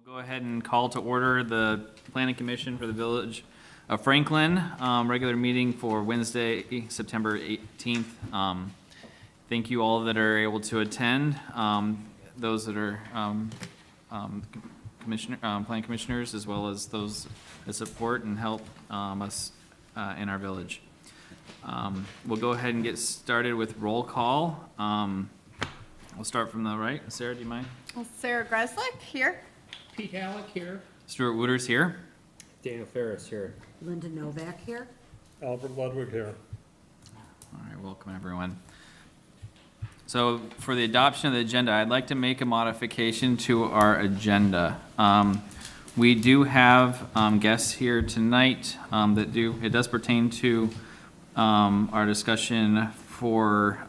Go ahead and call to order the Planning Commission for the Village of Franklin, regular meeting for Wednesday, September 18th. Thank you all that are able to attend, those that are planning commissioners, as well as those that support and help us in our village. We'll go ahead and get started with roll call. We'll start from the right. Sarah, do you mind? Sarah Greslick, here. Pete Halleck here. Stuart Wooters here. Daniel Ferris here. Linda Novak here. Albert Ludwig here. All right, welcome everyone. So for the adoption of the agenda, I'd like to make a modification to our agenda. We do have guests here tonight it does pertain to our discussion for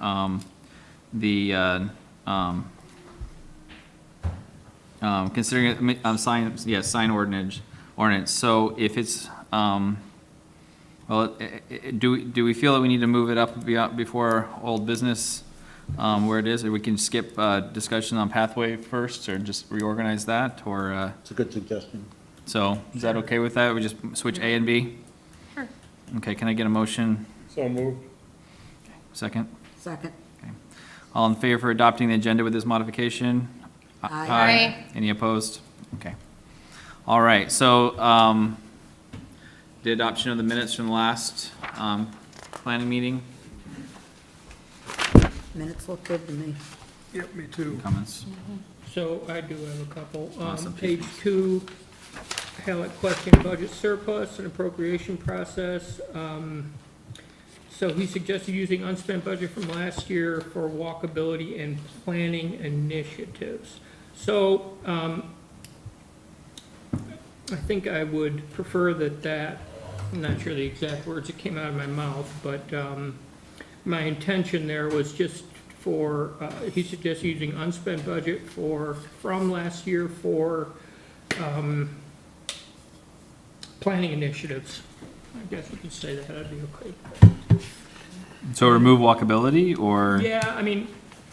considering sign ordinance. So if it's, do we feel that we need to move it up before old business where it is, or we can skip discussion on pathway first, or just reorganize that, or? It's a good suggestion. So is that okay with that? We just switch A and B? Sure. Okay, can I get a motion? So moved. Second? Second. All in favor for adopting the agenda with this modification? Aye. Aye. Any opposed? Okay. All right, so, the adoption of the minutes from the last, planning meeting, Minutes look good to me. Yep, me too. comments? So I do have a couple. Awesome. Page 2, Halleck question budget surplus and appropriation process. So he suggested using unspent budget from last year for walkability and planning initiatives. So I think I would prefer that, I'm not sure the exact words that came out of my mouth, but my intention there was just for, he suggested using unspent budget from last year for planning initiatives. I guess we could say that'd be okay. So remove walkability, or? Yeah, I mean,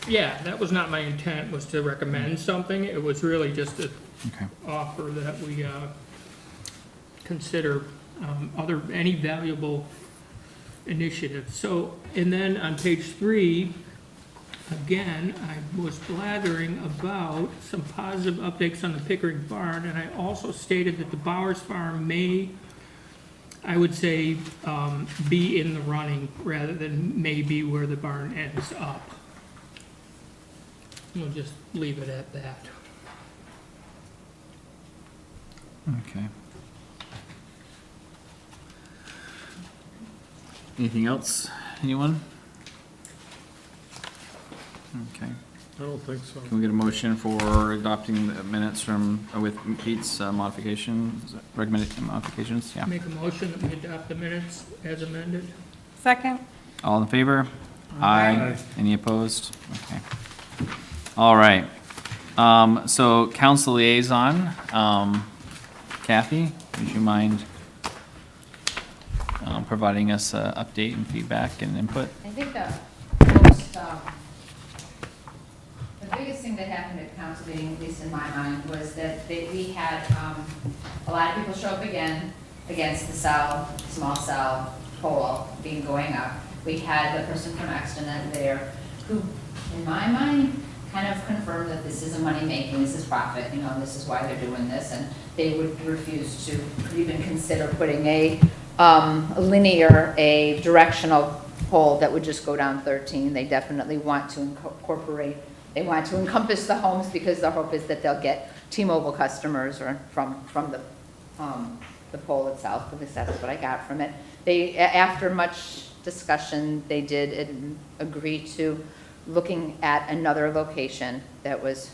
yeah, that was not my intent, was to recommend something. It was really just to Okay. offer that we consider any valuable initiatives. So, and then on page 3, again, I was blathering about some positive updates on the Pickering Barn, and I also stated that the Bowers Farm may, I would say, be in the running rather than maybe where the barn ends up. We'll just leave it at that. Okay. Anything else? Anyone? Okay. I don't think so. Can we get a motion for adopting the minutes from, with Pete's modifications, recommended modifications? Yeah. Make a motion that we adopt the minutes as amended. Second. All in favor? Aye. Any opposed? Okay. All right. So council liaison, Kathy, would you mind providing us an update and feedback and input? I think the biggest thing that happened at council meeting, at least in my mind, was that we had a lot of people show up again against the small cell pole going up. We had the person from Exton there who, in my mind, kind of confirmed that this is a money-making, this is profit, this is why they're doing this, and they would refuse to even consider putting a directional pole that would just go down 13. They definitely want to incorporate, they want to encompass the homes, because the hope is that they'll get T-Mobile customers or from the pole itself. At least that's what I got from it. They, after much discussion, they did agree to looking at another location that was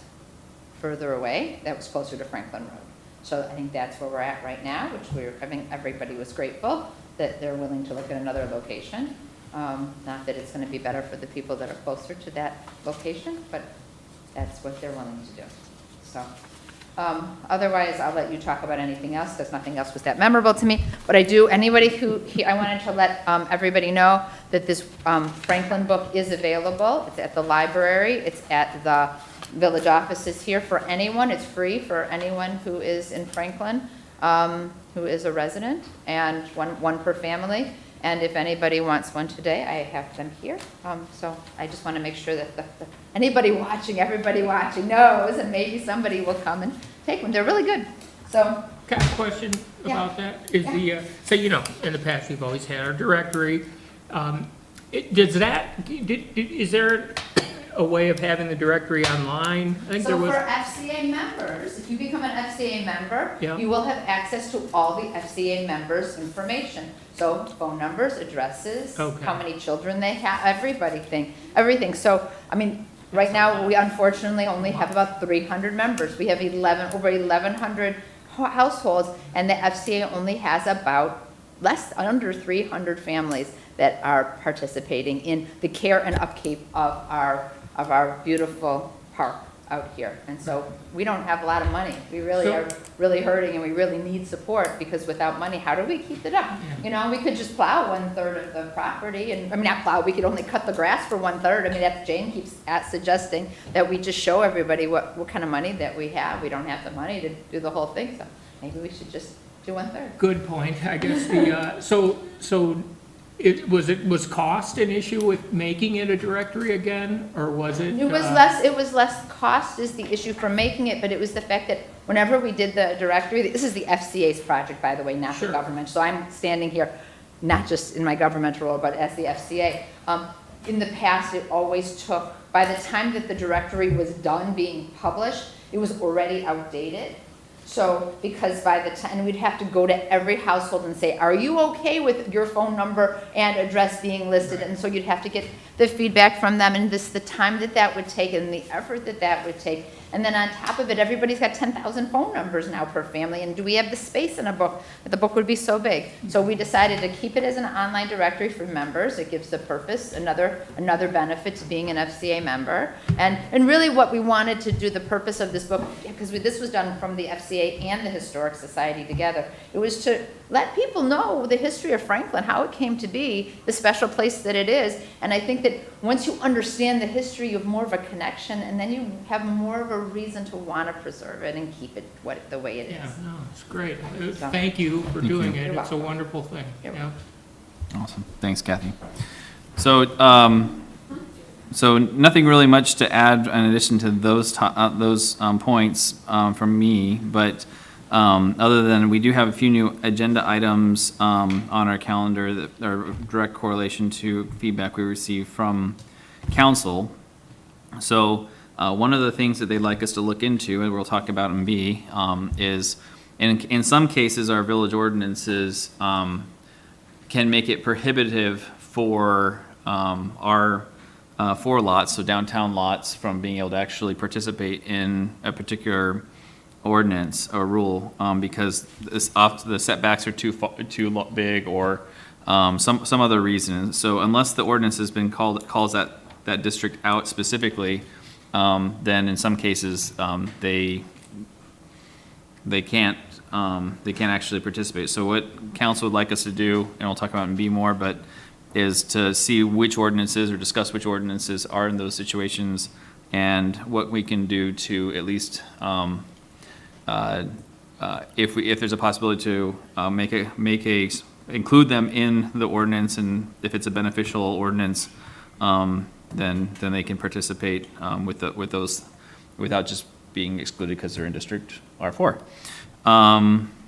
further away, that was closer to Franklin Road. So I think that's where we're at right now, which everybody was grateful that they're willing to look at another location. Not that it's going to be better for the people that are closer to that location, but that's what they're willing to do. So otherwise, I'll let you talk about anything else, because nothing else was that memorable to me. But I wanted to let everybody know that this Franklin book is available. It's at the library. It's at the village office is here for anyone. It's free for anyone who is in Franklin, who is a resident, and one per family. And if anybody wants one today, I have them here. So I just want to make sure that anybody watching, everybody watching knows, and maybe somebody will come and take one. They're really good. So, Got a question about that? Is the, so, you know, in the past, we've always had our directory. Does that, is there a way of having the directory online? I think there so was. for FCA members, if you become an FCA member, Yeah. you will have access to all the FCA members' information. So phone numbers, addresses, Okay. how many children they have, everything. So, I mean, right now, we unfortunately only have about 300 members. We have over 1,100 households, and the FCA only has about under 300 families that are participating in the care and upkeep of our beautiful park out here. And so we don't have a lot of money. We really So- are really hurting, and we really need support, because without money, how do we keep it up? Yeah. You know, we could just plow 1/3 of the property, and, I mean, not plow, we could only cut the grass for 1/3. I mean, that's, Jane keeps suggesting that we just show everybody what kind of money that we have. We don't have the money to do the whole thing, so maybe we should just do 1/3. Good point. I guess the, so was cost an issue with making it a directory again, or was it? It was less cost is the issue for making it, but it was the fact that whenever we did the directory, this is the FCA's project, by the way, not the Sure. government. So I'm standing here, not just in my governmental role, but as the FCA. In the past, it always took, by the time that the directory was done being published, it was already outdated. So, because by the time, we'd have to go to every household and say, are you okay with your phone number and address being listed? And so you'd have to get the feedback from them, and the time that would take, and the effort that would take. And then on top of it, everybody's got 10,000 phone numbers now per family, and do we have the space in a book? The book would be so big. So we decided to keep it as an online directory for members. It gives the purpose, another benefit to being an FCA member. And really what we wanted to do, the purpose of this book, because this was done from the FCA and the Historic Society together, it was to let people know the history of Franklin, how it came to be the special place that it is. And I think that once you understand the history, you have more of a connection, and then you have more of a reason to want to preserve it and keep it the way it Yeah, is. no, it's great. Thank you for doing it. You're It's a welcome. wonderful thing. You're Yeah. Awesome. Thanks, Kathy. So, so nothing really much to add in addition to those points from me, but other than we do have a few new agenda items on our calendar that are direct correlation to feedback we received from council. So one of the things that they'd like us to look into, and we'll talk about in B, is in some cases, our village ordinances can make it prohibitive for our four lots, so downtown lots, from being able to actually participate in a particular ordinance or rule, because the setbacks are too big, or some other reason. So unless the ordinance has been calls that district out specifically, then in some cases they can't actually participate. So what council would like us to do, and we'll talk about it in B more, but is to see which ordinances or discuss which ordinances are in those situations, and what we can do to at least if there's a possibility to include them in the ordinance, and if it's a beneficial ordinance, then they can participate with those without just being excluded because they're in District R4.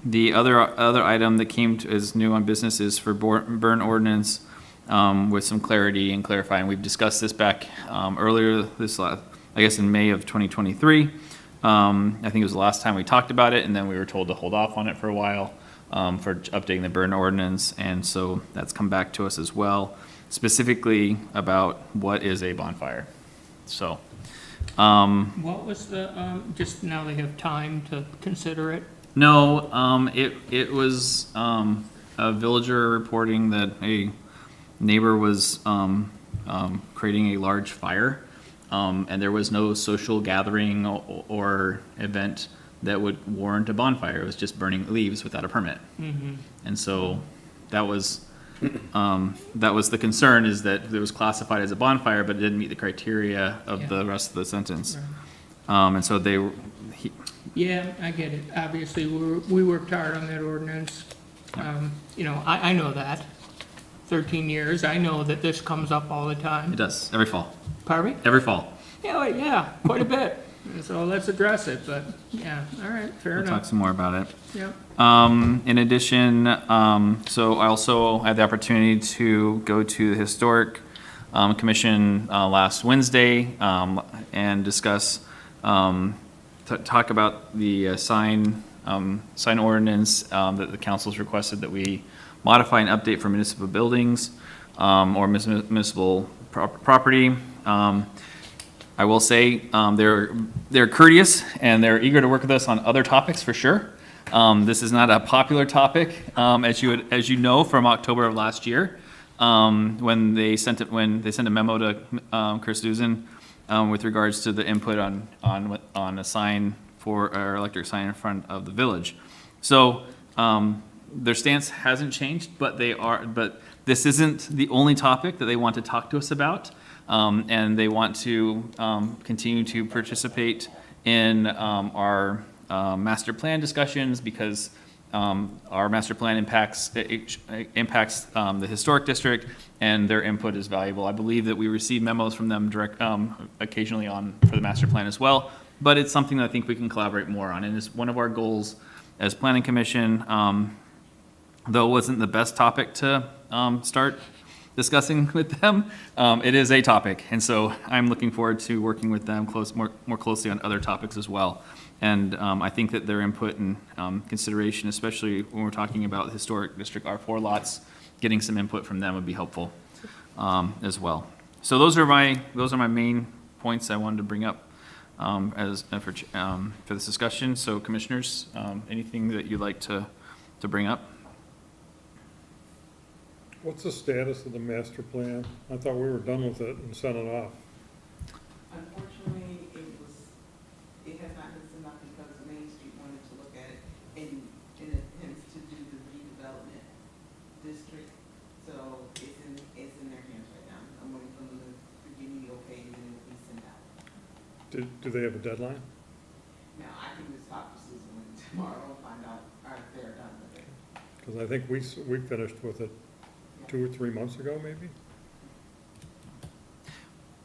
The other item that came as new on business is for burn ordinance, with some clarity and clarifying. We've discussed this back earlier I guess in May of 2023. I think it was the last time we talked about it, and then we were told to hold off on it for a while for updating the burn ordinance, and so that's come back to us as well, specifically about what is a bonfire. So, What was the, just now they have time to consider it? no, it was a villager reporting that a neighbor was creating a large fire. And there was no social gathering or event that would warrant a bonfire. It was just burning leaves without a permit. Mm-hmm. And so that was the concern, is that it was classified as a bonfire, but it didn't meet the criteria of the rest of the sentence. Right. And so Yeah, I get it. Obviously, we worked hard on that ordinance. You know, I know that. 13 years, I know that this comes up all the it time. does, every fall, Pardon me? every fall. Yeah, quite a bit. So let's address it, but, yeah, all right, fair We'll talk enough. some more about it. Yeah. In addition, so I also had the opportunity to go to the Historic Commission last Wednesday and discuss, talk about the sign ordinance that the council's requested that we modify and update for municipal buildings or municipal property. I will say, they're courteous and they're eager to work with us on other topics for sure. This is not a popular topic, as you know from October of last year, when they sent a memo to Chris Duzan with regards to the input on a sign for our electric sign in front of the village. So their stance hasn't changed, but this isn't the only topic that they want to talk to us about. And they want to continue to participate in our master plan discussions because our master plan impacts the historic district, and their input is valuable. I believe that we receive memos from them occasionally for the master plan as well, but it's something that I think we can collaborate more on, and it's one of our goals as planning commission. Though it wasn't the best topic to start discussing with them, it is a topic, and so I'm looking forward to working with them more closely on other topics as well. And I think that their input and consideration, especially when we're talking about historic district R4 lots, getting some input from them would be helpful as well. So those are my main points I wanted to bring up for this discussion. So commissioners, anything that you'd like to bring up? What's the status of the master plan? I thought we were done with it and sent it off. Unfortunately, it has not been sent off because Main Street wanted to look at it in attempts to do the redevelopment district. So it's in their hands right now. I'm waiting for them to give me the okay and then it will be sent out. Do they have a deadline? Now, I can just talk to Susan tomorrow and find out if they're done with it. Because I think we finished with it 2 or 3 months ago, maybe?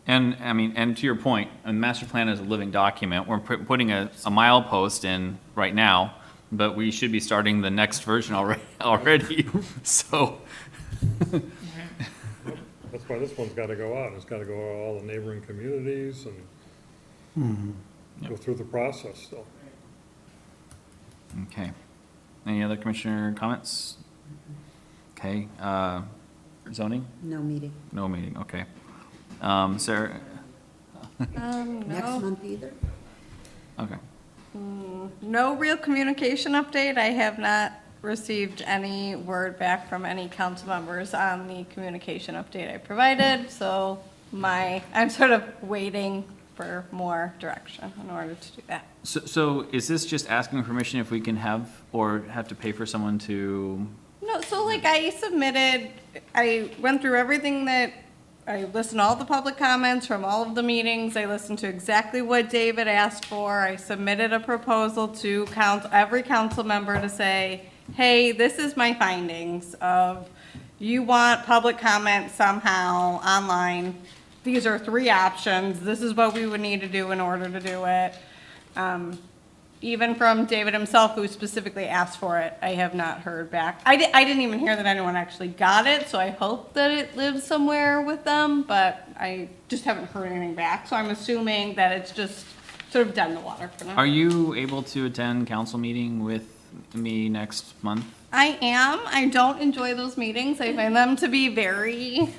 And I mean, and to your point, a master plan is a living document. We're putting a milepost in right now, but we should be starting the next version already. So, That's why this one's got to go out. It's got to go to all the neighboring communities and go through the process still. okay. Any other commissioner comments? Okay, zoning? No meeting. No meeting, okay. Sarah? Next No, month either? Okay. no real communication update. I have not received any word back from any council members on the communication update I provided, so I'm sort of waiting for more direction in order to do that. So is this just asking permission if we can have, or have to pay for someone to? No, so like I went through everything I listened to all the public comments from all of the meetings. I listened to exactly what David asked for. I submitted a proposal to every council member to say, hey, this is my findings of, you want public comment somehow online. These are 3 options. This is what we would need to do in order to do it. Even from David himself, who specifically asked for it, I have not heard back. I didn't even hear that anyone actually got it, so I hope that it lives somewhere with them, but I just haven't heard anything back. So I'm assuming that it's just sort of dead in the water for now. Are you able to attend council meeting with me next month? I am. I don't enjoy those meetings. I find them to be very,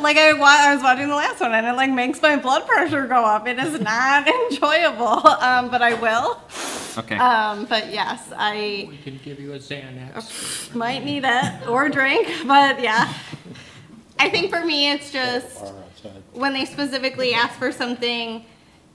like I was watching the last one and it like makes my blood pressure go up. It is not enjoyable, but I will. Okay. But yes, I We can give you a Xanax. might need it or drink, but yeah. I think for me, it's just when they specifically ask for something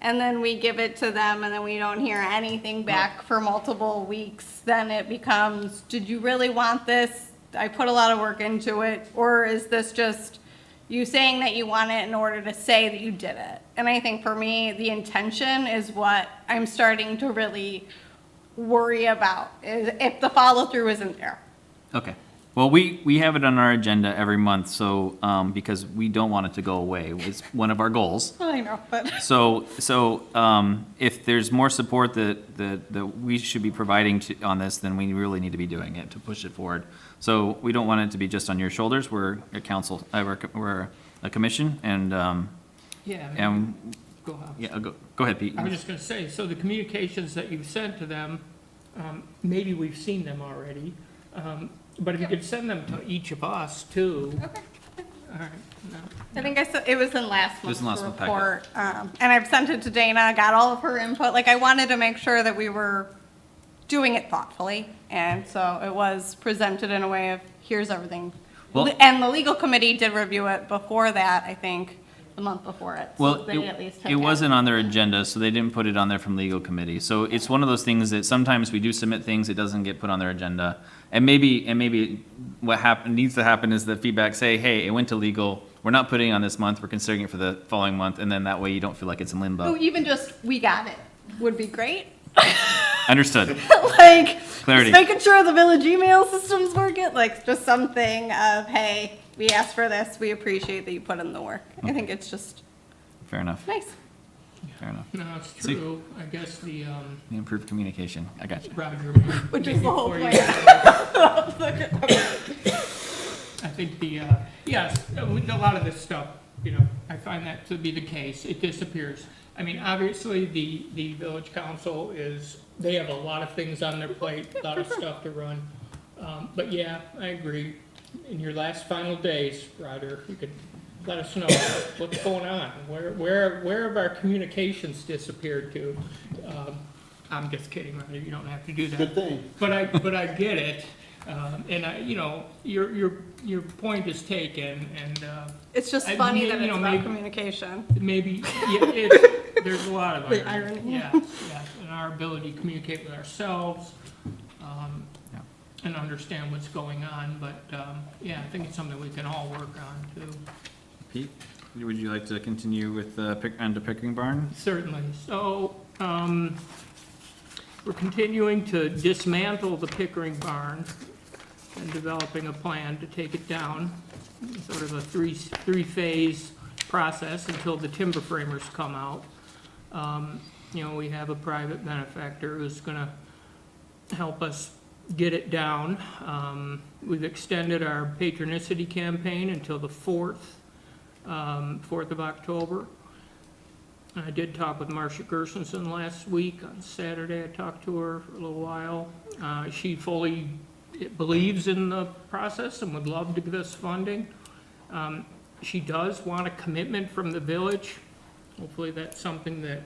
and then we give it to them and then we don't hear anything back for multiple weeks, then it becomes, did you really want this? I put a lot of work into it, or is this just you saying that you want it in order to say that you did it. And I think for me, the intention is what I'm starting to really worry about, is if the follow-through isn't there. Okay. Well, we have it on our agenda every month, so, because we don't want it to go away. It's one of our goals. I know, but. So, if there's more support that we should be providing on this, then we really need to be doing it to push it forward. So we don't want it to be just on your shoulders. We're a council, we're a commission, and, Yeah, and, go ahead. yeah, go ahead, Pete. I was just gonna say, so the communications that you've sent to them, maybe we've seen them already, but if you could send them to each of us too. Okay. All right, no. I think it was in last was month's in last month's packet. report, and I've sent it to Dana, got all of her input, like, I wanted to make sure that we were doing it thoughtfully, and so it was presented in a way of, here's everything. Well- And the legal committee did review it before that, I think, the month before it, so Well, they at least took it wasn't on their agenda, so they didn't put it on there from legal committee. So it's one of those things that sometimes we do submit things, it doesn't get put on their agenda. And maybe what needs to happen is the feedback say, hey, it went to legal, we're not putting it on this month, we're considering it for the following month, and then that way you don't feel like it's in Oh, limbo. even just, we got it, would be great. Understood. Like, Clarity. just making sure the village email system's working, like, just something of, hey, we asked for this, we appreciate that you put in the work. I think it's just Fair enough, nice. fair enough. No, it's See- true, I guess the, The improved communication, I got you. Roger. Which is the whole before you- I think yes, with a lot of this stuff, I find that to be the case, it disappears. I mean, obviously, the village council they have a lot of things on their plate, a lot of stuff to run. But yeah, I agree, in your last final days, Roger, you could let us know what's going on, where have our communications disappeared to? I'm just kidding, Roger, you don't have to do that. Good thing. But I get it, and your point is taken, and, It's just I- funny that you it's know, about maybe- communication. maybe, there's a lot of The irony. irony. Yeah, and our ability to communicate with ourselves, Yeah. and understand what's going on, but, yeah, I think it's something we can all work on too. Pete, would you like to continue with on to Pickering Barn? Certainly. So, we're continuing to dismantle the Pickering barn and developing a plan to take it down. Sort of a three-phase process until the timber framers come out. We have a private benefactor who's gonna help us get it down. We've extended our patronicity campaign until the 4th of October. I did talk with Marcia Gersonson last week. On Saturday, I talked to her for a little while. She fully believes in the process and would love to give us funding. She does want a commitment from the village. Hopefully, that's something that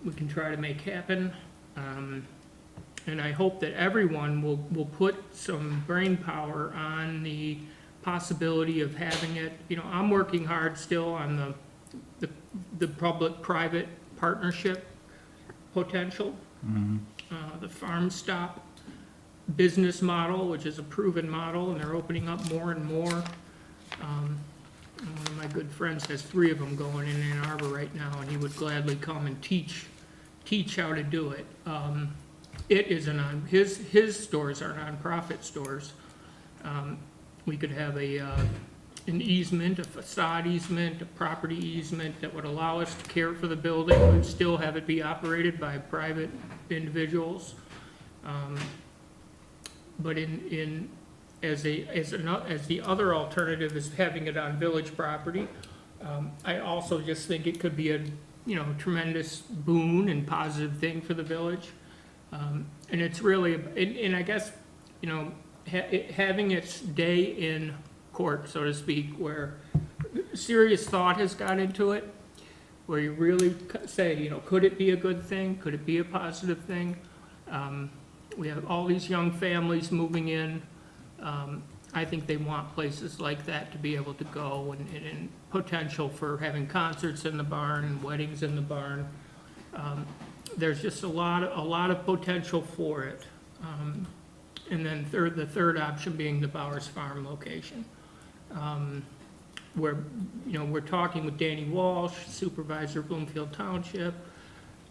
we can try to make happen. And I hope that everyone will put some brain power on the possibility of having it. I'm working hard still on the public-private partnership potential. The Farm Stop business model, which is a proven model, and they're opening up more and more. And one of my good friends has 3 of them going in Ann Arbor right now, and he would gladly come and teach how to do it. It is his stores are nonprofit stores. We could have an easement, a facade easement, a property easement that would allow us to care for the building, but still have it be operated by private individuals. But as the other alternative is having it on village property, I also just think it could be a tremendous boon and positive thing for the village. And it's really, and I guess, having its day in court, so to speak, where serious thought has gone into it, where you really say, could it be a good thing? Could it be a positive thing? We have all these young families moving in. I think they want places like that to be able to go, and potential for having concerts in the barn and weddings in the barn. There's just a lot of potential for it. And then the third option being the Bowers Farm location. we're, we're talking with Danny Walsh, Supervisor Bloomfield Township,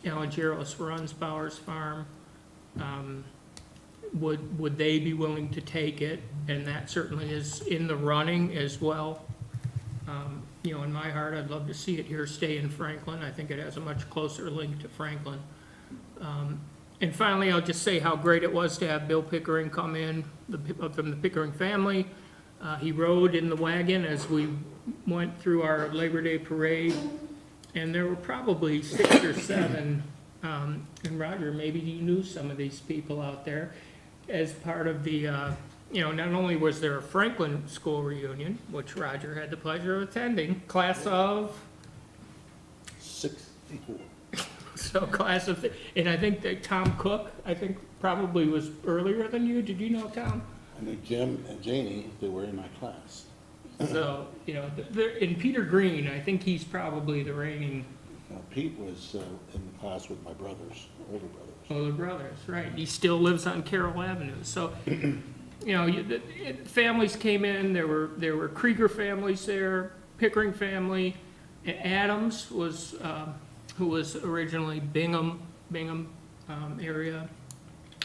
Alan Jaros runs Bowers Farm. Would they be willing to take it? And that certainly is in the running as well. In my heart, I'd love to see it here stay in Franklin. I think it has a much closer link to Franklin. And finally, I'll just say how great it was to have Bill Pickering come in from the Pickering family. He rode in the wagon as we went through our Labor Day parade, and there were probably 6 or 7, and Roger, maybe you knew some of these people out there, as part of the, not only was there a Franklin school reunion, which Roger had the pleasure of attending, class of, 64. and I think that Tom Cook, probably was earlier than you. Did you know Tom? I knew Jim and Janie, they were in my class. So, and Peter Green, I think he's probably the reigning Pete was in the class with my brothers, older brothers. older brothers, right? He still lives on Carroll Avenue. So, families came in, there were Krieger families there, Pickering family, Adams was, who was originally Bingham area.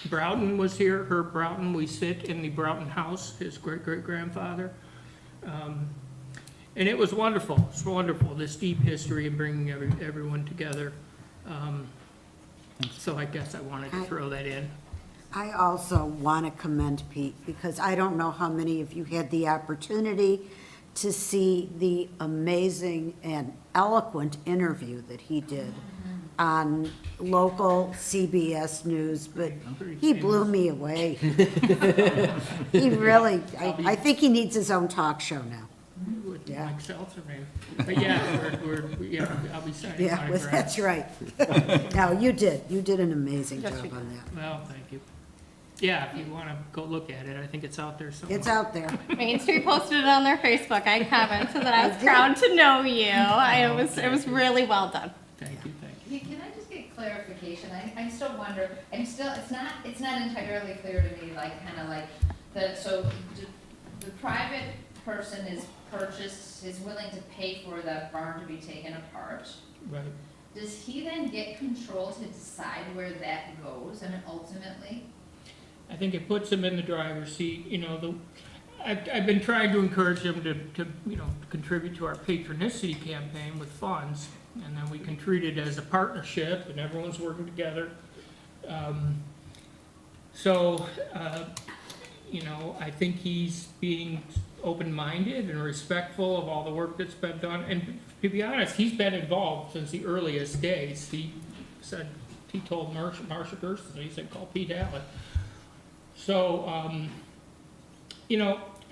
Broughton was here, Herb Broughton, we sit in the Broughton house, his great-great-grandfather. And it was wonderful, this deep history of bringing everyone together. So I guess I wanted to throw that in. I also want to commend Pete, because I don't know how many of you had the opportunity to see the amazing and eloquent interview that he did on local CBS News, but he blew me away. He really, I think he needs his own talk show now. With Yeah. Mike Seltzer, maybe. But yeah, I'll be signing Yeah, autographs. that's right. No, you did an amazing Yes, job you on that. Well, thank you. Yeah, if you want to go look at it, I think it's out there somewhere. It's out there. Main Street posted it on their Facebook. I commented that I was proud to know you. It was really well done. Thank you. Can I just get clarification? I still wonder, it's not entirely clear to me, so the private person is willing to pay for the barn to be taken apart. Right. Does he then get control to decide where that goes, ultimately? I think it puts him in the driver's seat, I've been trying to encourage him to contribute to our patronicity campaign with funds, and then we can treat it as a partnership, and everyone's working together. I think he's being open-minded and respectful of all the work that's been done, and to be honest, he's been involved since the earliest days. He told Marcia Gerson, he said, call Pete Allen. So,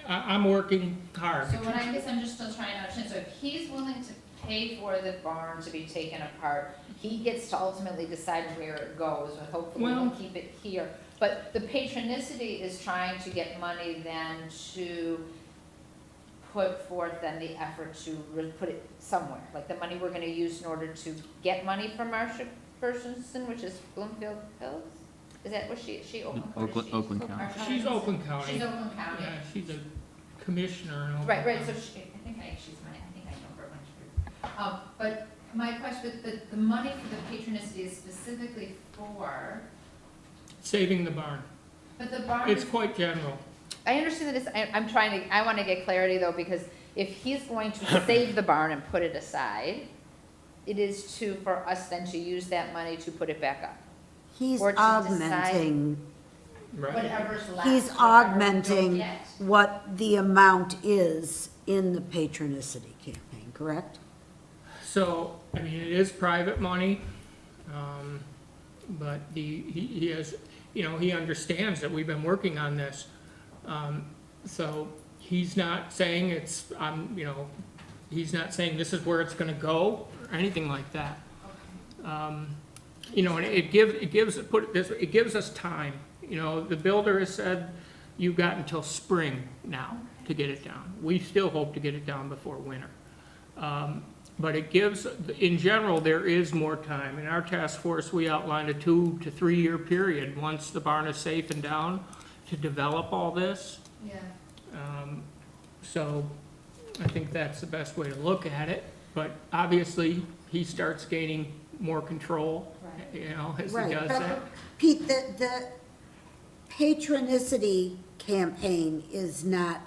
I'm working hard. So I guess I'm just still trying to understand, so if he's willing to pay for the barn to be taken apart, he gets to ultimately decide where it goes, and hopefully we'll keep it here. But the patronicity is trying to get money then to put forth then the effort to put it somewhere, like the money we're gonna use in order to get money from Marcia Gersonson, which is Bloomfield Hills? Is that what she Oakland? Oakland County. She's Oakland County. She's Oakland County. Yeah, she's a commissioner in Oakland Right, County. so I think I know her much. But my question, the money for the patronicity is specifically for, Saving the barn. but the barn It's is, quite general. I understand that I want to get clarity though, because if he's going to save the barn and put it aside, it is for us then to use that money to put it back up. He's Or to augmenting, Right. Whatever's left. he's whatever we don't augmenting get. what the amount is in the patronicity campaign, correct? So, it is private money, but he has, he understands that we've been working on this. So he's not saying he's not saying this is where it's gonna go, or anything like that. And it gives us time. The builder has said, you've got until spring now to get it down. We still hope to get it down before winter. But in general, there is more time. In our task force, we outlined a 2 to 3 year period, once the barn is safe and down, to develop all this. Yeah. So, I think that's the best way to look at it, but obviously, he starts gaining more control, you know, as he Right, does but that. Pete, the patronicity campaign is not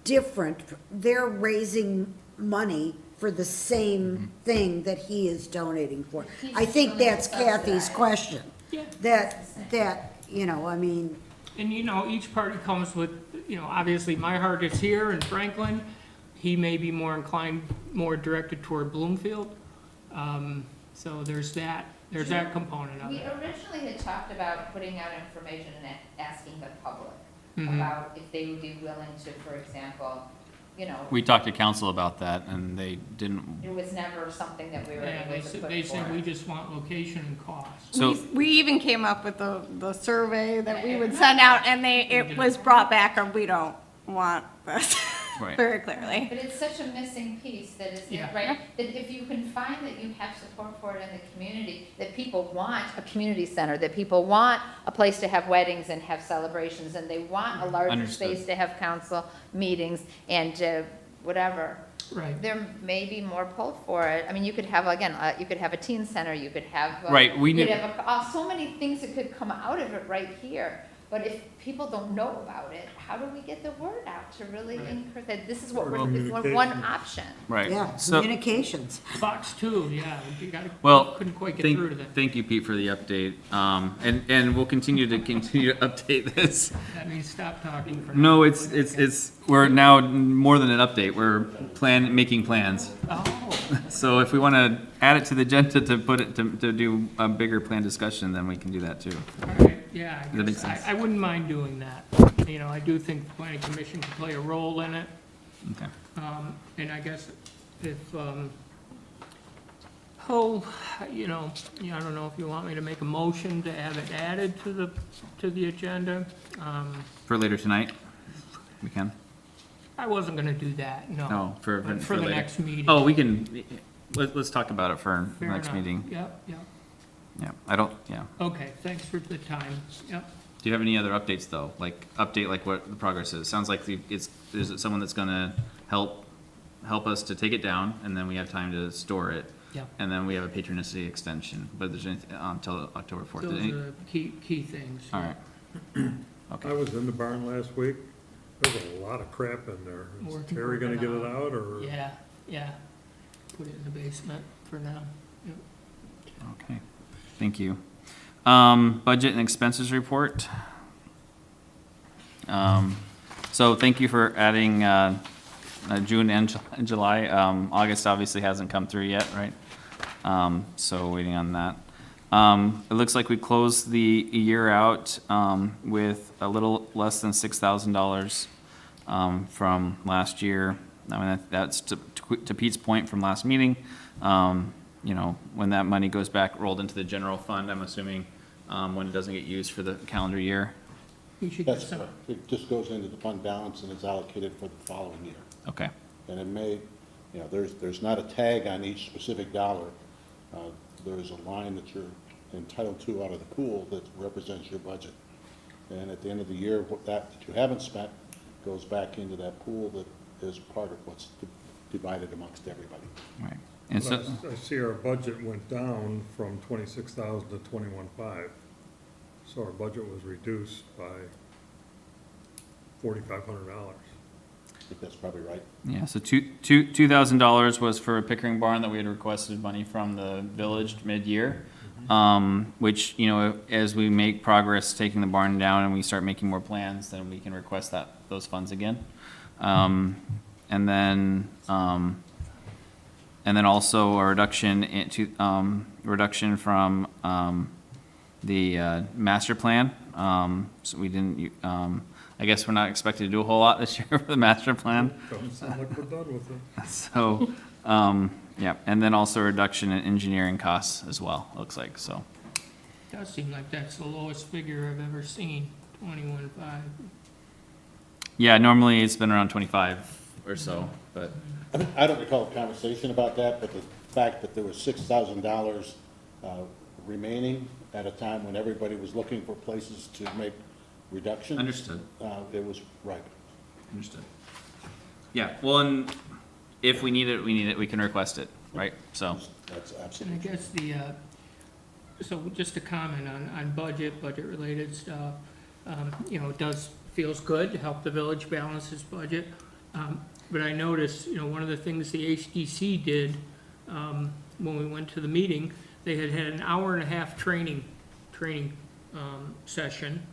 different. They're raising money for the same thing that he is donating for. He's I think donating that's Kathy's subsidized. question. Yeah. That, you know, I mean, And, you know, each party comes with, you know, obviously, my heart is here in Franklin. He may be more inclined, more directed toward Bloomfield. So there's that component of We it. originally had talked about putting out information and asking the public Mhm. about if they would be willing to, for example, you know, We talked to council about that, and they didn't, it was never something that we were Yeah, able to put they said we forward. just want location and cost. so, We even came up with the survey that we would send out, and it was brought back, or we don't want this, Right. very clearly. But it's such a missing piece that is, Yeah. right, that if you can find that you have support for it in the community, that people want a community center, that people want a place to have weddings and have celebrations, and they want a larger Understood. space to have council meetings and whatever. Right. There may be more pull for it. I mean, you could have, again, you could have a teen center, you could have. Right, we You could need- have so many things that could come out of it right here. But if people don't know about it, how do we get the word out to really Right. encourage that this is what Well, this is one communication. option? right. yeah, So, communications. Fox 2, yeah, you gotta, well, couldn't quite get thank, through to that. thank you, Pete, for the update. And we'll continue to update this. That means stop talking for now. No, it's, we're now more than an update. We're making plans. Oh, So if we want to add it to the agenda to put it, to do a bigger plan discussion, then we can do that too. all right, yeah, That makes I guess, sense. I wouldn't mind doing that. You know, I do think the planning commission can play a role in it. Okay. And I guess if, you know, I don't know if you want me to make a motion to have it added to the agenda. For later tonight? We can? I wasn't gonna do that, no. No, for But the later. next meeting. Oh, we can, let's talk about it for the Fair next enough. meeting. Yep, yep. Yeah, I don't, yeah. Okay, thanks for the time. Yep. Do you have any other updates though? Like, update like what the progress is? Sounds like is it someone that's gonna help us to take it down, and then we have time to store it? Yep. And then we have a patronicity extension, but there's anything until October 4th. Those are key things. All right. I was in the barn last week, there's a lot of crap in there. Is Working Terry gonna get it on out, or? Yeah, yeah. Put it in the basement for now. Yep. Okay, thank you. Budget and expenses report. So thank you for adding, June and July. August obviously hasn't come through yet, right? So waiting on that. It looks like we closed the year out, with a little less than $6,000, from last year. I mean, that's to Pete's point from last meeting. You know, when that money goes back, rolled into the general fund, I'm assuming, when it doesn't get used for the calendar year. We should get That's some, correct. It just goes into the fund balance and is allocated for the following year. Okay, And it may, you know, there's not a tag on each specific dollar. There's a line that you're entitled to out of the pool that represents your budget. And at the end of the year, what that you haven't spent goes back into that pool that is part of what's divided amongst everybody. right. And so, I see our budget went down from 26,000 to 21,500. So our budget was reduced by $4,500. I think that's probably right. yeah, so $2,000 was for a Pickering barn that we had requested money from the village mid-year. Which, you know, as we make progress taking the barn down and we start making more plans, then we can request those funds again. And then also a reduction from, the, master plan. So we didn't, I guess we're not expected to do a whole lot this year for the master plan. Doesn't sound like we're done with it. So, yeah, and then also a reduction in engineering costs as well, looks like, so. does seem like that's the lowest figure I've ever seen, 21.5. Yeah, normally it's been around 25 or so, but, I don't recall a conversation about that, but the fact that there was $6,000 remaining at a time when everybody was looking for places to make reductions. understood, It was right. understood. Yeah, well, and if we need it, we can request it, right? So, That's And I absolutely. guess so just to comment on budget-related stuff, it feels good to help the village balance its budget. But I noticed, one of the things the HDC did, when we went to the meeting, they had an hour-and-a-half training session.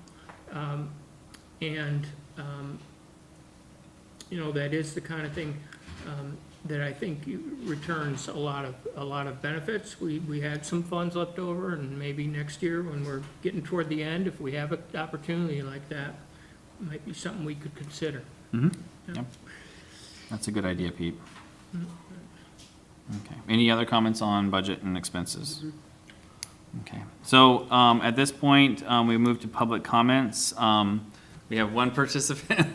That is the kind of thing, that I think returns a lot of benefits. We had some funds left over, and maybe next year, when we're getting toward the end, if we have an opportunity like that, it might be something we could consider. yep. That's a good idea, Pete. Okay, any other comments on budget and expenses? Okay, so, at this point, we move to public comments. We have one participant,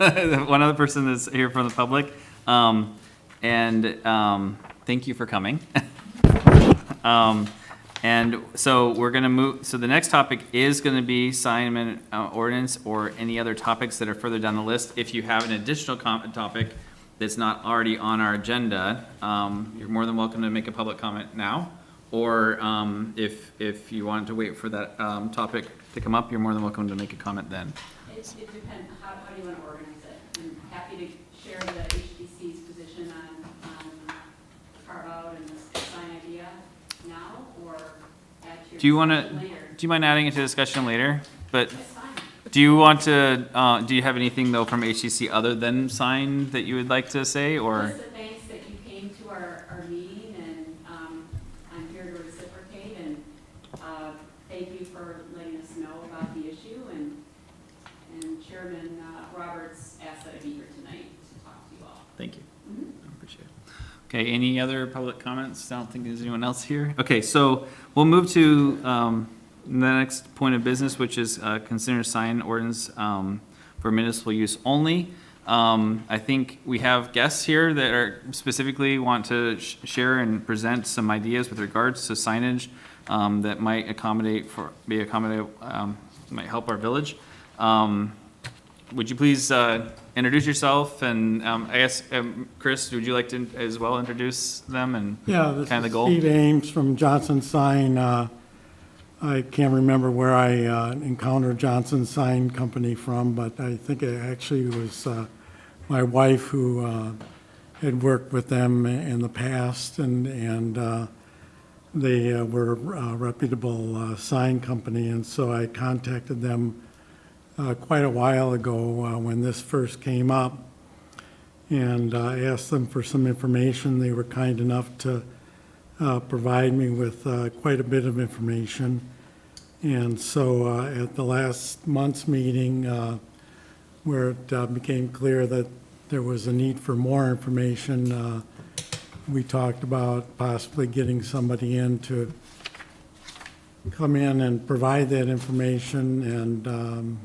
one other person that's here from the public. Thank you for coming. And so we're gonna move, so the next topic is gonna be sign amendment ordinance or any other topics that are further down the list. If you have an additional topic that's not already on our agenda, you're more than welcome to make a public comment now. Or if you wanted to wait for that topic to come up, you're more than welcome to make a comment then. It depends, how do you want to organize it? I'm happy to share the HDC's position on carve out and the sign idea now, or add to your Do you want discussion to, later. do you mind adding it to discussion later? But That's fine. do you want to, do you have anything though from HCC other than sign that you would like to say, or? Just the thanks that you came to our meeting, and I'm here to reciprocate, and thank you for letting us know about the issue, and Chairman Roberts asked that I be here tonight to talk to you all. Thank you. I appreciate it. Okay, any other public comments? I don't think there's anyone else here. Okay, so we'll move to the next point of business, which is consider sign ordinance for municipal use only. I think we have guests here that are specifically want to share and present some ideas with regards to signage that might might help our village. Would you please introduce yourself, and I guess, Chris, would you like to as well introduce them and Yeah, this kind of the is goal? Steve Ames from Johnson Sign. I can't remember where I encountered Johnson Sign Company from, but I think it actually was my wife who had worked with them in the past, and they were a reputable sign company, and so I contacted them quite a while ago when this first came up, and asked them for some information. They were kind enough to provide me with quite a bit of information. And so at the last month's meeting, where it became clear that there was a need for more information, we talked about possibly getting somebody in to come in and provide that information, and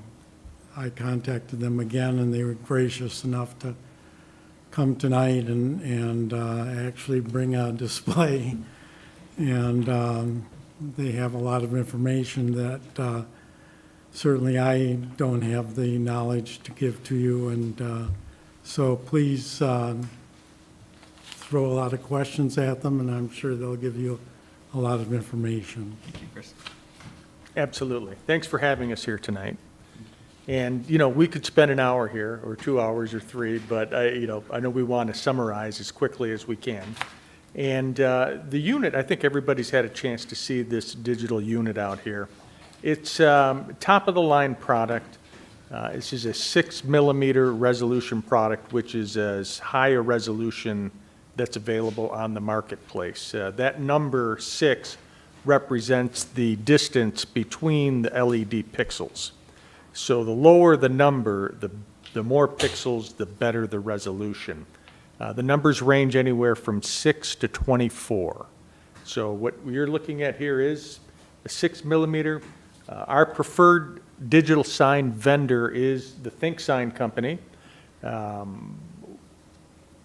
I contacted them again, and they were gracious enough to come tonight and actually bring a display. And they have a lot of information that certainly I don't have the knowledge to give to you, and so please throw a lot of questions at them, and I'm sure they'll give you a lot of information. Thank you, Chris. Absolutely. Thanks for having us here tonight. And, we could spend an hour here, or 2 hours, or 3, but I know we want to summarize as quickly as we can. And the unit, I think everybody's had a chance to see this digital unit out here. It's top-of-the-line product. This is a 6-millimeter resolution product, which is as high a resolution that's available on the marketplace. That number 6 represents the distance between the LED pixels. So the lower the number, the more pixels, the better the resolution. The numbers range anywhere from 6 to 24. So what you're looking at here is a 6-millimeter. Our preferred digital sign vendor is the Think Sign Company.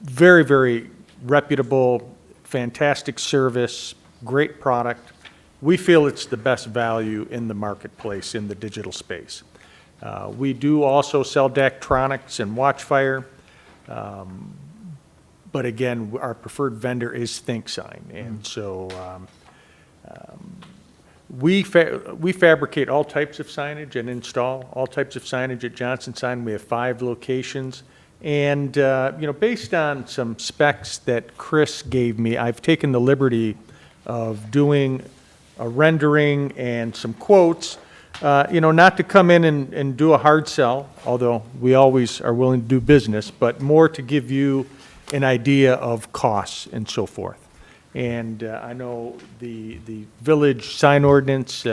Very, very reputable, fantastic service, great product. We feel it's the best value in the marketplace in the digital space. We do also sell Daktronics and Watchfire. But again, our preferred vendor is ThinkSign, and so we fabricate all types of signage and install all types of signage at Johnson Sign. We have 5 locations. And, based on some specs that Chris gave me, I've taken the liberty of doing a rendering and some quotes, not to come in and do a hard sell, although we always are willing to do business, but more to give you an idea of costs and so forth. And I know the village sign ordinance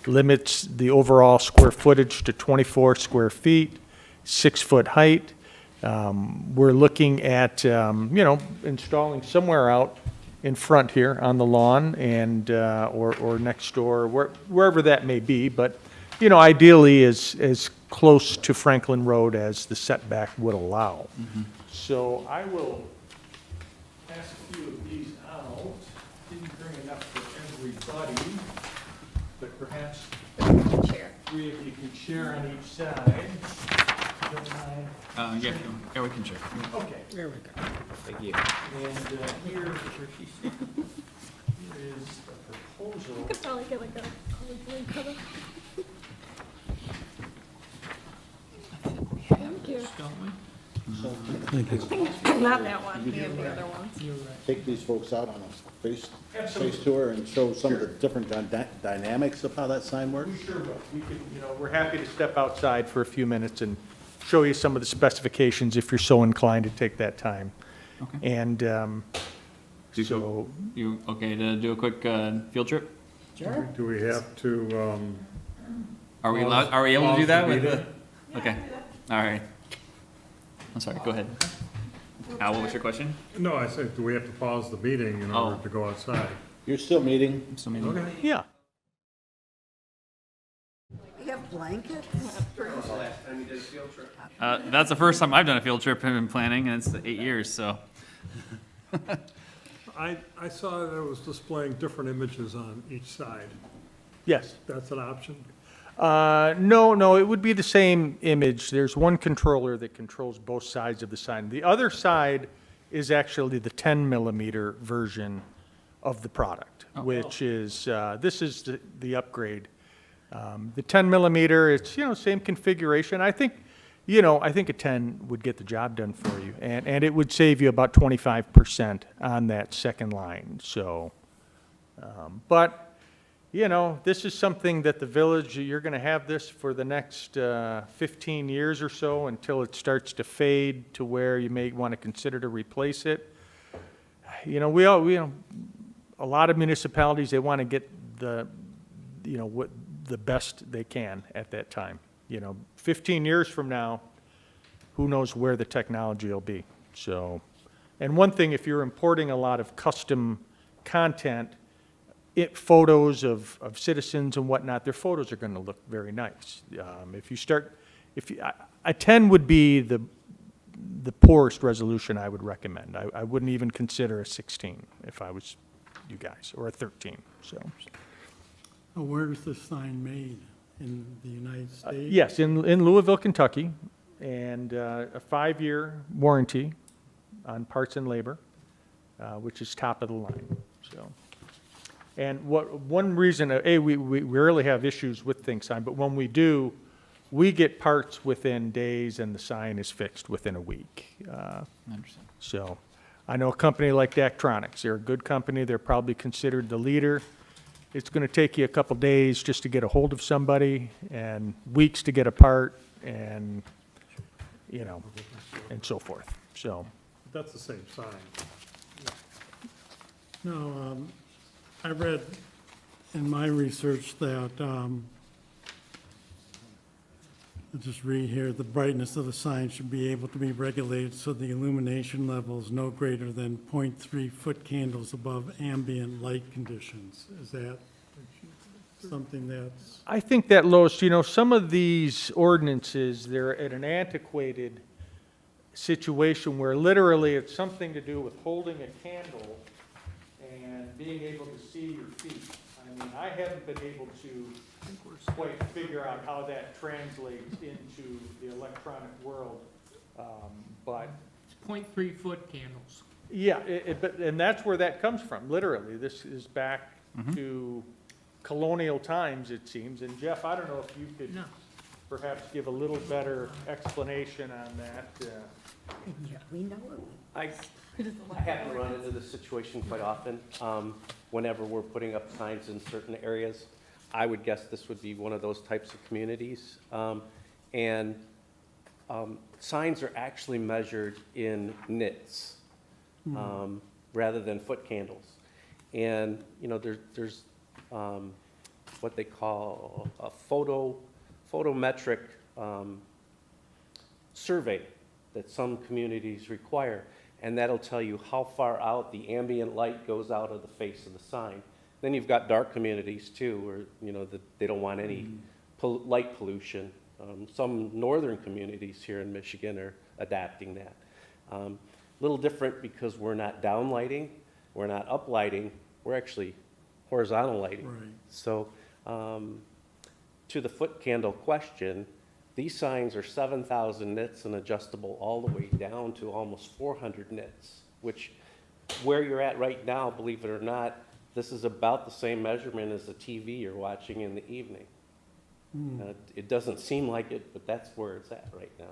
limits the overall square footage to 24 square feet, 6-foot height. We're looking at, installing somewhere out in front here on the lawn and, or next door, wherever that may be. But, ideally as close to Franklin Road as the setback would allow. So I will pass a few of these out. Didn't bring enough for everybody, but perhaps 3 of you can share on each side. Don't mind. Yeah, we can check. Okay. There we go. Thank you. And here is the proposal. Probably get like a link cover. Thank you. Not that one, the other ones. Take these folks out on a face tour and show some of the different dynamics of how that sign works? We sure will. We could, we're happy to step outside for a few minutes and show you some of the specifications if you're so inclined to take that time. Okay. And So, you okay to do a quick field trip? Do we have to, Are we allowed, are we able to do Pause that the with the? meeting? Okay, all right. I'm sorry, go ahead. Al, what was your question? no, I said, do we have to pause the meeting in order Oh. to go outside? You're still meeting? So maybe- Okay. yeah. You have blankets? That's the first time I've done a field trip I've been planning, and it's 8 years, so. I saw that it was displaying different images on each side. Yes. That's an option? No, it would be the same image. There's one controller that controls both sides of the sign. The other side is actually the 10 millimeter version of the product, which is, this is the upgrade. The 10 millimeter, it's, same configuration. I think a 10 would get the job done for you, and it would save you about 25% on that second line, so. But, this is something that the village, you're gonna have this for the next 15 years or so until it starts to fade to where you may want to consider to replace it. A lot of municipalities, they want to get the best they can at that time. 15 years from now, who knows where the technology will be. So, and one thing, if you're importing a lot of custom content, photos of citizens and whatnot, their photos are going to look very nice. A 10 would be the poorest resolution I would recommend. I wouldn't even consider a 16 if I was you guys, or a 13, so. Where is this sign made? In the United States? Yes, in Louisville, Kentucky, and a 5-year warranty on parts and labor, which is top of the line, so. And one reason, we rarely have issues with ThinkSign, but when we do, we get parts within days and the sign is fixed within a week. I understand. So, I know a company like Daktronics, they're a good company, they're probably considered the leader. It's gonna take you a couple days just to get a hold of somebody, and weeks to get a part, and, and so forth, so. That's the same sign. No, I read in my research that, I'll just read here, the brightness of the sign should be able to be regulated so the illumination level is no greater than 0.3 foot candles above ambient light conditions. Is that something that's? I think that, Lois, some of these ordinances, they're at an antiquated situation where literally it's something to do with holding a candle and being able to see your feet. I haven't been able to quite figure out how that translates into the electronic world, but .3 foot candles. Yeah, and that's where that comes from, literally. This is back to colonial times, it seems. And Jeff, I don't know if you could No. perhaps give a little better explanation on that. Yeah, we know it. I happen to run into this situation quite often. Whenever we're putting up signs in certain areas, I would guess this would be one of those types of communities. Signs are actually measured in nits rather than foot candles. And, you know, there's what they call a photometric survey that some communities require, and that'll tell you how far out the ambient light goes out of the face of the sign. Then you've got dark communities too, where, you know, they don't want any light pollution. Some northern communities here in Michigan are adapting that. Little different because we're not downlighting, we're not uplighting, we're actually horizontal lighting. Right. So, to the foot candle question, these signs are 7,000 nits and adjustable all the way down to almost 400 nits, which where you're at right now, believe it or not, this is about the same measurement as the TV you're watching in the evening. It doesn't seem like it, but that's where it's at right now.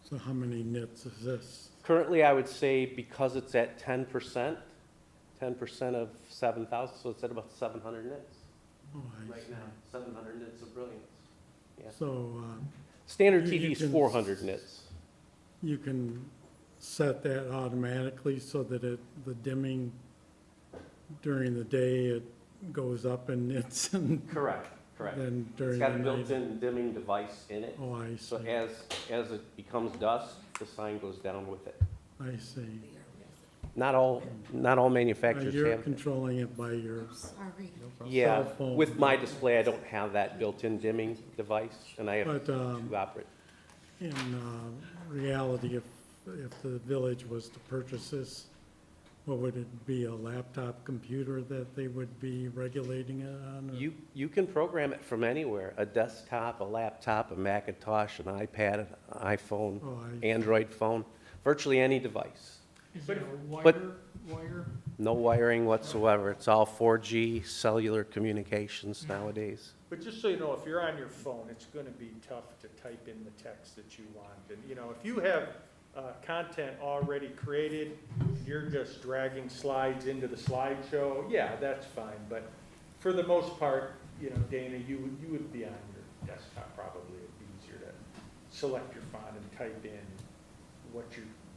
So how many nits is this? Currently, I would say because it's at 10% of 7,000, so it's at about 700 nits Oh, I right see. now. 700 nits of brilliance. Yeah. So Standard you TV is can 400 nits. you can set that automatically so that the dimming during the day, it goes up in nits and Correct, correct. then It's during got the a night. built-in dimming device in it. Oh, I So see, as it becomes dusk, the sign goes down with it. I see. Not all manufacturers You're have that. controlling it by your, Sorry. Yeah, cell phone. with my display, I don't have that built-in dimming device, and I have But, two operate. in reality, if the village was to purchase this, what would it be, a laptop computer that they would be regulating it on? or- You can program it from anywhere, a desktop, a laptop, a Macintosh, an iPad, an iPhone, Oh, Android phone, virtually any device. Is there a but- wire? No wiring whatsoever. It's all 4G cellular communications nowadays. But just so you know, if you're on your phone, it's going to be tough to type in the text that you want. And, you know, if you have content already created, you're just dragging slides into the slideshow, yeah, that's fine. But for the most part, you know, Dana, you would be on your desktop probably. It'd be easier to select your font and type in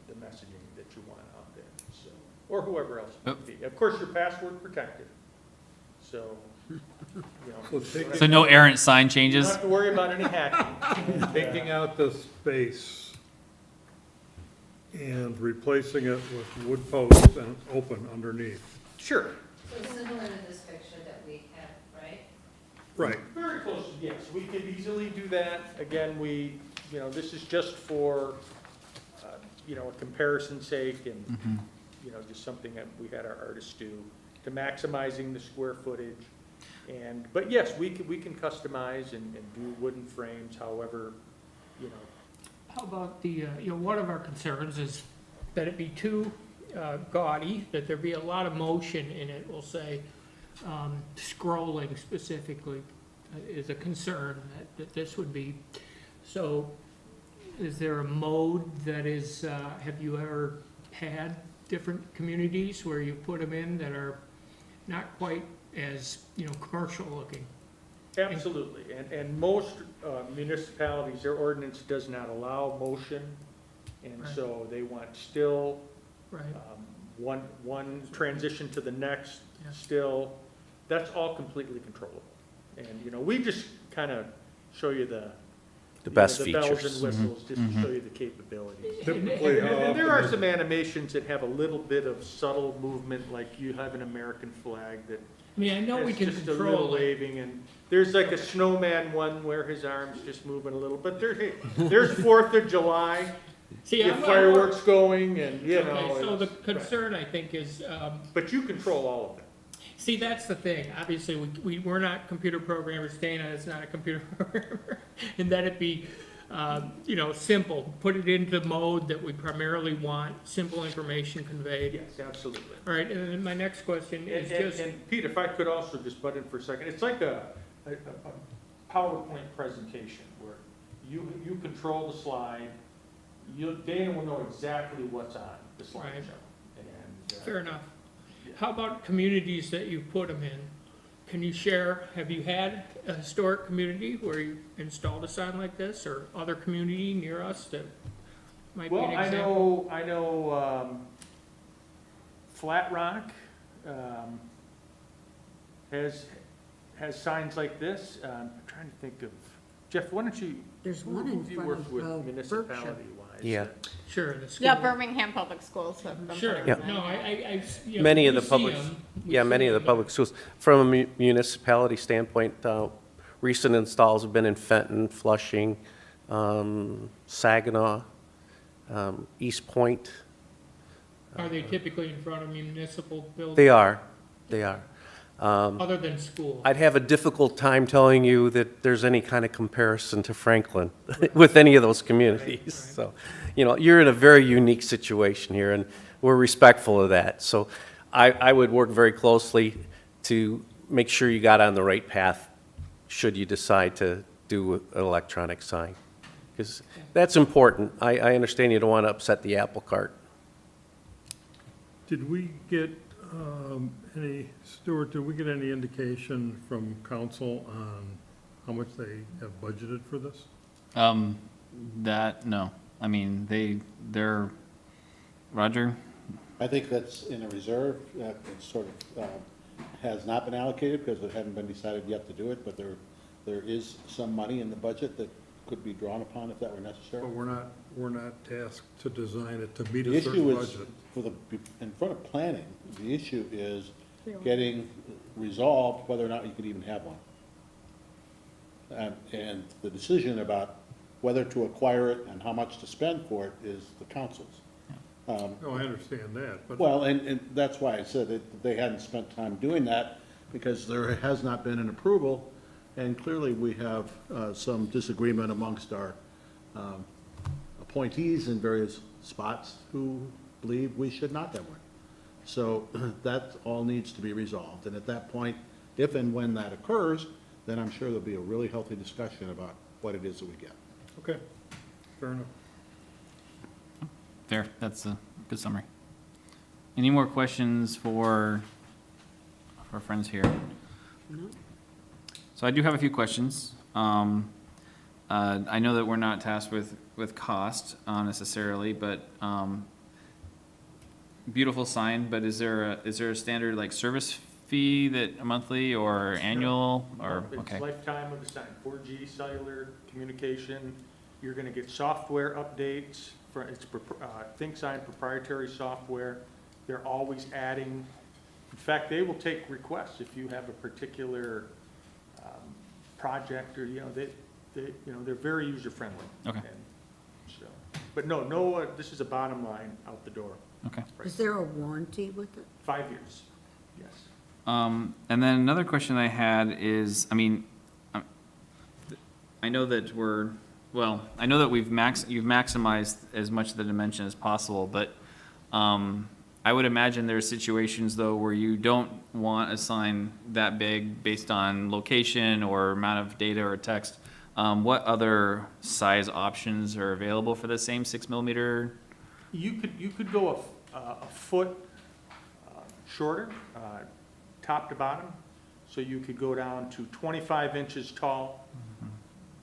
the messaging that you want out there, so, or whoever else it might be. Of course, you're password protected, so, you know. So no errant sign You don't changes? have to worry about any hacking. Taking out the space and replacing it with wood posts and open underneath. Sure. So similar to this picture that we have, right? Right. Very close, yes, we could easily do that. Again, you know, this is just for, you know, a comparison's sake and, you know, just something that we had our artists do to maximizing the square footage. But yes, we can customize and do wooden frames, however, you know. How about you know, one of our concerns is that it be too gaudy, that there be a lot of motion in it, we'll say. Scrolling specifically is a concern that this would be. So is there a mode that is, have you ever had different communities where you put them in that are not quite as, you know, commercial looking? Absolutely, and most municipalities, their ordinance does not allow motion, and Right. so they want still, Right, one transition to the next, Yeah. still, that's all completely controllable. And, you know, we just kind of show you the best the bells features. and whistles, just to show you the capabilities. Typically, how And there often are is- some animations that have a little bit of subtle movement, like you have an American flag that I mean, I know we has can just a little control it. waving, and there's like a snowman one where his arm's just moving a little, but there's 4th of July, See, you I'm have not- fireworks going, and, you know. Okay, so the it's- right. concern, I think, is, But you control all of it. see, that's the thing. Obviously, we're not computer programmers. Dana is not a computer programmer. And that it be simple, put it into mode that we primarily want, simple information conveyed. Yes, absolutely. All right, and then my next question is just, And Pete, if I could also just butt in for a second, it's like a PowerPoint presentation where you control the slide, Dana will know exactly what's on the slideshow. Right. And, fair enough. How about communities that you put them in? Can you share, have you had a historic community where you installed a sign like this, or other community near us that might be an Well, example? I know, Flat Rock, has signs like this. I'm trying to think of, Jeff, why don't you, There's one in who do you front work of with Berkshire. municipality-wise? Yeah. Sure, the school. Yeah, Birmingham Public Schools have been Sure, putting Yeah. them no, in. Many of we the see public, 'em. yeah, many of the public schools. From a municipality standpoint, recent installs have been in Fenton, Flushing, Saginaw, East Point. Are they typically in front of municipal buildings? They are. Other than school? I'd have a difficult time telling you that there's any kind of comparison to Franklin with any of those communities. So, you're in a very unique situation here, and we're respectful of that. So I would work very closely to make sure you got on the right path should you decide to do an electronic sign. Because that's important. I understand you don't want to upset the apple cart. Did we get Stuart, did we get any indication from council on how much they have budgeted for this? No. I mean, they're, Roger? I think that's in a reserve, that it's sort of, has not been allocated because it hadn't been decided yet to do it, but there is some money in the budget that could be drawn upon if that were necessary. But we're not tasked to design it to meet The a certain issue is, budget. in front of planning, the issue is getting resolved whether or not you could even have one. And the decision about whether to acquire it and how much to spend for it is the council's. No, I understand that, but. Well, and that's why I said that they hadn't spent time doing that, because there has not been an approval, and clearly we have some disagreement amongst our appointees in various spots who believe we should not have one. So that all needs to be resolved, and at that point, if and when that occurs, then I'm sure there'll be a really healthy discussion about what it is that we get. Okay, fair enough. Fair, that's a good summary. Any more questions for our friends here? So I do have a few questions. I know that we're not tasked with cost necessarily, but beautiful sign, but is there a standard like service fee that monthly or annual or, okay? It's lifetime of the sign, 4G cellular communication. You're gonna get software updates it's ThinkSign proprietary software. They're always adding. In fact, they will take requests if you have a particular project or, they're very user-friendly. Okay. And so, but no, this is a bottom line out the door. Okay. Is there a warranty with it? 5 years, yes. And then another question I had is, I mean, I know that I know that you've maximized as much of the dimension as possible, but I would imagine there are situations though where you don't want a sign that big based on location or amount of data or text. What other size options are available for the same 6 millimeter? You could go a foot shorter, top to bottom. So you could go down to 25 inches tall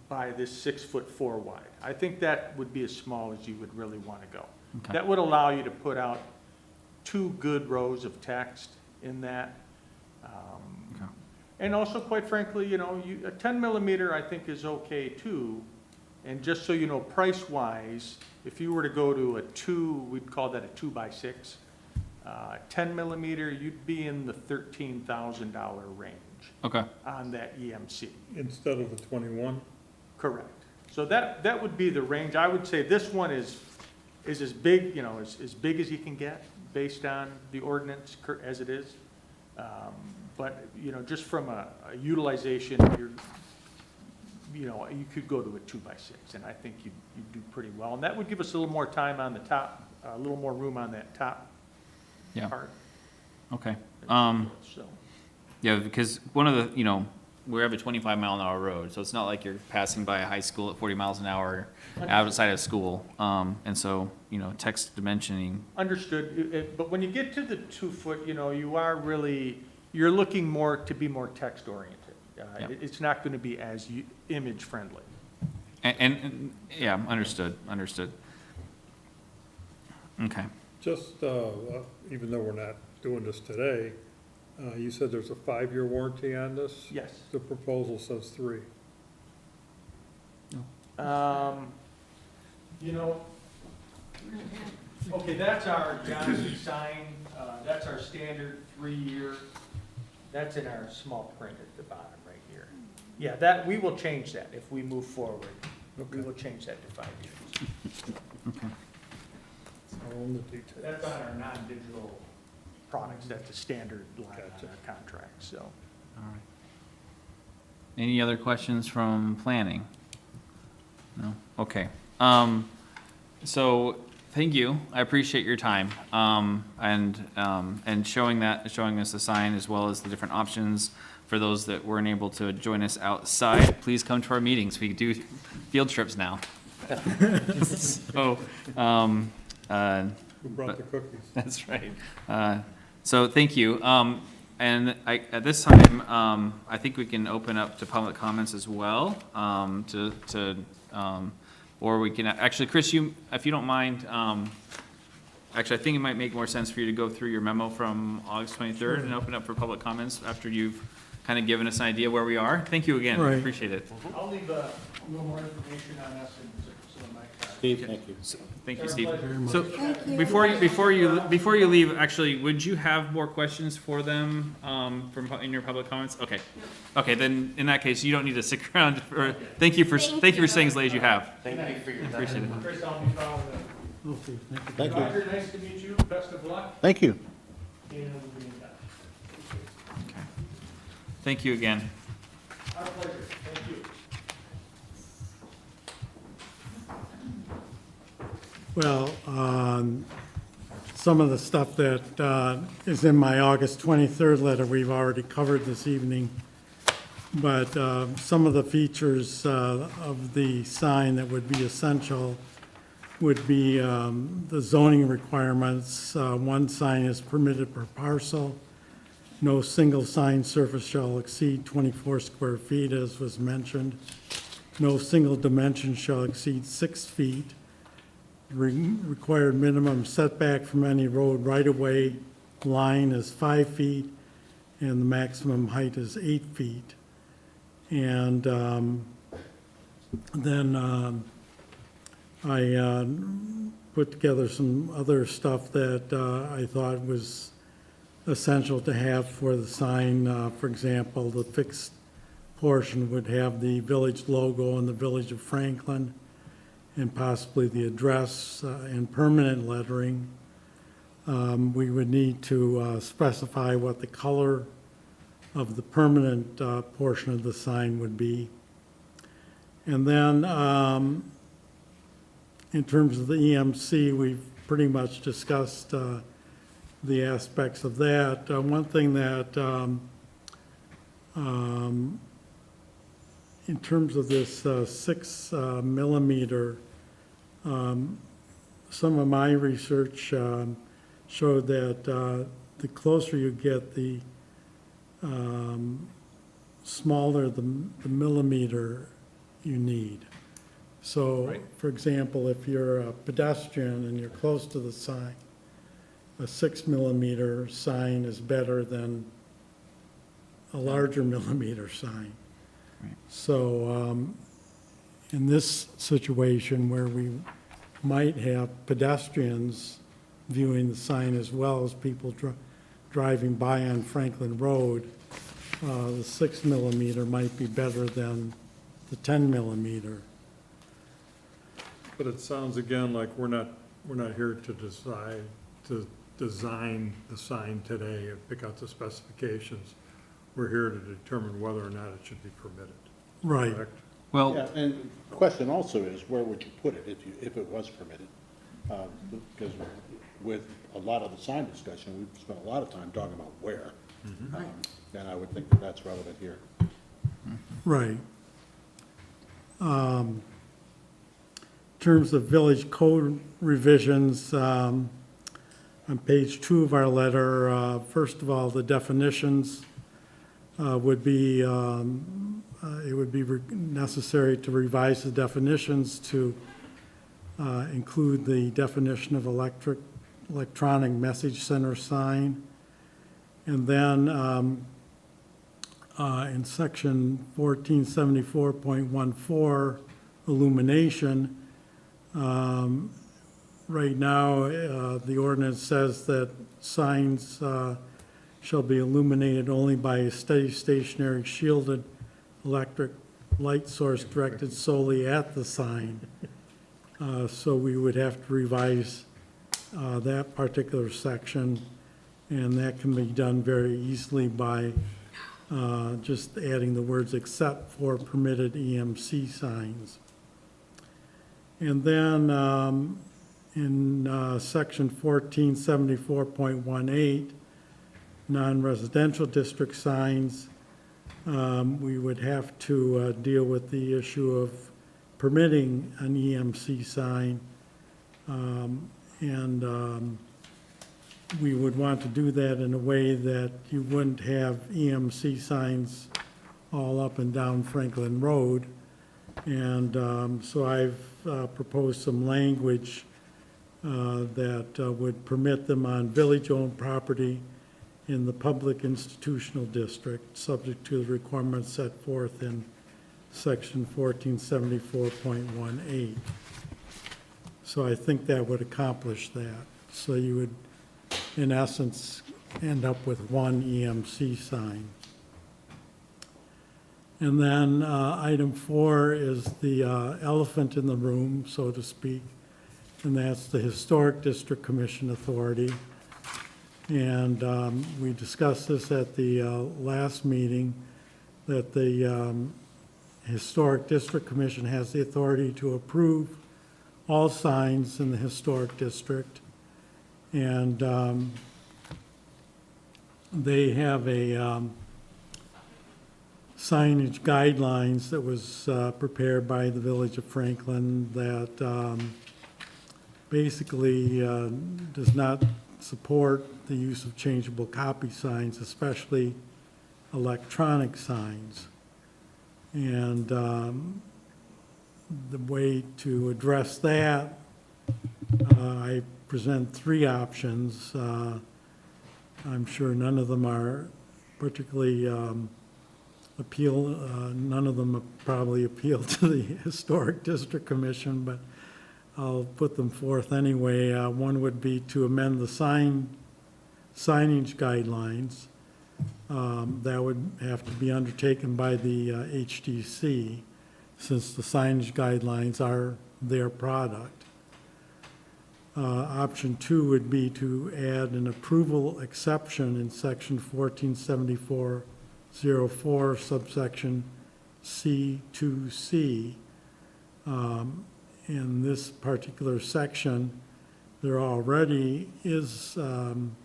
by this 6'4" wide. I think that would be as small as you would really want to go. Okay. That would allow you to put out 2 good rows of text in that. Okay. And also, quite frankly, a 10 millimeter I think is okay too. And just so you know, price-wise, if you were to go to we'd call that a 2x6, 10 millimeter, you'd be in the $13,000 range. Okay. On that EMC. Instead of the 21? Correct. So that would be the range. I would say this one is as big, as big as you can get based on the ordinance as it is. But, just from a utilization, you know, you could go to a 2x6, and I think you'd do pretty well. And that would give us a little more time on the top, a little more room on that top Yeah, part. okay. So, Yeah, because one of the, you know, we have a 25-mile-an-hour road, so it's not like you're passing by a high school at 40 miles an hour outside of school. And so, you know, text dimensioning, understood, but when you get to the 2-foot, you know, you are really, you're looking more to be more text-oriented. Yeah. It's not going to be as image-friendly. and, yeah, understood. Okay. Just, even though we're not doing this today, you said there's a 5-year warranty on this? Yes. The proposal says 3. You know, okay, that's our Johnson sign, that's our standard 3-year, that's in our small print at the bottom right here. Yeah, that, we will change that if we move forward. We will change that to 5 years. Okay. All in the details. That's on our non-digital products, that's a standard line Gotcha. on our contract, so. All right. Any other questions from planning? No? Okay. So, thank you. I appreciate your time. And showing us the sign as well as the different options for those that weren't able to join us outside. Please come to our meetings. We do field trips now. So, Who brought the cookies? that's right. So thank you. And at this time, I think we can open up to public comments as well. Or we can, actually, Chris, if you don't mind, actually, I think it might make more sense for you to go through your memo from August 23rd and open up for public comments after you've kind of given us an idea where we are. Thank you again. Right. Appreciate it. I'll leave a little more information on us and some of my cards. Steve, thank you. Thank you, Steve. Very much. So, before you leave, actually, would you have more questions for them, in your public comments? Okay. Okay, then, in that case, you don't need to stick around for, thank you for staying as late as you have. Thank you for your time. Appreciate it. Chris, I'll be following up. Okay, thank you. Thank you. Roger, nice to meet you, best of luck, Thank you. and we'll be in touch. Okay. Thank you again. Our pleasure, thank you. Well, some of the stuff that is in my August 23rd letter, we've already covered this evening. But some of the features of the sign that would be essential would be the zoning requirements. One sign is permitted per parcel. No single sign surface shall exceed 24 square feet, as was mentioned. No single dimension shall exceed 6 feet. Required minimum setback from any road right-of-way line is 5 feet, and the maximum height is 8 feet. And then I put together some other stuff that I thought was essential to have for the sign. For example, the fixed portion would have the village logo and the Village of Franklin, and possibly the address and permanent lettering. We would need to specify what the color of the permanent portion of the sign would be. And then, in terms of the EMC, we've pretty much discussed the aspects of that. One thing that, in terms of this 6 millimeter, some of my research showed that the closer you get, the smaller the millimeter you need. So, for example, if you're a pedestrian and you're close to the sign, a 6 millimeter sign is better than a larger millimeter sign. Right. So, in this situation where we might have pedestrians viewing the sign as well as people driving by on Franklin Road, the 6 millimeter might be better than the 10 millimeter. But it sounds again like we're not here to design the sign today and pick out the specifications. We're here to determine whether or not it should be permitted. Right, Correct? Well, Yeah, and the question also is, where would you put it if it was permitted? Because with a lot of the sign discussion, we've spent a lot of time talking about where. And I would think that that's relevant here. Right. In terms of village code revisions, on page 2 of our letter, first of all, the definitions would be, it would be necessary to revise the definitions to include the definition of electronic message center sign. And then in section 1474.14, illumination, right now, the ordinance says that signs shall be illuminated only by a steady stationary shielded electric light source directed solely at the sign. So we would have to revise that particular section, and that can be done very easily by just adding the words "except for permitted EMC signs." And then in section 1474.18, non-residential district signs, we would have to deal with the issue of permitting an EMC sign. We would want to do that in a way that you wouldn't have EMC signs all up and down Franklin Road. And so I've proposed some language that would permit them on village-owned property in the public institutional district, subject to the requirements set forth in section 1474.18. So I think that would accomplish that. So you would, in essence, end up with one EMC sign. And then item 4 is the elephant in the room, so to speak, and that's the Historic District Commission authority. And we discussed this at the last meeting, that the Historic District Commission has the authority to approve all signs in the historic district. And they have a signage guidelines that was prepared by the Village of Franklin that basically does not support the use of changeable copy signs, especially electronic signs. And the way to address that, I present 3 options. I'm sure none of them are particularly none of them probably appeal to the Historic District Commission, but I'll put them forth anyway. One would be to amend the signage guidelines. That would have to be undertaken by the HDC, since the signage guidelines are their product. Option 2 would be to add an approval exception in section 1474.04, subsection C2C. In this particular section, there already is an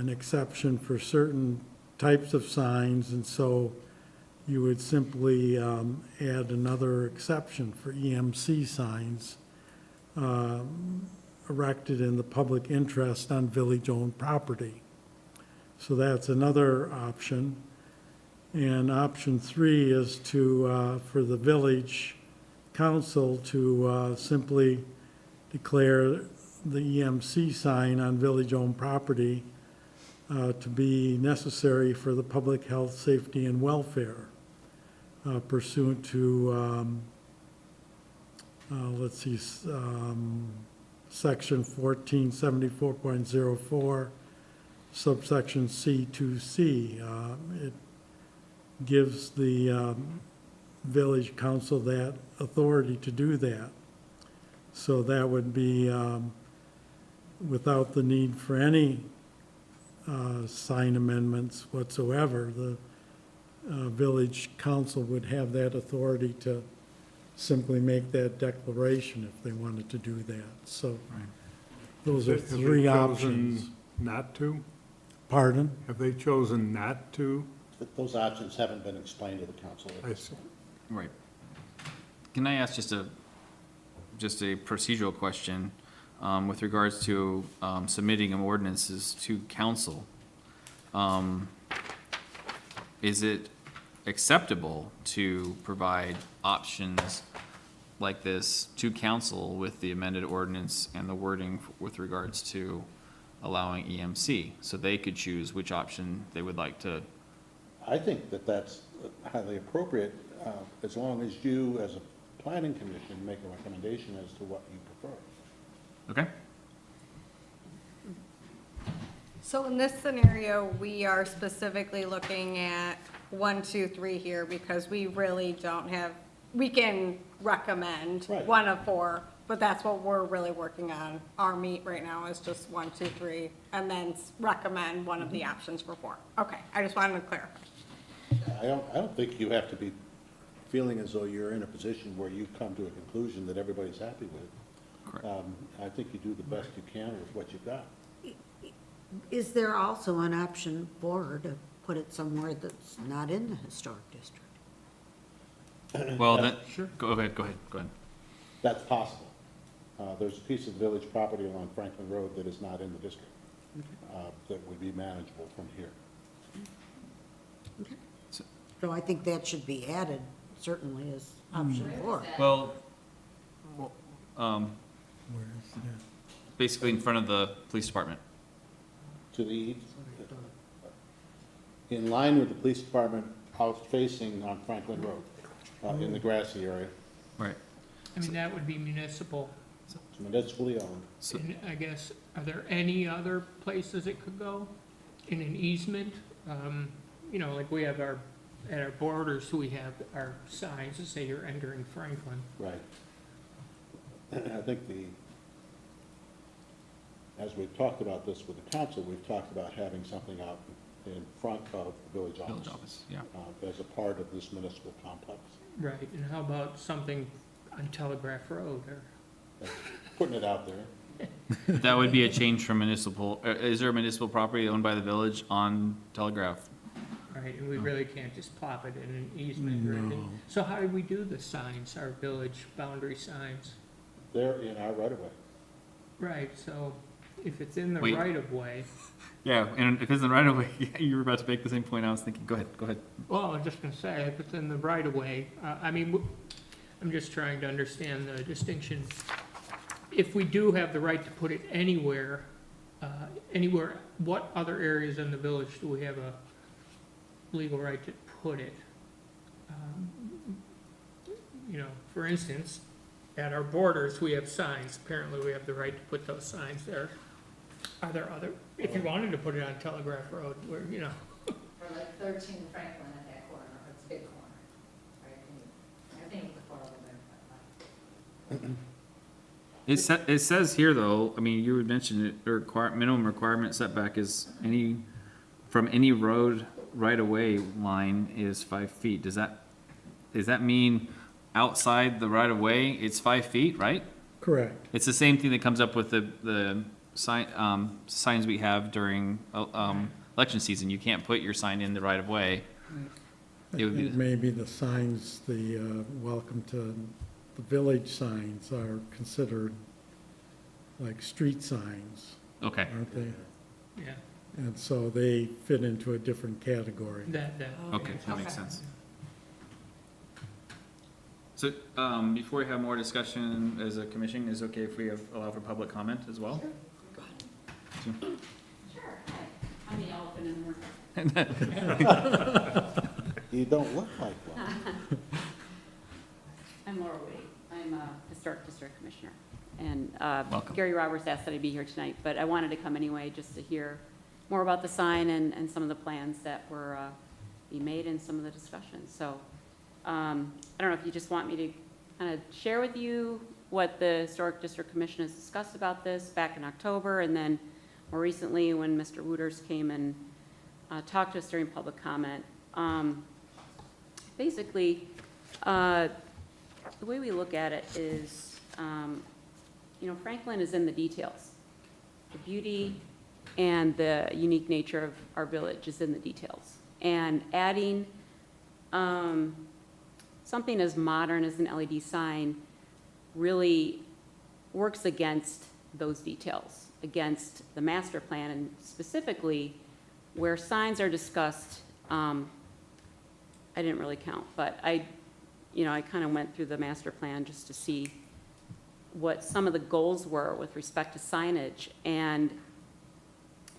exception for certain types of signs, and so you would simply add another exception for EMC signs erected in the public interest on village-owned property. So that's another option. And option 3 is to, for the village council to simply declare the EMC sign on village-owned property to be necessary for the public health, safety, and welfare pursuant to, section 1474.04, subsection C2C. It gives the village council that authority to do that. So that would be without the need for any sign amendments whatsoever. village council would have that authority to simply make that declaration if they wanted to do that. So those are Have they three chosen options. Not to? Pardon? Have they chosen not to? Those options haven't been explained to the council. I see. Right. Can I ask just a procedural question with regards to submitting of ordinances to council? Is it acceptable to provide options like this to council with the amended ordinance and the wording with regards to allowing EMC? So they could choose which option they would like to. I think that that's highly appropriate, as long as you, as a planning commission, make a recommendation as to what you prefer. Okay? So in this scenario, we are specifically looking at 1, 2, 3 here because we really don't have, we can recommend Right. one of 4, but that's what we're really working on. Our meat right now is just 1, 2, 3, and then recommend one of the options for 4. Okay, I just wanted to clarify. I don't think you have to be feeling as though you're in a position where you come to a conclusion that everybody's happy with. Correct. I think you do the best you can with what you've got. Is there also an option 4 to put it somewhere that's not in the historic district? Well, then, go ahead. That's possible. There's a piece of village property along Franklin Road that is not in the district, that would be manageable from here. So I think that should be added, certainly, as option 4. Well, Where is that? basically in front of the police department. To the, in line with the police department house facing on Franklin Road, in the grassy area. Right. I mean, that would be municipal. It's municipally owned. So, And I guess, are there any other places it could go? In an easement? You know, like we have at our borders, we have our signs that say you're entering Franklin. Right. I think as we've talked about this with the council, we've talked about having something out in front of the village office. village office, yeah. As a part of this municipal complex. Right, and how about something on Telegraph Road or? Putting it out there. That would be a change from municipal, is there a municipal property owned by the village on Telegraph? Right, and we really can't just plop it in an easement or anything. No. So how do we do the signs, our village boundary signs? They're in our right of way. Right, so if it's in the Wait. right of way, Yeah, and because in right away, you were about to make the same point I was thinking. Go ahead. well, I was just gonna say, if it's in the right of way, I mean, I'm just trying to understand the distinction. If we do have the right to put it anywhere, what other areas in the village do we have a legal right to put it? You know, for instance, at our borders, we have signs. Apparently, we have the right to put those signs there. Are there other, if you wanted to put it on Telegraph Road, where, you know, Or like 13 Franklin at that corner, it's a big corner, right? I think it's a 4 over there. It says here, though, I mean, you would mention it, the minimum requirement setback is from any road right-of-way line is 5 feet. Does that mean outside the right-of-way, it's 5 feet, right? Correct. It's the same thing that comes up with the signs we have during election season. You can't put your sign in the right-of-way. I It would be think maybe the signs, the welcome to the village signs are considered like street signs, Okay. aren't they? yeah, And so they fit into a different category. that. Okay, that makes sense. So, before we have more discussion as a commission, is it okay if we allow for public comment as well? Sure, hi, I'm the elephant in the room. You don't look like one. I'm Laura Woody. I'm a historic district commissioner. And Welcome. Gary Roberts asked that I be here tonight, but I wanted to come anyway just to hear more about the sign and some of the plans that were being made and some of the discussions. So I don't know if you just want me to kind of share with you what the Historic District Commission has discussed about this back in October, and then more recently when Mr. Wooters came and talked to us during public comment. basically, the way we look at it is, Franklin is in the details. The beauty and the unique nature of our village is in the details. And adding something as modern as an LED sign really works against those details, against the master plan, and specifically where signs are discussed. I didn't really count, but I kind of went through the master plan just to see what some of the goals were with respect to signage. And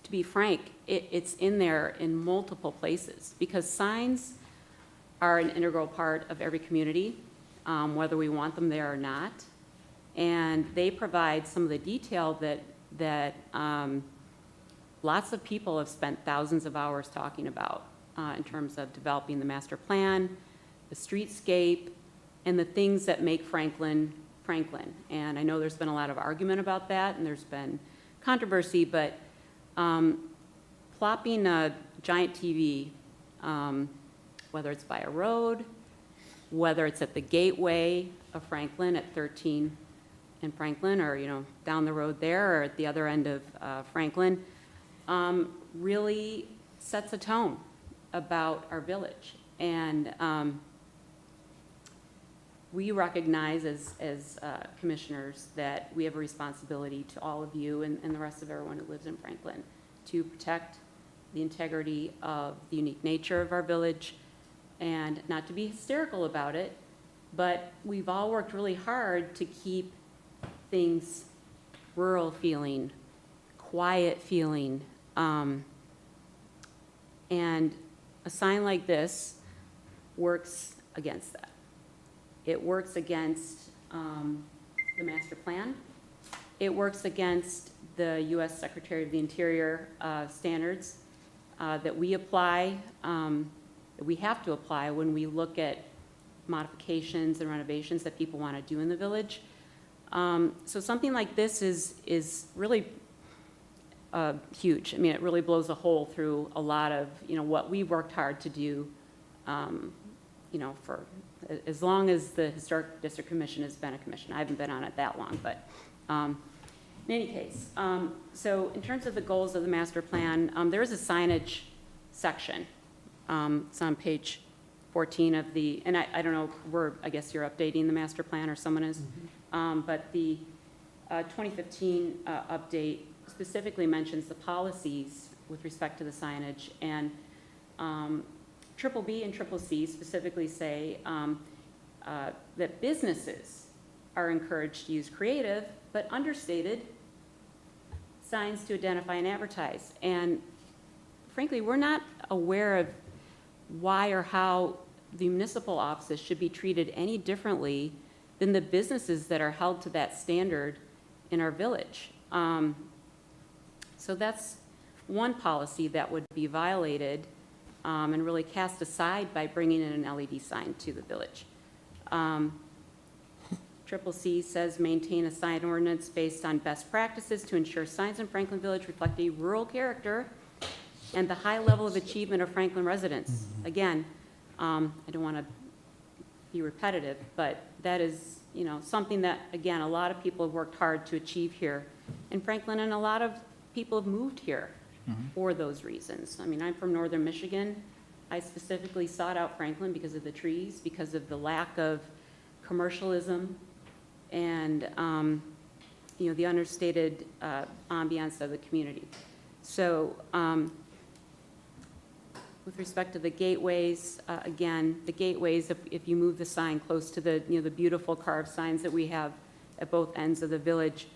to be frank, it's in there in multiple places, because signs are an integral part of every community, whether we want them there or not. And they provide some of the detail that lots of people have spent thousands of hours talking about in terms of developing the master plan, the streetscape, and the things that make Franklin, Franklin. And I know there's been a lot of argument about that, and there's been controversy, but plopping a giant TV, whether it's by a road, whether it's at the gateway of Franklin at 13 in Franklin, or down the road there, or at the other end of Franklin, really sets a tone about our village. And we recognize as commissioners that we have a responsibility to all of you and the rest of everyone who lives in Franklin to protect the integrity of the unique nature of our village, and not to be hysterical about it, but we've all worked really hard to keep things rural feeling, quiet feeling, and a sign like this works against that. It works against the master plan. It works against the U.S. Secretary of the Interior standards that we apply, that we have to apply when we look at modifications and renovations that people want to do in the village. So something like this is really huge. I mean, it really blows a hole through a lot of, what we worked hard to do, for as long as the Historic District Commission has been a commission. I haven't been on it that long, but in any case. So in terms of the goals of the master plan, there is a signage section. It's on page 14 of the, and I don't know, I guess you're updating the master plan, or someone is. But the 2015 update specifically mentions the policies with respect to the signage, and Triple B and Triple C specifically say that businesses are encouraged to use creative but understated signs to identify and advertise. And frankly, we're not aware of why or how the municipal offices should be treated any differently than the businesses that are held to that standard in our village. So that's one policy that would be violated and really cast aside by bringing in an LED sign to the village. Triple C says maintain a sign ordinance based on best practices to ensure signs in Franklin Village reflect a rural character and the high level of achievement of Franklin residents. Again, I don't want to be repetitive, but that is, something that, again, a lot of people have worked hard to achieve here in Franklin, and a lot of people have moved here for those reasons. I mean, I'm from northern Michigan. I specifically sought out Franklin because of the trees, because of the lack of commercialism, and, the understated ambiance of the community. So, with respect to the gateways, again, the gateways, if you move the sign close to the, the beautiful carved signs that we have at both ends of the village,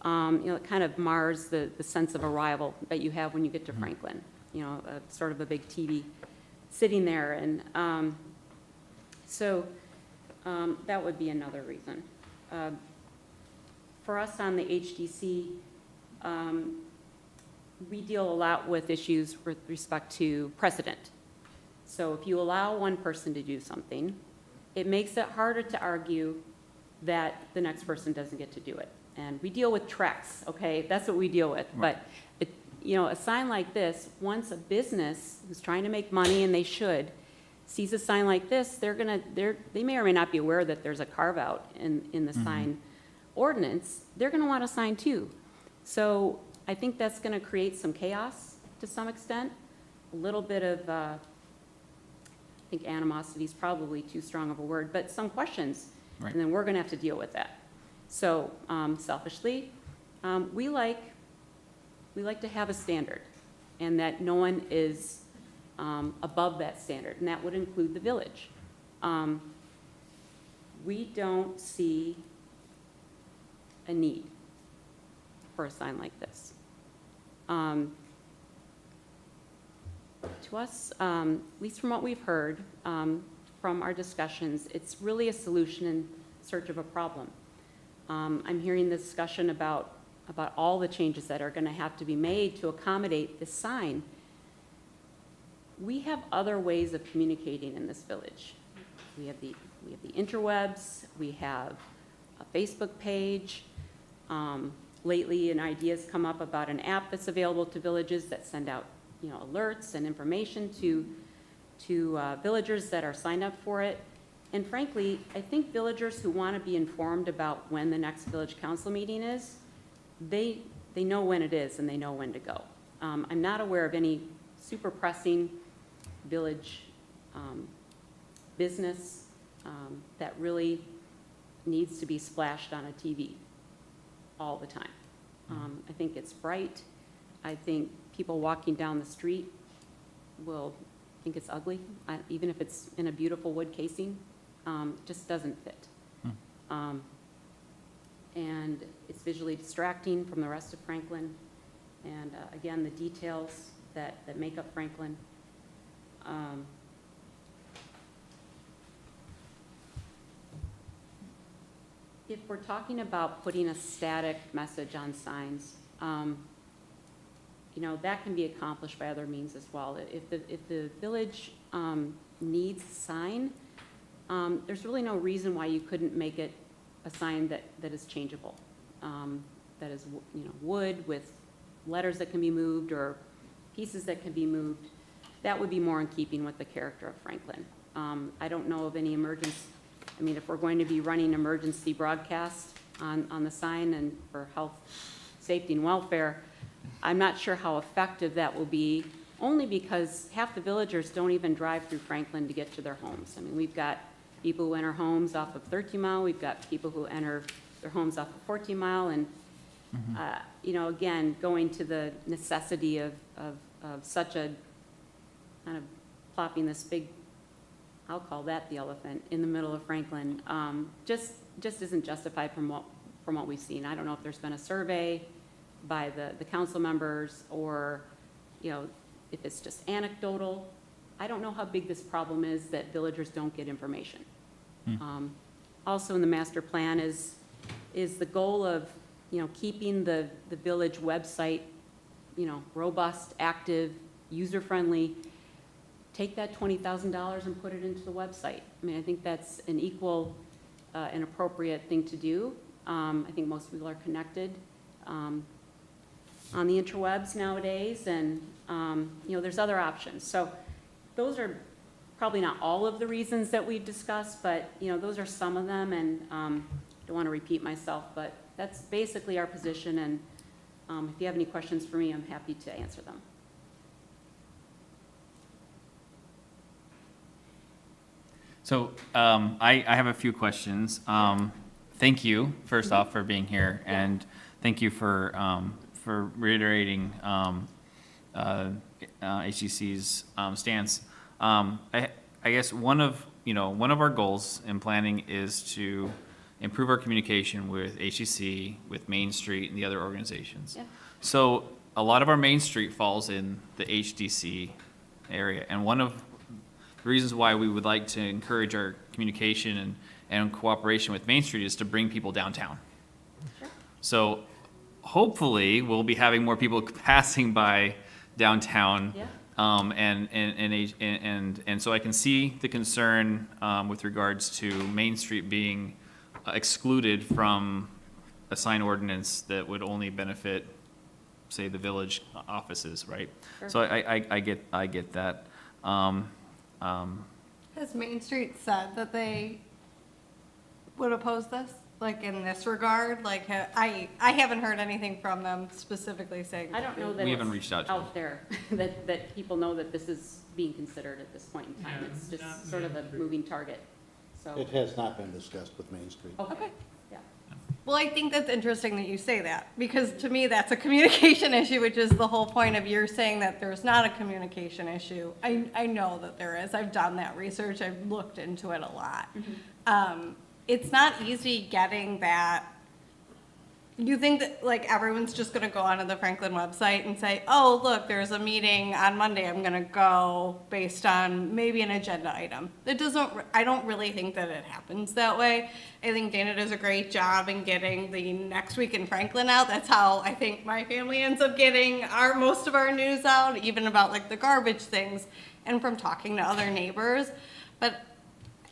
it kind of mars the sense of arrival that you have when you get to Franklin. Sort of a big TV sitting there. And so that would be another reason. For us on the HDC, we deal a lot with issues with respect to precedent. So if you allow one person to do something, it makes it harder to argue that the next person doesn't get to do it. And we deal with treks, okay? That's what we deal with. Right. But, a sign like this, once a business who's trying to make money, and they should, sees a sign like this, they may or may not be aware that there's a carve-out in the sign ordinance. They're gonna want a sign too. So I think that's gonna create some chaos to some extent, a little bit of, I think animosity is probably too strong of a word, but some questions. Right. And then we're gonna have to deal with that. So selfishly, we like to have a standard, and that no one is above that standard, and that would include the village. We don't see a need for a sign like this. To us, at least from what we've heard, from our discussions, it's really a solution in search of a problem. I'm hearing the discussion about all the changes that are gonna have to be made to accommodate this sign. We have other ways of communicating in this village. We have the interwebs, we have a Facebook page. Lately, an idea's come up about an app that's available to villages that send out, alerts and information to villagers that are signed up for it. And frankly, I think villagers who want to be informed about when the next village council meeting is, they know when it is and they know when to go. I'm not aware of any super pressing village business that really needs to be splashed on a TV all the time. I think it's bright. I think people walking down the street will think it's ugly, even if it's in a beautiful wood casing. Just doesn't fit. And it's visually distracting from the rest of Franklin. And again, the details that make up Franklin. If we're talking about putting a static message on signs, that can be accomplished by other means as well. If the village needs a sign, there's really no reason why you couldn't make it a sign that is changeable, that is wood with letters that can be moved or pieces that can be moved. That would be more in keeping with the character of Franklin. I don't know of any if we're going to be running emergency broadcast on the sign and for health, safety, and welfare, I'm not sure how effective that will be, only because half the villagers don't even drive through Franklin to get to their homes. We've got people who enter homes off of 13 Mile, we've got people who enter their homes off of 14 Mile, and, again, going to the necessity of such a kind of plopping this big, I'll call that the elephant, in the middle of Franklin, just isn't justified from what we've seen. I don't know if there's been a survey by the council members or, if it's just anecdotal. I don't know how big this problem is that villagers don't get information. Also in the master plan is the goal of, keeping the village website, robust, active, user-friendly. Take that $20,000 and put it into the website. I think that's an equal and appropriate thing to do. I think most people are connected on the interwebs nowadays, and there's other options. So those are probably not all of the reasons that we've discussed, but those are some of them, and don't want to repeat myself, but that's basically our position, and if you have any questions for me, I'm happy to answer them. So I have a few questions. Thank you, first off, for being here, and thank you for reiterating HGC's stance. I guess one of our goals in planning is to improve our communication with HGC, with Main Street, and the other organizations. Yeah. So a lot of our Main Street falls in the HDC area, and one of the reasons why we would like to encourage our communication and cooperation with Main Street is to bring people downtown. Sure. So hopefully, we'll be having more people passing by downtown. Yeah. And so I can see the concern with regards to Main Street being excluded from a sign ordinance that would only benefit, say, the village offices, right? Sure. So I get that. Has Main Street said that they would oppose this? Like in this regard? Like, I haven't heard anything from them specifically saying. I don't know that We haven't it's reached out to them. out there, that people know that this is being considered at this point in time. Yeah, It's not just sort of a Main Street. moving target, so. It has not been discussed with Main Street. Okay, yeah. Well, I think that's interesting that you say that, because to me, that's a communication issue, which is the whole point of you're saying that there's not a communication issue. I know that there is. I've done that research. I've looked into it a lot. It's not easy getting that. You think that, like, everyone's just gonna go onto the Franklin website and say, oh, look, there's a meeting on Monday, I'm gonna go based on maybe an agenda item. It doesn't, I don't really think that it happens that way. I think Dana does a great job in getting the Next Week in Franklin out. That's how I think my family ends up getting most of our news out, even about like the garbage things, and from talking to other neighbors. But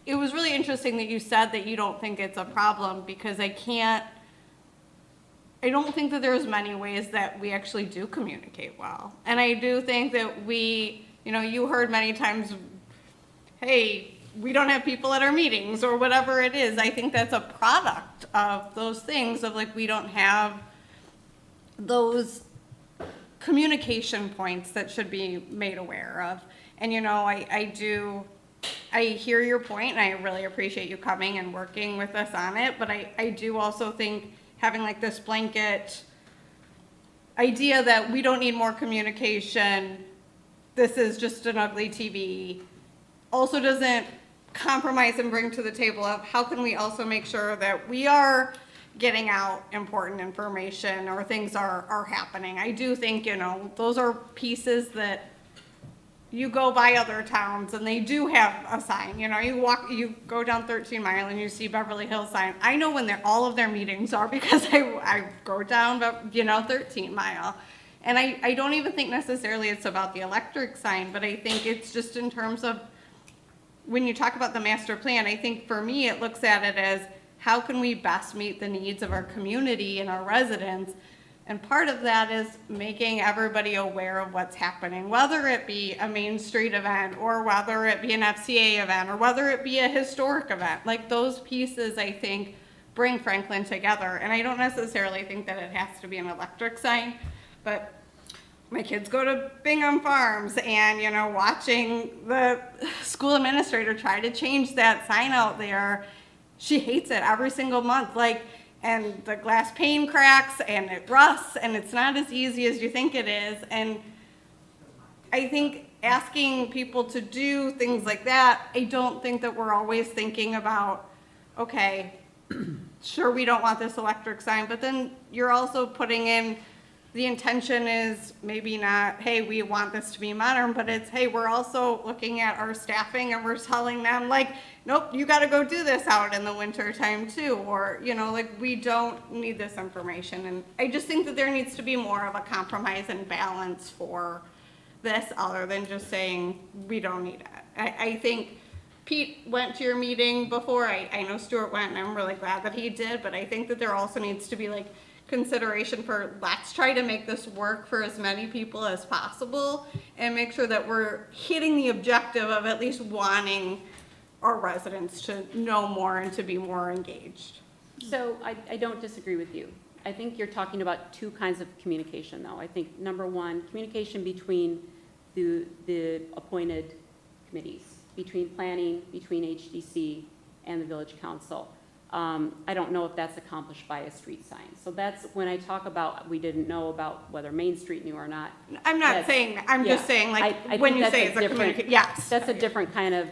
it was really interesting that you said that you don't think it's a problem, because I don't think that there's many ways that we actually do communicate well. And I do think that you heard many times, hey, we don't have people at our meetings or whatever it is. I think that's a product of those things of like, we don't have those communication points that should be made aware of. And I hear your point, and I really appreciate you coming and working with us on it, but I do also think having like this blanket idea that we don't need more communication, this is just an ugly TV, also doesn't compromise and bring to the table of how can we also make sure that we are getting out important information or things are happening. I do think, those are pieces that you go by other towns and they do have a sign, you go down 13 Mile and you see Beverly Hills sign. I know when all of their meetings are because I go down, 13 Mile. And I don't even think necessarily it's about the electric sign, but I think it's just in terms of when you talk about the master plan, I think for me, it looks at it as how can we best meet the needs of our community and our residents. And part of that is making everybody aware of what's happening, whether it be a Main Street event or whether it be an FCA event or whether it be a historic event. Like those pieces, I think, bring Franklin together. And I don't necessarily think that it has to be an electric sign, but my kids go to Bingham Farms and, watching the school administrator try to change that sign out there, she hates it every single month. And the glass pane cracks and it rusts and it's not as easy as you think it is. And I think asking people to do things like that, I don't think that we're always thinking about, okay, sure, we don't want this electric sign, but then you're also putting in, the intention is maybe not, hey, we want this to be modern, but it's, hey, we're also looking at our staffing and we're telling them nope, you gotta go do this out in the winter time too, or, we don't need this information. And I just think that there needs to be more of a compromise and balance for this other than just saying, we don't need it. I think Pete went to your meeting before, I know Stuart went, and I'm really glad that he did, but I think that there also needs to be consideration for let's try to make this work for as many people as possible and make sure that we're hitting the objective of at least wanting our residents to know more and to be more engaged. So I don't disagree with you. I think you're talking about two kinds of communication, though. I think, number one, communication between the appointed committees, between planning, between HDC, and the village council. I don't know if that's accomplished by a street sign. So that's when I talk about, we didn't know about whether Main Street knew or not. I'm not saying, I'm just saying, I when think you that's say a it's a different- communication, yes. That's a different kind of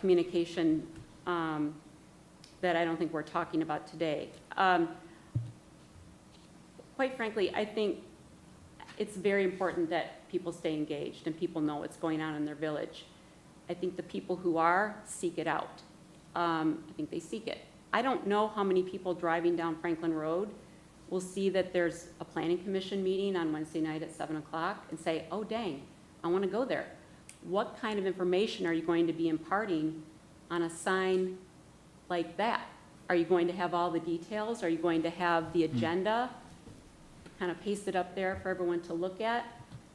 communication that I don't think we're talking about today. Quite frankly, I think it's very important that people stay engaged and people know what's going on in their village. I think the people who are seek it out. I think they seek it. I don't know how many people driving down Franklin Road will see that there's a planning commission meeting on Wednesday night at 7 o'clock and say, oh dang, I want to go there. What kind of information are you going to be imparting on a sign like that? Are you going to have all the details? Are you going to have the agenda kind of pasted up there for everyone to look at?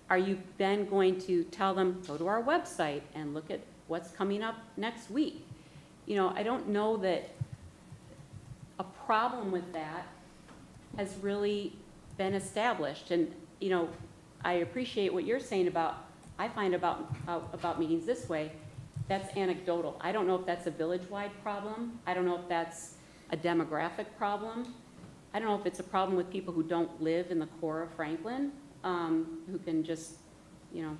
Are you then going to tell them, go to our website and look at what's coming up next week. You know, I don't know that a problem with that has really been established. And, you know, I appreciate what you're saying about, I find about meetings this way, that's anecdotal. I don't know if that's a village-wide problem. I don't know if that's a demographic problem. I don't know if it's a problem with people who don't live in the core of Franklin, who can just, you know,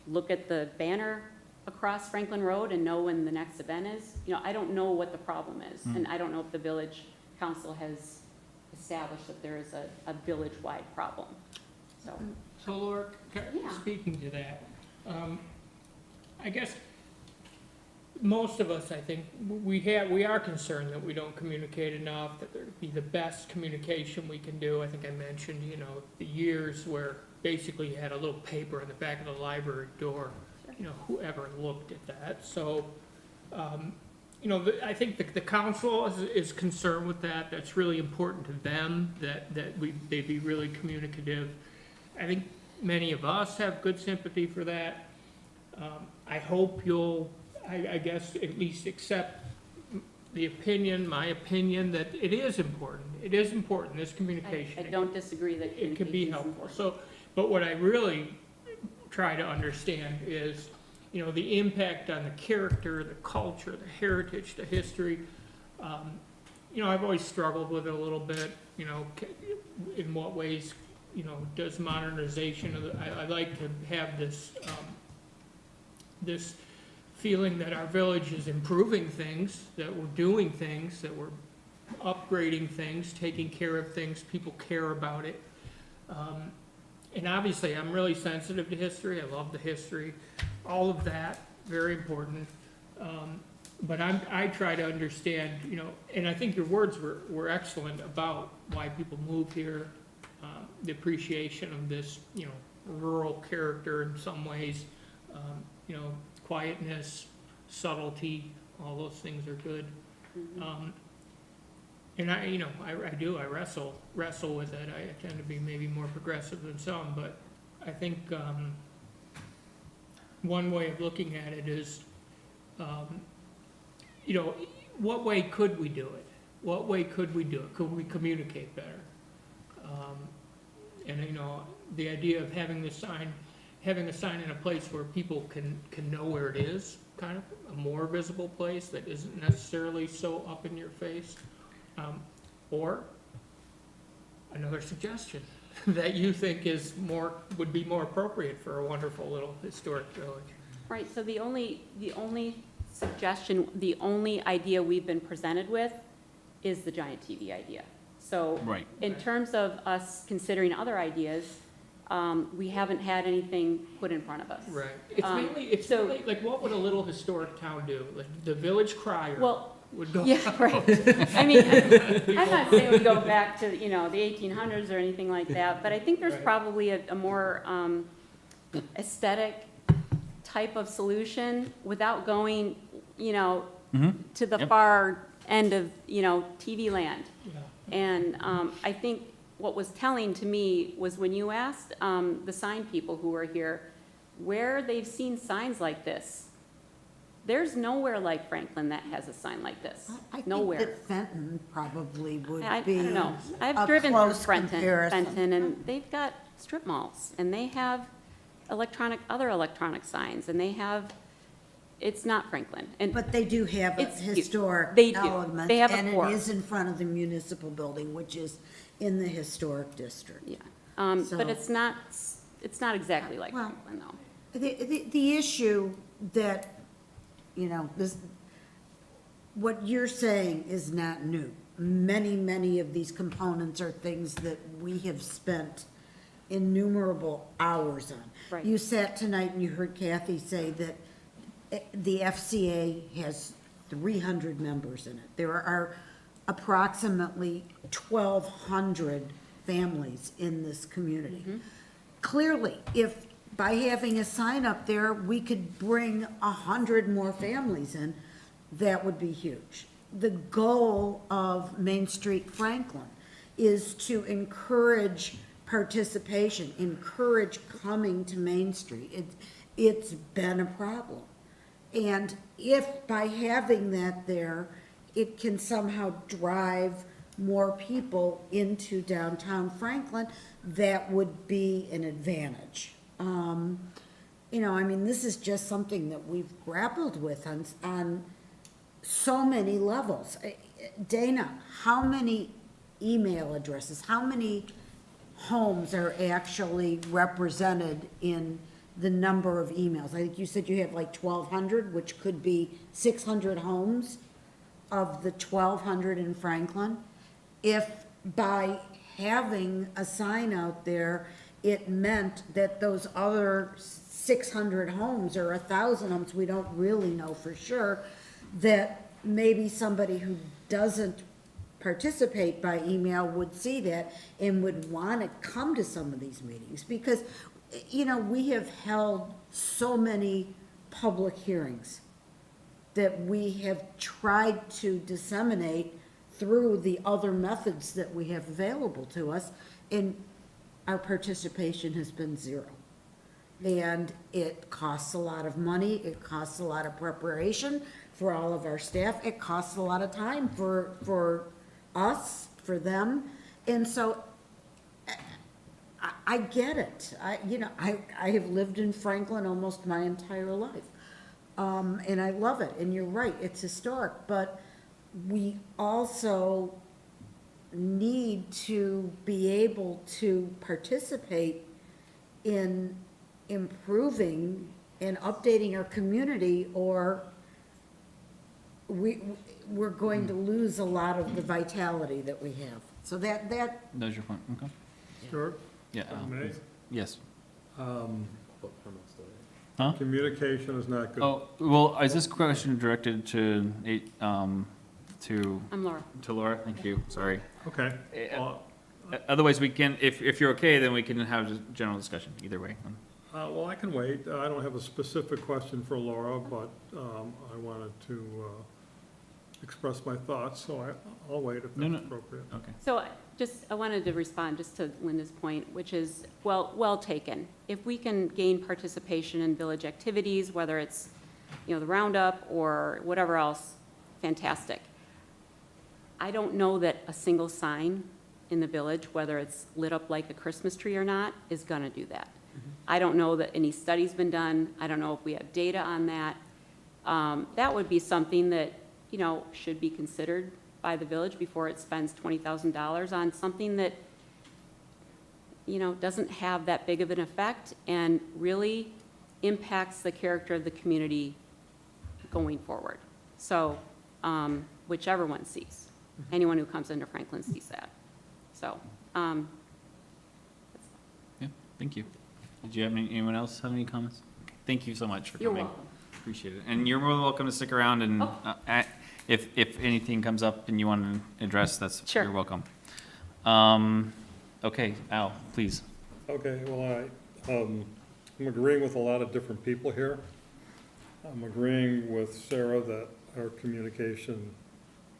look at the banner across Franklin Road and know when the next event is. You know, I don't know what the problem is, and I don't know if the village council has established that there is a village-wide problem, so. So Laura, Yeah. speaking to that, I guess most of us, I think, we are concerned that we don't communicate enough, that there'd be the best communication we can do. I think I mentioned, you know, the years where basically you had a little paper in the back of the library door, you know, whoever looked at that. So, you know, I think the council is concerned with that. That's really important to them, that they'd be really communicative. I think many of us have good sympathy for that. I hope you'll, I guess, at least accept my opinion, that it is important. It is important, this communication. I don't disagree that It could be communication is helpful. important. So, but what I really try to understand is, you know, the impact on the character, the culture, the heritage, the history. You know, I've always struggled with it a little bit, you know, in what ways, you know, does modernization of I like to have this, this feeling that our village is improving things, that we're doing things, that we're upgrading things, taking care of things, people care about it. And obviously, I'm really sensitive to history, I love the history, all of that, very important. But I try to understand, you know, and I think your words were excellent about why people move here, the appreciation of this, you know, rural character in some ways, you know, quietness, subtlety, all those things are good. And I, you know, I wrestle with it. I tend to be maybe more progressive than some, but I think, one way of looking at it is, you know, what way could we do it? What way could we do it? Could we communicate better? And, you know, the idea of having a sign in a place where people can know where it is, kind of a more visible place that isn't necessarily so up in your face. Or another suggestion that you think would be more appropriate for a wonderful little historic village. Right, so the only suggestion, the only idea we've been presented with is the giant TV idea. So, Right. in terms of us considering other ideas, we haven't had anything put in front of us. Right. It's so- mainly, like, what would a little historic town do? Like, the village crier Well, would go. yeah, right. I mean, I'm not saying we go back to, you know, the 1800s or anything like that, but I think there's Right. probably a more aesthetic type of solution without going, you know, to the Yep. far end of, you know, TV land. Yeah. And I think what was telling to me was when you asked the sign people who were here where they've seen signs like this. There's nowhere like Franklin that has a sign like this. I think Nowhere. that Fenton probably would I be don't know. a I've driven through close Fenton, comparison. and they've got strip malls, and they have other electronic signs, and they have, it's not Franklin. And But they do have a It's cute. historic They do. element. They have a And core. it is in front of the municipal building, which is in the historic district. yeah, So- but it's not exactly like Well, Franklin, though. The issue that, you know, what you're saying is not new. Many of these components are things that we have spent innumerable hours on. Right. You sat tonight and you heard Kathy say that the FCA has 300 members in it. There are approximately 1,200 families in this community. Clearly, if by having a sign up there, we could bring 100 more families in, that would be huge. The goal of Main Street Franklin is to encourage participation, encourage coming to Main Street. It's been a problem. And if by having that there, it can somehow drive more people into downtown Franklin, that would be an advantage. You know, I mean, this is just something that we've grappled with on so many levels. Dana, how many email addresses, how many homes are actually represented in the number of emails? I think you said you have like 1,200, which could be 600 homes of the 1,200 in Franklin. If by having a sign out there, it meant that those other 600 homes or 1,000 homes, we don't really know for sure, that maybe somebody who doesn't participate by email would see that and would want to come to some of these meetings. Because, you know, we have held so many public hearings that we have tried to disseminate through the other methods that we have available to us, and our participation has been zero. And it costs a lot of money, it costs a lot of preparation for all of our staff, it costs a lot of time for us, for them, and so I get it. I have lived in Franklin almost my entire life, and I love it, and you're right, it's historic, but we also need to be able to participate in improving and updating our community, or we're going to lose a lot of the vitality that we have. So that That's your point, okay. Sure. Yeah, May? yes. Communication is not good. Oh, well, is this question directed to, to I'm Laura. Laura? Thank you, sorry. Okay. Otherwise, we can, if you're okay, then we can have a general discussion, either way. Well, I can wait. I don't have a specific question for Laura, but I wanted to express my thoughts, so I'll wait if No, that's no. appropriate. Okay. So I wanted to respond just to Linda's point, which is, well taken. If we can gain participation in village activities, whether it's, the roundup or whatever else, fantastic. I don't know that a single sign in the village, whether it's lit up like a Christmas tree or not, is gonna do that. I don't know that any study's been done. I don't know if we have data on that. That would be something that, should be considered by the village before it spends $20,000 on something that, doesn't have that big of an effect and really impacts the character of the community going forward. So, whichever one sees, anyone who comes into Franklin sees that. So, Yeah, thank you. Did you have anyone else have any comments? Thank you so much for You're coming. welcome. Appreciate it. And you're more than welcome to stick around and if anything comes up and you want to address, Sure. you're welcome. Okay, Al, please. Okay, well, I'm agreeing with a lot of different people here. I'm agreeing with Sarah that our communication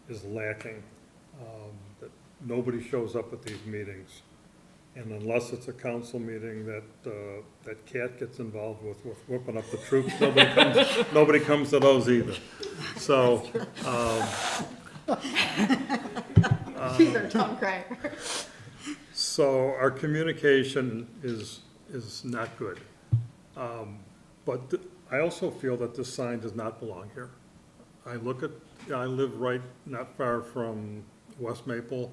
is lacking, that nobody shows up at these meetings. And unless it's a council meeting that Kat gets involved with whipping up the troops, nobody comes to those either. So, She's our tongue crier. so our communication is not good. But I also feel that this sign does not belong here. I live right, not far from West Maple,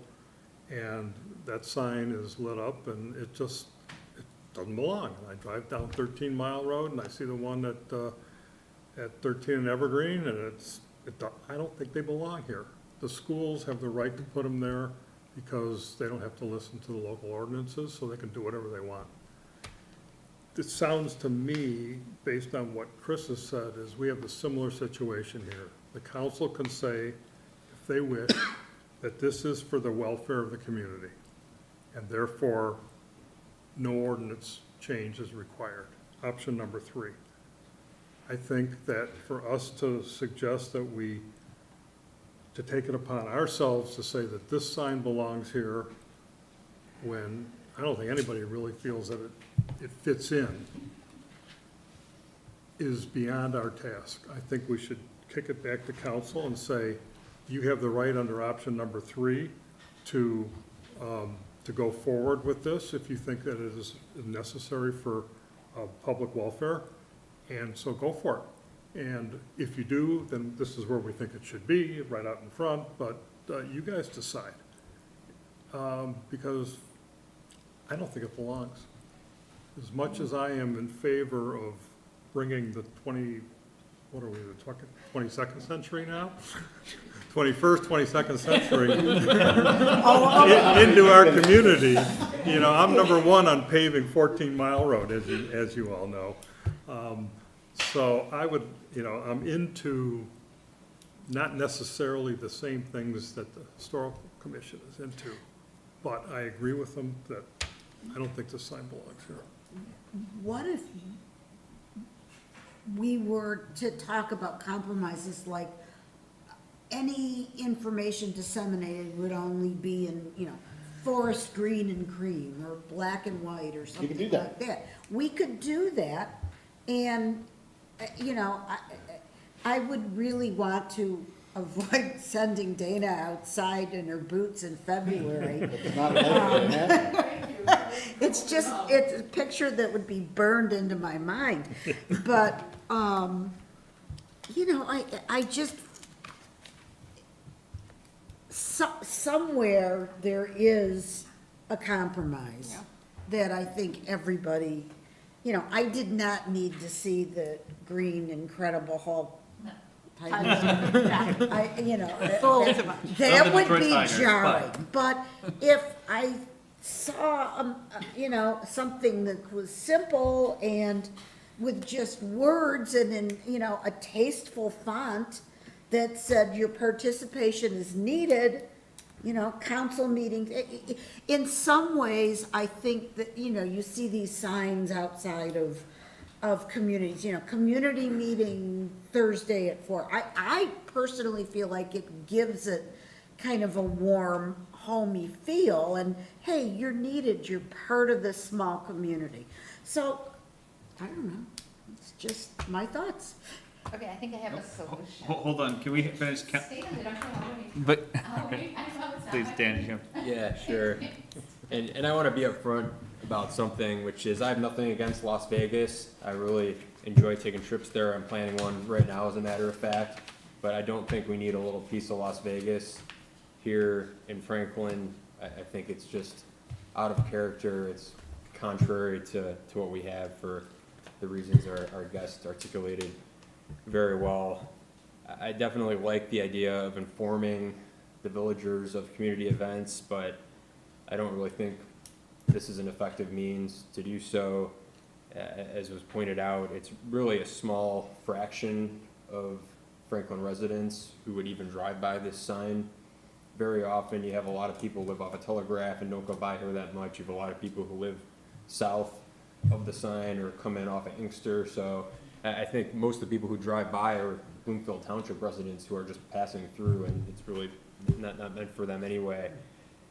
and that sign is lit up, and it doesn't belong. I drive down 13 Mile Road, and I see the one at 13 and Evergreen, and I don't think they belong here. The schools have the right to put them there because they don't have to listen to the local ordinances, so they can do whatever they want. It sounds to me, based on what Chris has said, is we have a similar situation here. The council can say, if they wish, that this is for the welfare of the community, and therefore, no ordinance change is required. Option number 3. I think that for us to suggest that to take it upon ourselves to say that this sign belongs here, when I don't think anybody really feels that it fits in, is beyond our task. I think we should kick it back to council and say, you have the right under option number 3 to go forward with this if you think that it is necessary for public welfare, and so go for it. And if you do, then this is where we think it should be, right out in front, but you guys decide. Because I don't think it belongs. As much as I am in favor of bringing the 22nd century now? 21st, 22nd century into our community. You know, I'm number 1 on paving 14 Mile Road, as you all know. So I would, I'm into not necessarily the same things that the Historical Commission is into, but I agree with them that I don't think this sign belongs here. What if we were to talk about compromises, like any information disseminated would only be in, forest green and cream, or black and white, or something do that. like that? We could do that, and, I would really want to avoid sending Dana outside in her boots in February. It's not enough. It's a picture that would be burned into my mind. But, I just, somewhere there is a compromise that I think everybody, I did not need to see the green Incredible Hulk. That would be jarring, but if I saw, something that was simple and with just words and in, a tasteful font that said your participation is needed, council meetings. In some ways, I think that, you see these signs outside of communities, community meeting Thursday at 4. I personally feel like it gives it kind of a warm, homey feel, and hey, you're needed, you're part of this small community. So, I don't know, it's just my thoughts. Okay, I think I have a solution. Hold on, can we finish? Stay on it, I'm trying to But, I know it's not please, my Dan, you. Yeah, sure. And I want to be upfront about something, which is I have nothing against Las Vegas. I really enjoy taking trips there. I'm planning one right now, as a matter of fact. But I don't think we need a little piece of Las Vegas here in Franklin. I think it's just out of character. It's contrary to what we have, for the reasons our guest articulated very well. I definitely like the idea of informing the villagers of community events, but I don't really think this is an effective means to do so. As was pointed out, it's really a small fraction of Franklin residents who would even drive by this sign. Very often, you have a lot of people who live off a Telegraph and don't go by here that much. You have a lot of people who live south of the sign or come in off of Inkster. So I think most of the people who drive by are Bloomfield Township residents who are just passing through, and it's really not meant for them anyway.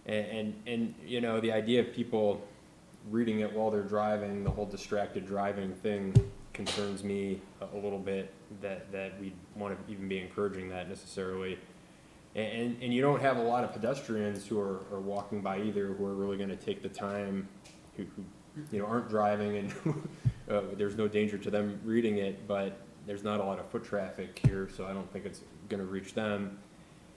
And the idea of people reading it while they're driving, the whole distracted driving thing, concerns me a little bit, that we want to even be encouraging that necessarily. And you don't have a lot of pedestrians who are walking by either, who are really going to take the time, who aren't driving, and there's no danger to them reading it, but there's not a lot of foot traffic here, so I don't think it's going to reach them.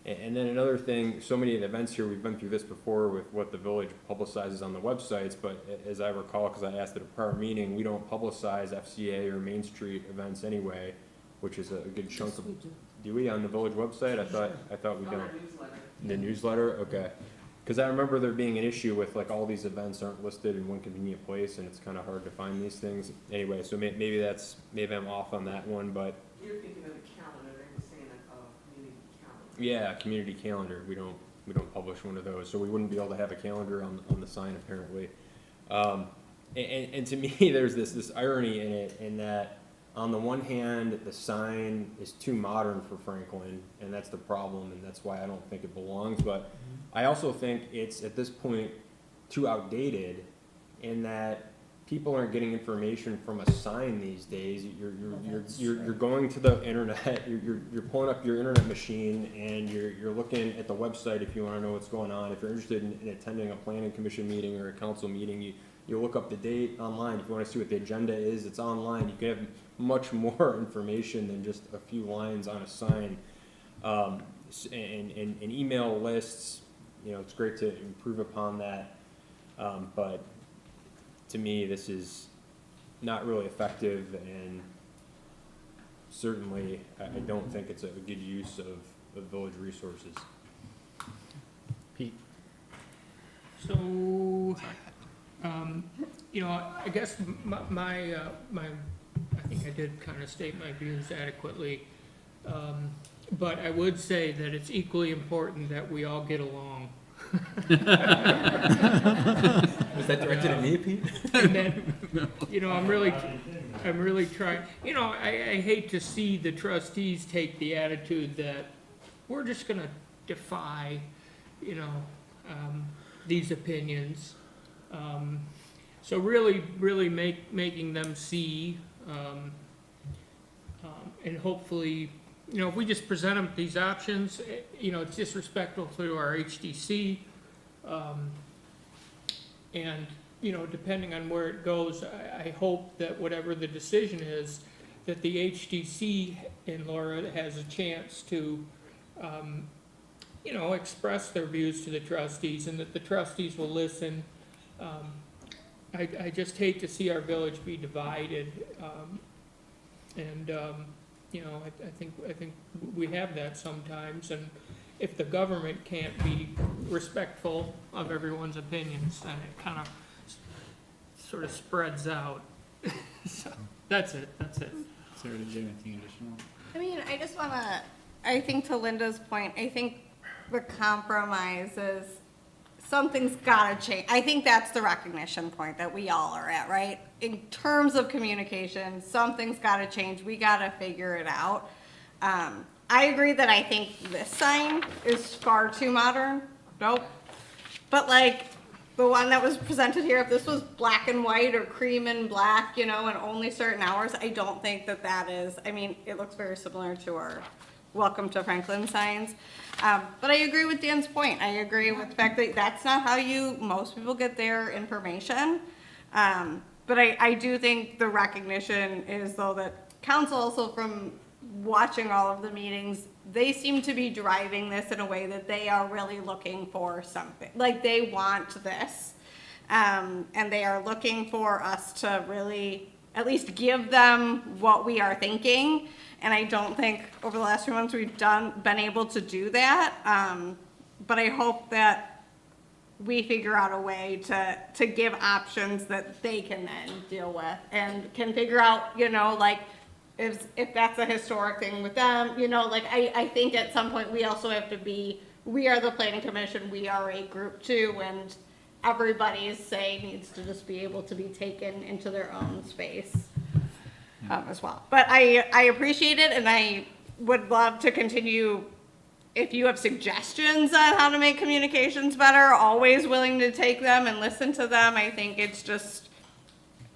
And then another thing, so many of the events here, we've been through this before with what the village publicizes on the websites, but as I recall, because I asked at a prior meeting, we don't publicize FCA or Main Street events anyway, which is a good chunk of. Do we on the village website? I thought we don't. The newsletter, okay. Because I remember there being an issue with like all these events aren't listed in one convenient place, and it's kind of hard to find these things. Anyway, so maybe I'm off on that one, but. You're thinking of the calendar, they were saying a community calendar. Yeah, community calendar. We don't publish one of those, so we wouldn't be able to have a calendar on the sign apparently. And to me, there's this irony in it, in that on the one hand, the sign is too modern for Franklin, and that's the problem, and that's why I don't think it belongs. But I also think it's at this point too outdated, in that people aren't getting information from a sign these days. You're going to the internet, you're pulling up your internet machine, and you're looking at the website if you wanna know what's going on. If you're interested in attending a planning commission meeting or a council meeting, you look up the date online. If you wanna see what the agenda is, it's online. You can have much more information than just a few lines on a sign. And email lists, you know, it's great to improve upon that. But to me, this is not really effective, and certainly I don't think it's a good use of village resources. Pete? So, you know, I guess my, I think I did kind of state my views adequately. But I would say that it's equally important that we all get along. Was that directed at me, Pete? And then, you know, I'm really trying, you know, I hate to see the trustees take the attitude that we're just gonna defy, you know, these opinions. So really making them see, and hopefully, you know, if we just present them these options, you know, it's disrespectful to our HDC. And, you know, depending on where it goes, I hope that whatever the decision is, that the HDC and Laura has a chance to, you know, express their views to the trustees, and that the trustees will listen. I just hate to see our village be divided. You know, I think we have that sometimes, and if the government can't be respectful of everyone's opinions, then it kind of sort of spreads out. So, that's it. Sarah, did you have anything additional? I mean, I just wanna, I think to Linda's point, I think the compromise is something's gotta change. I think that's the recognition point that we all are at, right? In terms of communication, something's gotta change. We gotta figure it out. I agree that I think this sign is far too modern. Nope. But like, the one that was presented here, if this was black and white or cream and black, you know, and only certain hours, I don't think that that is, I mean, it looks very similar to our Welcome to Franklin signs. But I agree with Dan's point. I agree with the fact that that's not how most people get their information. But I do think the recognition is though that council also from watching all of the meetings, they seem to be driving this in a way that they are really looking for something. Like they want this. And they are looking for us to really at least give them what we are thinking. And I don't think over the last few months we've been able to do that. But I hope that we figure out a way to give options that they can then deal with and can figure out, you know, like if that's a historic thing with them, you know, like I think at some point we also have to we are the planning commission, we are a group too, and everybody's say needs to just be able to be taken into their own space. As well. But I appreciate it, and I would love to continue, if you have suggestions on how to make communications better, always willing to take them and listen to them. I think it's just,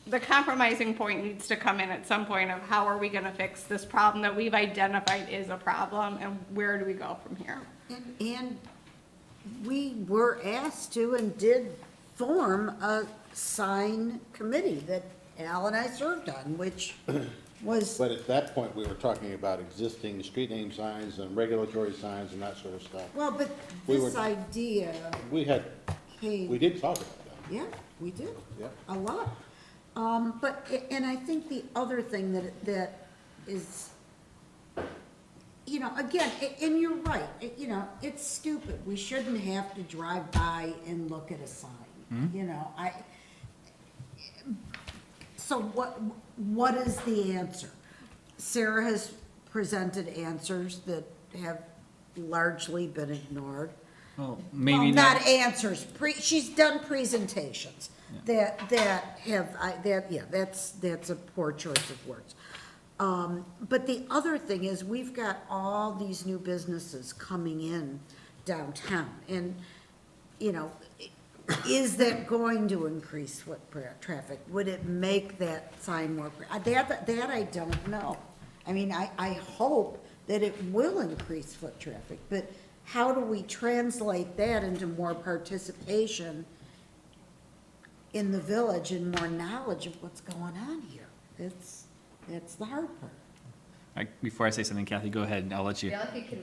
the compromising point needs to come in at some point of how are we gonna fix this problem that we've identified is a problem, and where do we go from here? And we were asked to and did form a sign committee that Al and I served on, which was. But at that point, we were talking about existing street name signs and regulatory signs and that sort of stuff. Well, but We this were- idea We came. did talk about that. Yeah, we did. Yeah. A lot. But, and I think the other thing that is, you know, again, and you're right, you know, it's stupid. We shouldn't have to drive by and look at a sign, you know, so what is the answer? Sarah has presented answers that have largely been ignored. Well, Well, maybe not answers, she's done presentations that have, that's a poor choice of words. But the other thing is, we've got all these new businesses coming in downtown, and, you know, is that going to increase foot traffic? Would it make that sign more, that I don't know. I mean, I hope that it will increase foot traffic, but how do we translate that into more participation in the village and more knowledge of what's going on here? That's the hard part. Before I say something, Kathy, go ahead, and I'll let I you. feel like you can,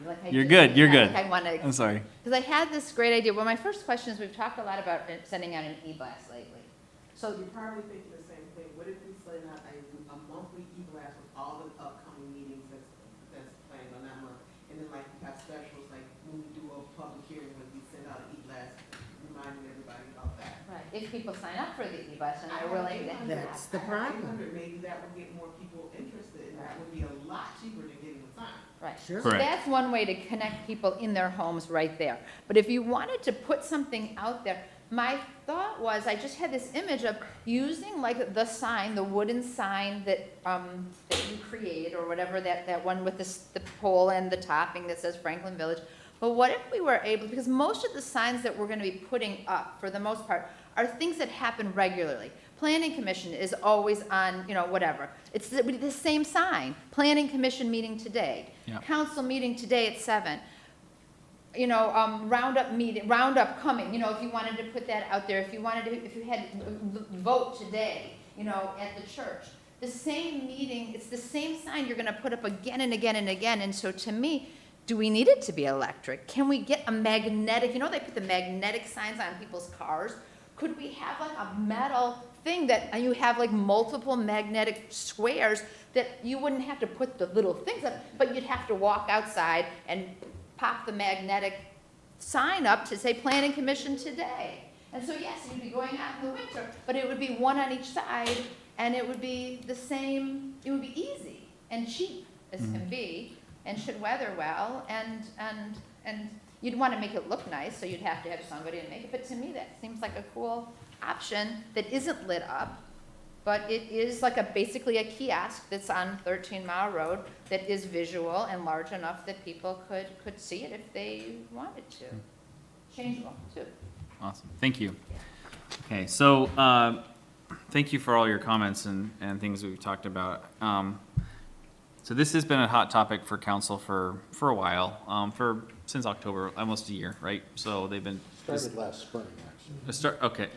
like I You're just- good, you're yeah, good. like I want to. I'm sorry. Because I had this great idea. Well, my first question is, we've talked a lot about sending out an e-blast lately. So you're probably thinking the same thing. What if we send out a monthly e-blast with all the upcoming meetings that's planned on that month? And then like we have specials, like when we do a public hearing, when we send out an e-blast, reminding everybody about that. Right. If people sign up for the e-blast and they're willing to. That's the I have problem. 800, maybe that would get more people interested, and that would be a lot cheaper than getting the sign. Right. Sure. So Correct. that's one way to connect people in their homes right there. But if you wanted to put something out there, my thought was, I just had this image of using like the sign, the wooden sign that you created, or whatever, that one with the pole and the topping that says Franklin Village. But what if we were able, because most of the signs that we're gonna be putting up, for the most part, are things that happen regularly. Planning Commission is always on, whatever. It's the same sign. Planning Commission meeting today. Yeah. Council meeting today at 7. Roundup coming, if you wanted to put that out there, if you had vote today, at the church. The same meeting, it's the same sign you're gonna put up again and again and again. And so to me, do we need it to be electric? Can we get a magnetic, they put the magnetic signs on people's cars? Could we have like a metal thing that you have like multiple magnetic squares that you wouldn't have to put the little things up, but you'd have to walk outside and pop the magnetic sign up to say Planning Commission today. And so yes, you'd be going out in the winter, but it would be one on each side, and it would be the same, it would be easy and cheap as can be, and should weather well, and you'd want to make it look nice, so you'd have to have somebody to make it. But to me, that seems like a cool option that isn't lit up, but it is like basically a kiosk that's on 13 Mile Road that is visual and large enough that people could see it if they wanted to. Changeable, too. Awesome, thank you. Okay, so, thank you for all your comments and things we've talked about. So this has been a hot topic for council for a while, since October, almost a year, right? So they've been. Started last spring, actually. Okay.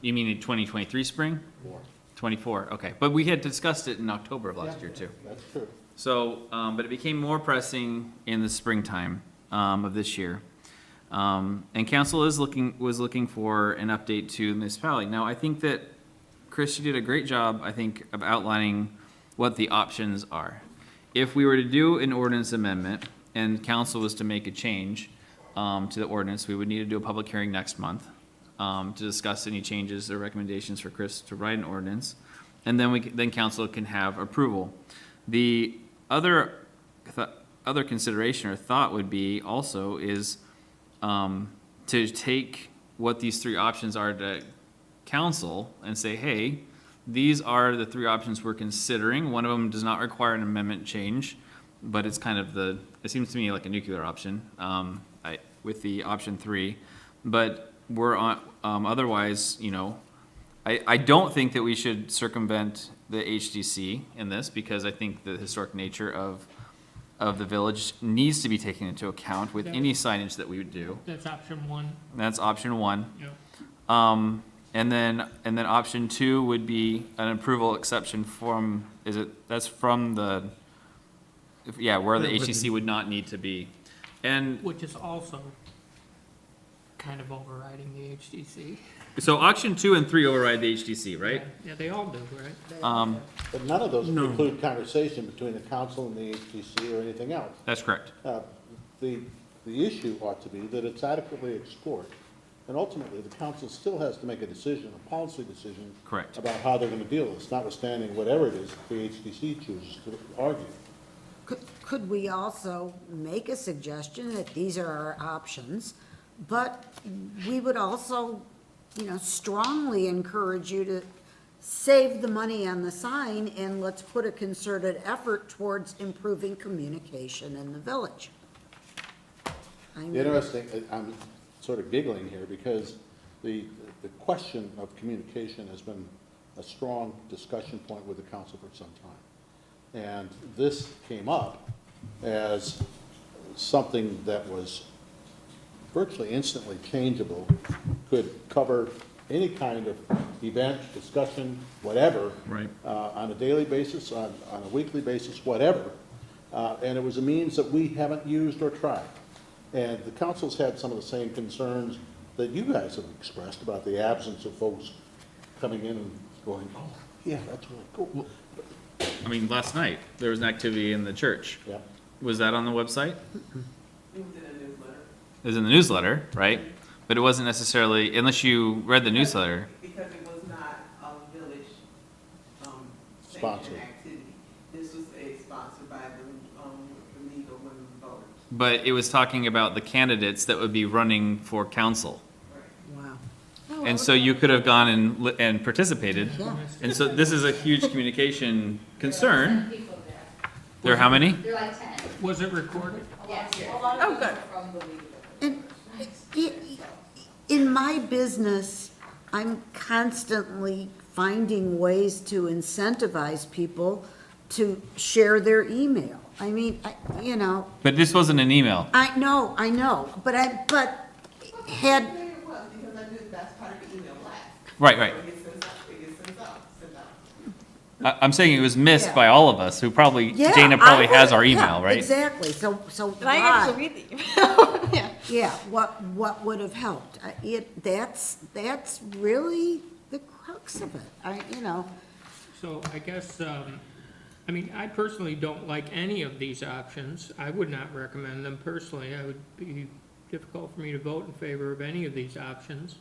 You mean in 2023 spring? More. 24, okay. But we had discussed it in October of last year, too. That's true. So, but it became more pressing in the springtime of this year. And council was looking for an update to the municipality. Now, I think that, Chris, you did a great job, I think, of outlining what the options are. If we were to do an ordinance amendment and council was to make a change to the ordinance, we would need to do a public hearing next month to discuss any changes or recommendations for Chris to write an ordinance. And then council can have approval. The other consideration or thought would be also is to take what these three options are to council and say, hey, these are the three options we're considering. One of them does not require an amendment change, but it's kind of it seems to me like a nuclear option with the option 3. But we're on, otherwise, I don't think that we should circumvent the HDC in this, because I think the historic nature of the village needs to be taken into account with any signage that we would do. That's option 1. That's option 1. Yep. And then option 2 would be an approval exception from, that's from where the HDC would not need to be. And Which is also kind of overriding the HDC. so option 2 and 3 override the HDC, right? Yeah, they all do, right? But none of those preclude conversation between the council and the HTC or anything else. That's correct. The issue ought to be that it's adequately explored. And ultimately, the council still has to make a decision, a policy decision. Correct. About how they're going to deal with this, notwithstanding whatever it is the HTC chooses to argue. Could we also make a suggestion that these are our options, but we would also, strongly encourage you to save the money on the sign and let's put a concerted effort towards improving communication in the village? I mean, Interesting, I'm sort of giggling here because the question of communication has been a strong discussion point with the council for some time. And this came up as something that was virtually instantly changeable, could cover any kind of event, discussion, whatever. Right. On a daily basis, on a weekly basis, whatever. And it was a means that we haven't used or tried. And the council's had some of the same concerns that you guys have expressed about the absence of folks coming in and going, oh, yeah, that's really cool. I mean, last night, there was an activity in the church. Yeah. Was that on the website? It was in a newsletter. It was in the newsletter, right? But it wasn't necessarily, unless you read the newsletter. Because it was not a village, Sponsored. sanctioned activity. This was sponsored by the League of Women Voters. But it was talking about the candidates that would be running for council. Wow. And so you could have gone and participated. Yeah. And so this is a huge communication concern. People there. There are how many? They're like 10. Was it recorded? Yes. Oh, good. From the League of And Voters. in my business, I'm constantly finding ways to incentivize people to share their email. I mean, you know, But this wasn't an email. I know, but had, Maybe it was, because I knew that's part of the email blast. Right, right. So it gets sent out. I'm saying it was missed Yeah. by all of us who probably, yeah. Dana probably I has our would- yeah, email, right? Exactly, so And I actually why? read the email. Yeah. Yeah, what would have helped? That's really the crux of it, you know. So I guess, I mean, I personally don't like any of these options. I would not recommend them personally. I would be difficult for me to vote in favor of any of these options.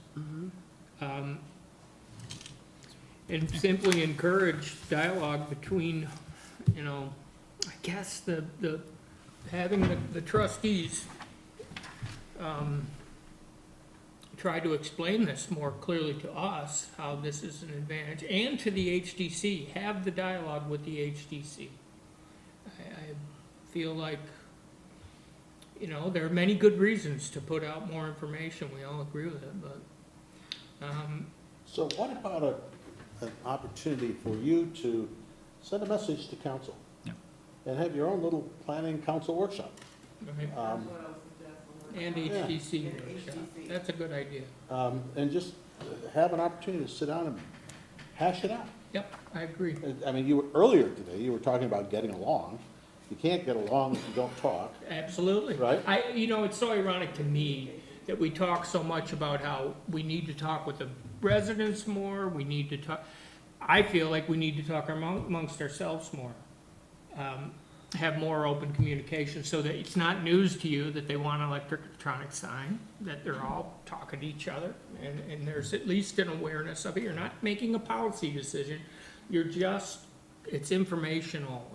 And simply encourage dialogue between, you know, I guess having the trustees, try to explain this more clearly to us, how this is an advantage, and to the HDC, have the dialogue with the HDC. I feel like, you know, there are many good reasons to put out more information, we all agree with it, but, So what about an opportunity for you to send a message to council? Yeah. And have your own little planning council workshop? right, That's what I was suggesting. and Yeah. HDC And workshop, HDC. that's a good idea. And just have an opportunity to sit down and hash it out. Yep, I agree. I mean, earlier today, you were talking about getting along. You can't get along if you don't talk. Absolutely. Right? You know, it's so ironic to me that we talk so much about how we need to talk with the residents more, we need to talk, I feel like we need to talk amongst ourselves more. Have more open communication so that it's not news to you that they want an electronic sign, that they're all talking to each other, and there's at least an awareness of it. You're not making a policy decision, you're just, it's informational,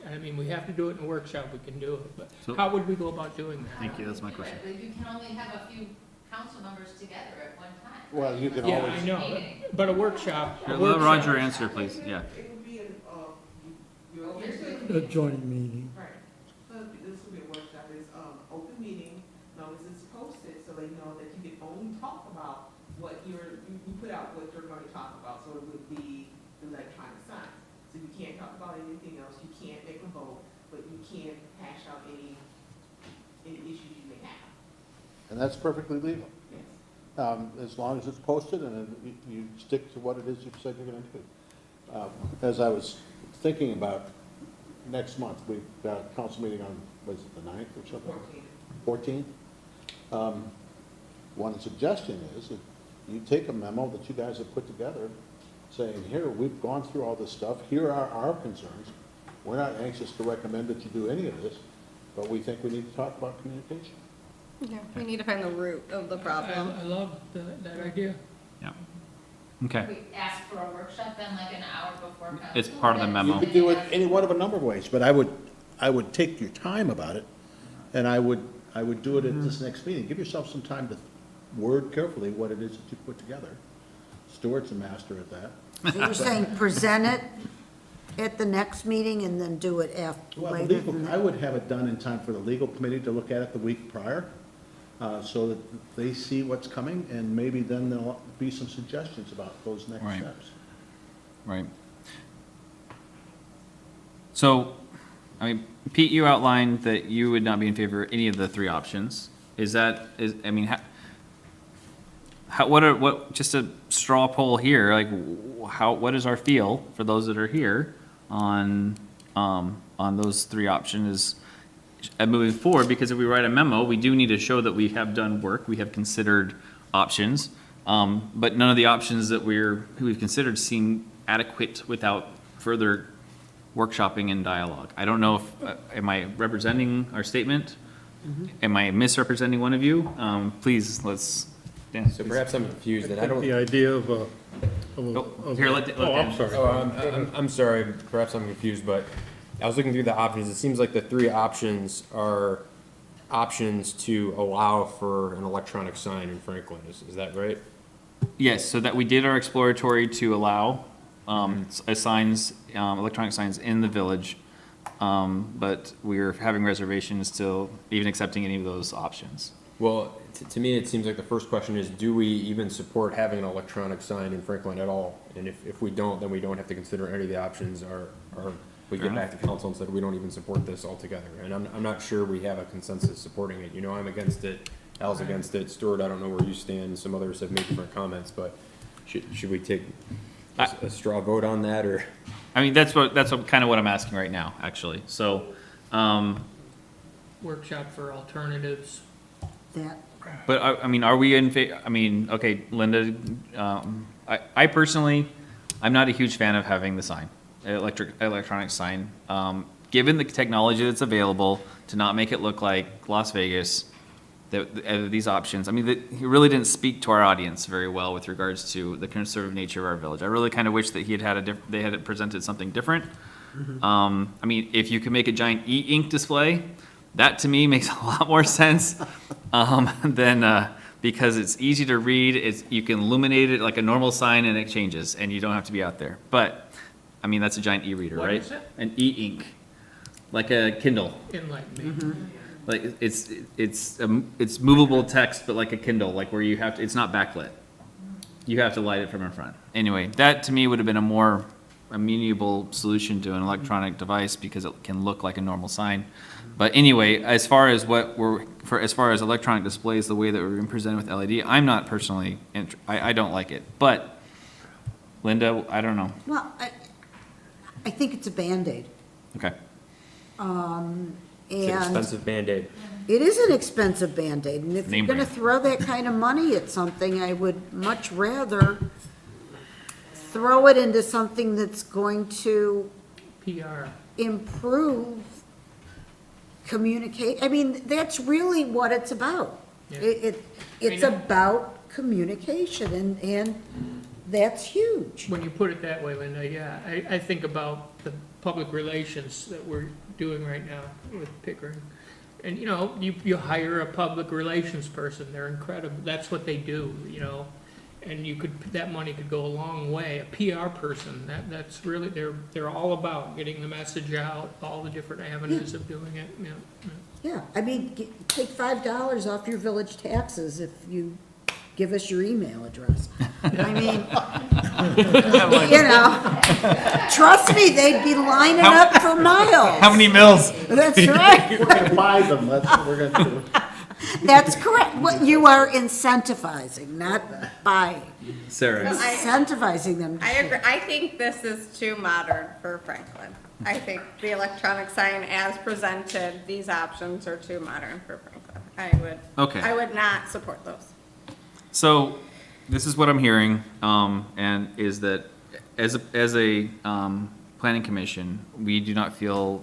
I mean, we have to do it in a workshop, we can do it, but So- how would we go about doing that? Thank you, that's my question. You can only have a few council members together at one time. Well, you can Yeah, always. I know, but a workshop. Here, let Roger answer, please, yeah. It would be A joint meeting. Right. So this would be a workshop, it's, open meeting, as long as it's posted, so they know that you can only talk about what you put out what you're gonna talk about, so it would be the electronic sign. So you can't talk about anything else, you can't make a vote, but you can hash out any issues you may have. And that's perfectly legal. Yes. As long as it's posted and you stick to what it is you've said you're gonna do. As I was thinking about next month, we've got a council meeting on, was it the 9th or something? 14th? One suggestion is that you take a memo that you guys have put together saying, here, we've gone through all this stuff, here are our concerns. We're not anxious to recommend that you do any of this, but we think we need to talk about communication. Yeah, we need to find the root of the problem. I love that idea. Yeah. Okay, We ask for a workshop then, like an hour before council? it's part of the You memo. could do it any one of a number of ways, but I would take your time about it, and I would do it at this next meeting. Give yourself some time to word carefully what it is that you put together. Stuart's a master at that. So you're saying present it at the next meeting and then do it Well, the later legal, than I that? would have it done in time for the legal committee to look at it the week prior. so that they see what's coming, and maybe then there'll be some suggestions about those next Right. steps. Right. So, I mean, Pete, you outlined that you would not be in favor of any of the three options. I mean, just a straw poll here, like, what is our feel for those that are here on those three options moving forward? Because if we write a memo, we do need to show that we have done work, we have considered options, but none of the options that we've considered seem adequate without further workshopping and dialogue. I don't know if, am I representing our statement? Am I misrepresenting one of you? Please, let's, Dan. So perhaps I'm confused, and I I think don't. the idea of Here, let I'm Dan. sorry. I'm sorry, perhaps I'm confused, but I was looking through the options. It seems like the three options are options to allow for an electronic sign in Franklin. Is that right? Yes, so that we did our exploratory to allow signs, electronic signs in the village, but we're having reservations to even accepting any of those options. Well, to me, it seems like the first question is, do we even support having an electronic sign in Franklin at all? And if we don't, then we don't have to consider any of the options, or we Fair get back to council and said, we don't even support this altogether. And I'm not sure we have a consensus supporting it. You know, I'm against it, Al's against it, Stuart, I don't know where you stand, some others have made different comments, but should we take a straw vote on that, or? I mean, that's kind of what I'm asking right now, actually. So, Workshop for alternatives. That, but I mean, are we in I mean, okay, Linda, I personally, I'm not a huge fan of having the sign, electronic sign. Given the technology that's available, to not make it look like Las Vegas, these options, I mean, he really didn't speak to our audience very well with regards to the conservative nature of our village. I really kind of wish that they had presented something different. I mean, if you can make a giant e-ink display, that to me makes a lot more sense than because it's easy to read. You can illuminate it like a normal sign and it changes, and you don't have to be out there. But I mean, that's a giant e-reader, What right? is it? An e-ink, like a Kindle. Enlighten me. Like it's movable text, but like a Kindle, like where you have to. It's not backlit. You have to light it from in front. Anyway, that to me would have been a more amenable solution to an electronic device because it can look like a normal sign. But anyway, as far as electronic displays, the way that we're being presented with LED, I'm not personally, I don't like it. But Linda, I don't know. well, I think it's a Band-Aid. Okay. It's an And expensive Band-Aid. it is an expensive Band-Aid, and if Name you're gonna brand. throw that kind of money at something, I would much rather throw it into something that's going to PR. improve communicate, I mean, that's really what it's about. Yeah. It's I know. about communication, and that's huge. When you put it that way, Linda, yeah, I think about the public relations that we're doing right now with Pickering. And, you know, you hire a public relations person, they're incredible, that's what they do, you know? And that money could go a long way. A PR person, that's really, they're all about getting the message out, all the different avenues of doing it, yeah. Yeah, I mean, take $5 off your village taxes if you give us your email address. I mean, you know, trust me, they'd be lining up for miles. How many mills? That's right. We're gonna buy them, that's what we're gonna do. That's correct. What you are incentivizing, not buying. Sarah. Incentivizing them. to I agree. share. I think this is too modern for Franklin. I think the electronic sign as presented, these options are too modern for Franklin. Okay. I would not support those. So, this is what I'm hearing, and is that as a planning commission, we do not feel,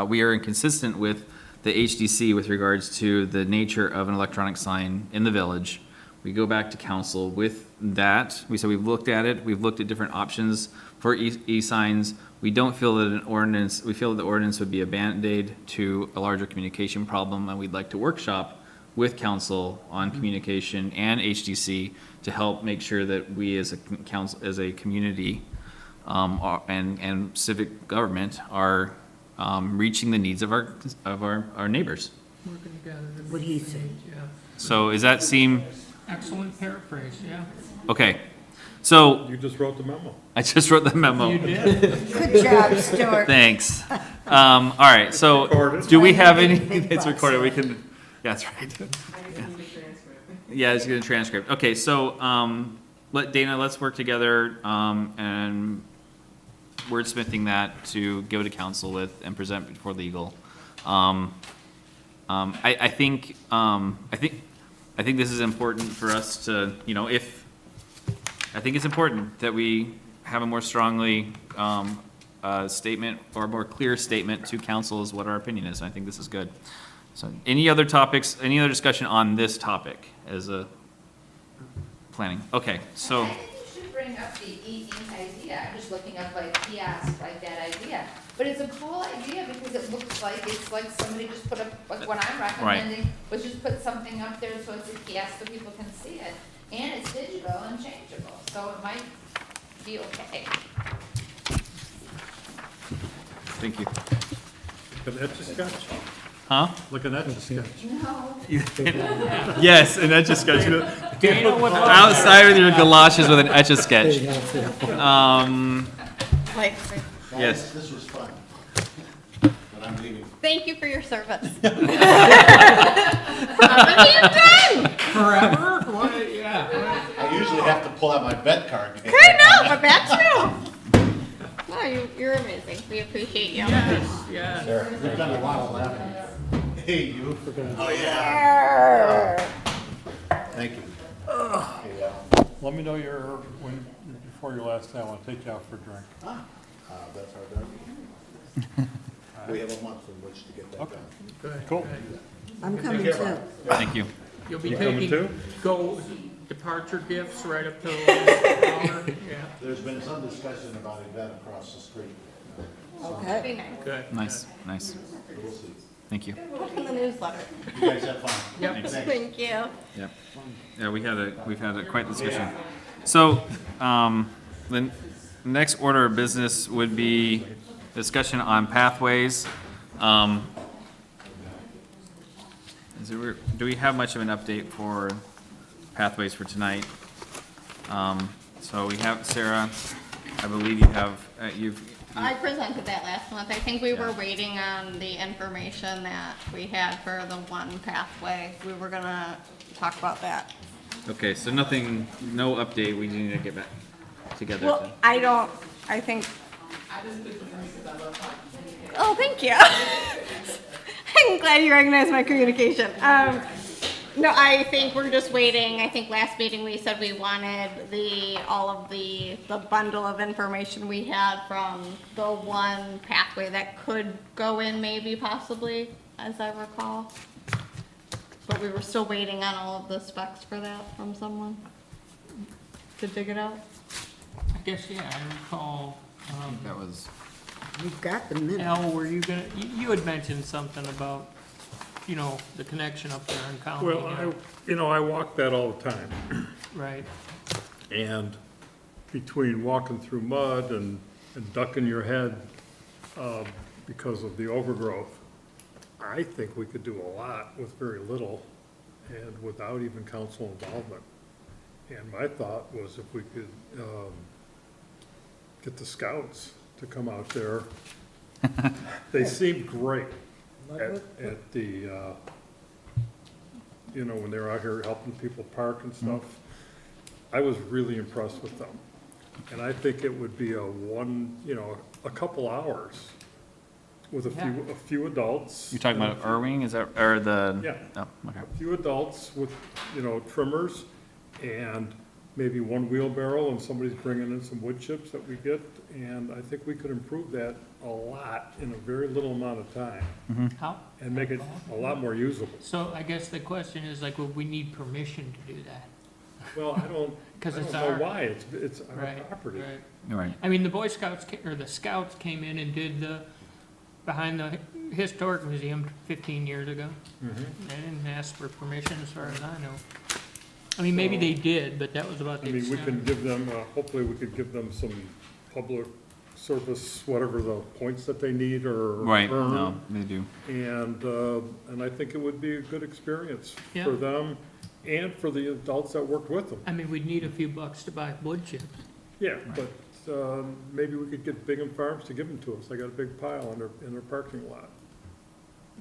we are inconsistent with the HDC with regards to the nature of an electronic sign in the village. We go back to council with that. We said we've looked at it, we've looked at different options for e-signs. We don't feel that we feel that the ordinance would be a Band-Aid to a larger communication problem, and we'd like to workshop with council on communication and HDC to help make sure that we as a council, as a community, and civic government are reaching the needs of our neighbors. Working together. to What do you meet the think? needs, yeah. So does that seem, Excellent paraphrase, yeah. okay. So You just wrote the memo. I just wrote the memo. You did. Good job, Stuart. Thanks. All right, so Recorded. do we have any, Big it's bucks. recorded, we can, yeah, that's right. I just need the transcript. Yeah, it's gonna transcript. Okay, so, Dana, let's work together, and wordsmithing that to go to council with and present before legal. I think this is important for us to, you know, I think it's important that we have a more strongly, statement or a more clear statement to council as what our opinion is. I think this is good. So any other topics, any other discussion on this topic as a planning? Okay, so, I think you should bring up the e-ink idea, I'm just looking up like kiosk, like that idea. But it's a cool idea because it looks like, it's like somebody just put up, like what I'm recommending, was just put something up there so it's a kiosk so people can see it. And it's digital and changeable, so it might be okay. thank you. An Etch-a-Sketch. Huh? Like an Etch-a-Sketch. No. Yes, an etch-a-sketch. Dana, what about Outside with your galoshes with an etch-a-sketch. Like, Yes. This was fun. But I'm leaving. thank you for your service. forever? What, yeah. I usually have to pull out my vet card. to get I that. know, but that's you. No, you're amazing. We appreciate you. Yes, yes. There, we've done a lot of laughing. Hey, you. Oh, yeah. Thank you. Yeah. Let me know before your last day, I want to take you out for a drink. That's our done. We have a month in which to get that done. Cool. I'm coming too. Thank you. You'll be You coming taking, too? go departure gifts right up to the last hour, yeah. There's been some discussion about a vet across the street. That'd be nice. Good. Nice, nice. We'll see. Thank you. Put in the newsletter. You guys have fun. Yep. Thanks. Thank you. Yep. Yeah, we've had a quite discussion. So, the next order of business would be discussion on pathways. Do we have much of an update for pathways for tonight? So we have, Sarah, I believe you have, I presented that last month. I think we were waiting on the information that we had for the one pathway. We were gonna talk about that. okay, so nothing, no update, we need to get back together. Well, I think. Oh, thank you. I'm glad you recognize my communication. No, I think we're just waiting. I think last meeting we said we wanted all of the bundle of information we had from the one pathway that could go in maybe possibly, as I recall. But we were still waiting on all of the specs for that from someone to dig it out. I guess, yeah, I recall, That was, You've got the minute. Al, were you gonna, you had mentioned something about, you know, the connection up there in County. Well, I walk that all the time. Right, And between walking through mud and ducking your head because of the overgrowth, I think we could do a lot with very little and without even council involvement. And my thought was if we could get the scouts to come out there. They seemed great at the, when they were out here helping people park and stuff. I was really impressed with them. And I think it would be a couple hours with a few adults. you're talking about Irving, is that, or the? Yeah. Oh, okay. A few adults with, trimmers and maybe one wheelbarrow and somebody's bringing in some wood chips that we get. And I think we could improve that a lot in a very little amount of time how, and make it a lot more usable. so I guess the question is like, would we need permission to do that? Well, I don't 'Cause it's know our- why, it's our Right, property. right. You're right. I mean, the Boy Scouts, or the Scouts came in and did behind the Historic Museum 15 years ago. They didn't ask for permission as far as I know. I mean, maybe they did, but that was about I the mean, we extent. can give them, hopefully we could give them some public service whatever the points that they need or Right, earn. no, they do. And I think it would be a good experience Yeah. for them and for the adults that worked with them. I mean, we'd need a few bucks to buy wood chips. Yeah, but maybe we could get Bingham Farms to give them to us. They got a big pile in their parking lot.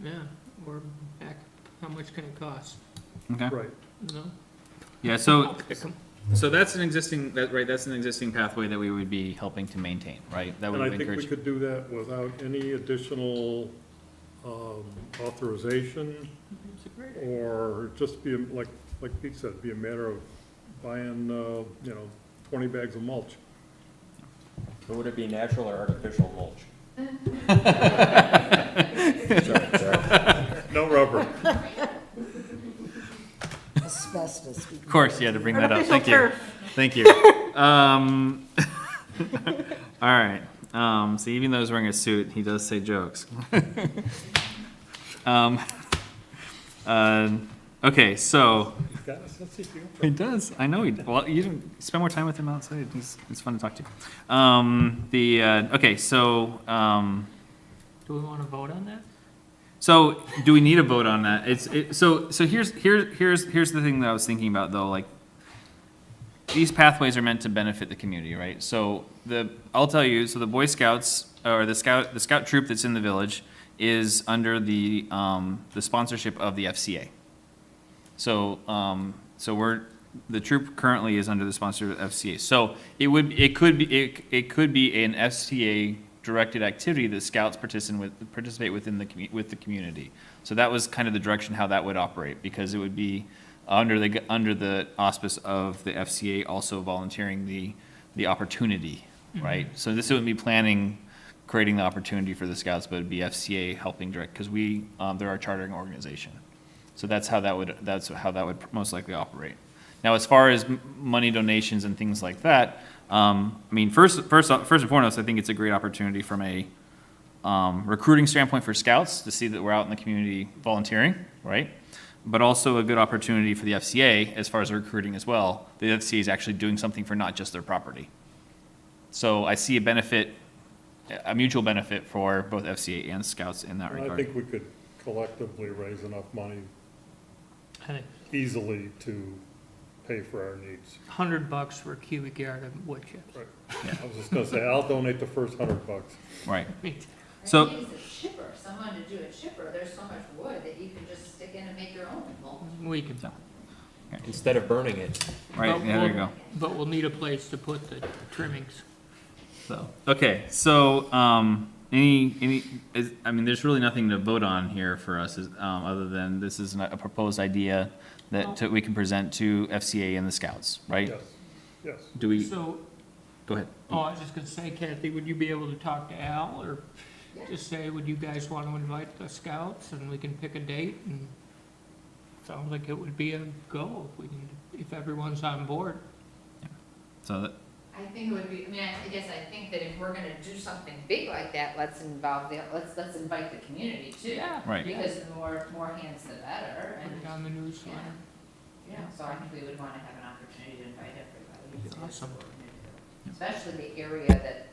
Yeah, or heck, how much can it cost? Okay. Right. You know? Yeah, I'll so, pick 'em. so that's an existing, that's an existing pathway that we would be helping to maintain, right? That And would I think we encourage. could do that without any additional authorization, It's a great idea. or just be, like Pete said, be a matter of buying, 20 bags of mulch. So would it be natural or artificial mulch? No rubber. Asbestos. Of course, you had to bring that up. Artificial Thank you. turf. Thank you. All right. So even though he's wearing a suit, he does say jokes. Okay, so. He's got a sense of humor. He does. I know he. Well, you didn't spend more time with him outside. It's fun to talk to. Okay, so. Do we want to vote on that? So do we need a vote on that? So here's the thing that I was thinking about though, like these pathways are meant to benefit the community, right? So I'll tell you, so the Boy Scouts or the scout troop that's in the village is under the sponsorship of the FCA. So the troop currently is under the sponsorship of FCA. So it could be an FCA directed activity that scouts participate within with the community. So that was kind of the direction how that would operate, because it would be under the auspice of the FCA also volunteering the opportunity, right? So this wouldn't be creating the opportunity for the scouts, but it'd be FCA helping direct, because they're our chartering organization. So that's how that would most likely operate. Now, as far as money donations and things like that, I mean, first and foremost, I think it's a great opportunity from a recruiting standpoint for scouts to see that we're out in the community volunteering, right? But also a good opportunity for the FCA as far as recruiting as well. The FCA is actually doing something for not just their property. So I see a mutual benefit for both FCA and scouts in that And I regard. think we could collectively raise enough money I think easily to pay for our needs. $100 for a cubic yard of wood chips. Right. I was just gonna say, I'll donate the first $100. Right. Me So- I think it's a chipper, someone to do a chipper, there's so much wood that you can just stick in and make your own mulch. We can, Instead of burning it. Right, yeah, there you go. but we'll need a place to put the trimmings. So, okay, so, I mean, there's really nothing to vote on here for us, other than this is a proposed idea that we can present to FCA and the scouts, right? Yes, yes. Do we, So, go ahead. oh, I was just gonna say, Kathy, would you be able to talk to Al, or just say, would you guys want to invite the scouts, and we can pick a date, and sounds like it would be a go, if everyone's on board. So, I think it would be, I mean, I guess I think that if we're gonna do something big like that, let's let's invite the community too. Yeah. Right. Because the more hands, the better, Put and, it on the newsletter. yeah, so I think we would wanna have an opportunity to invite everybody. Awesome. Especially the area that,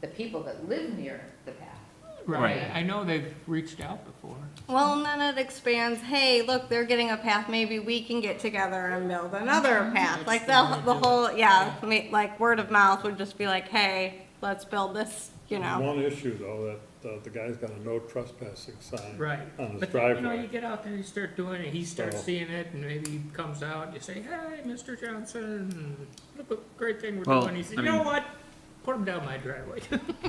the people that live near the path. Right. I know they've reached out before. Well, and then it expands, hey, look, they're getting a path, maybe we can get together and build another path. Like the whole, yeah, like word of mouth would just be like, hey, let's build this, One issue, though, that the guy's got a no trespassing sign Right. on his But, driveway. you get out there, you start doing it, he starts So- seeing it, and maybe he comes out, and you say, hey, Mr. Johnson, look what great thing we're Well, doing. He said, I you know mean- what? Put him down my driveway.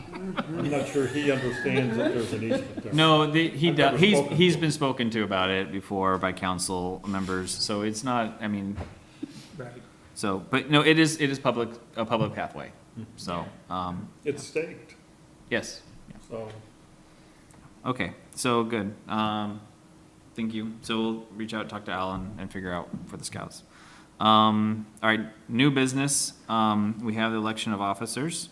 I'm not sure he understands that there's an easement there. no, I've never spoken he's to been spoken to about it before by council members, so it's not, I mean, Right. so, but no, it is a public pathway, so, It's staked, yes. so. Okay, so good. Thank you. So we'll reach out, talk to Alan, and figure out for the scouts. All right, new business. We have the election of officers.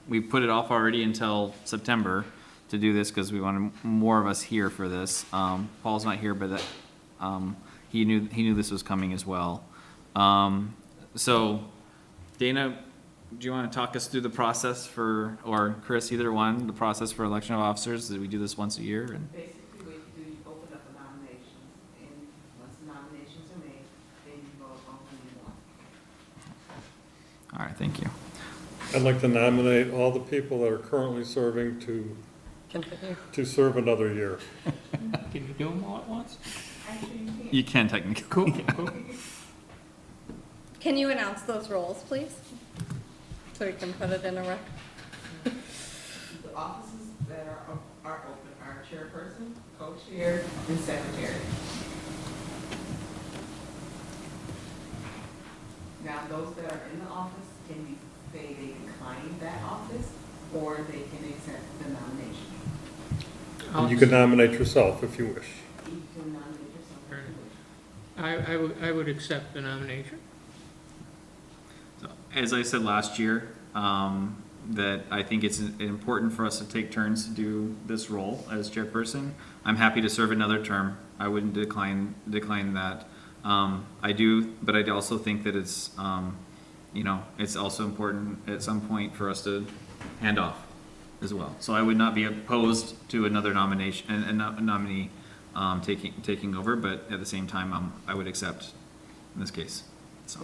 We put it off already until September to do this because we wanted more of us here for this. Paul's not here, but he knew this was coming as well. So Dana, do you want to talk us through the process for, or Chris, either one, the process for election of officers? Do we do this once a year? And Basically, what you do, you open up the nominations, and once the nominations are made, then you vote on who you want. all right, thank you. I'd like to nominate all the people that are currently serving to serve another year. Can you do them all at once? Actually, you can't. You can technically. Cool, cool. Can you announce those roles, please? So we can put it in a record. The offices that are open are chairperson, co-chair, and secretary. Now, those that are in the office can say they decline that office, or they can accept the nomination. And you can nominate yourself if you wish. You can nominate yourself if you wish. I would accept the nomination. So, as I said last year, that I think it's important for us to take turns to do this role as chairperson. I'm happy to serve another term. I wouldn't decline that. I do, but I also think that it's, it's also important at some point for us to hand off as well. So I would not be opposed to another nomination, a nominee taking over, but at the same time, I would accept in this case, so.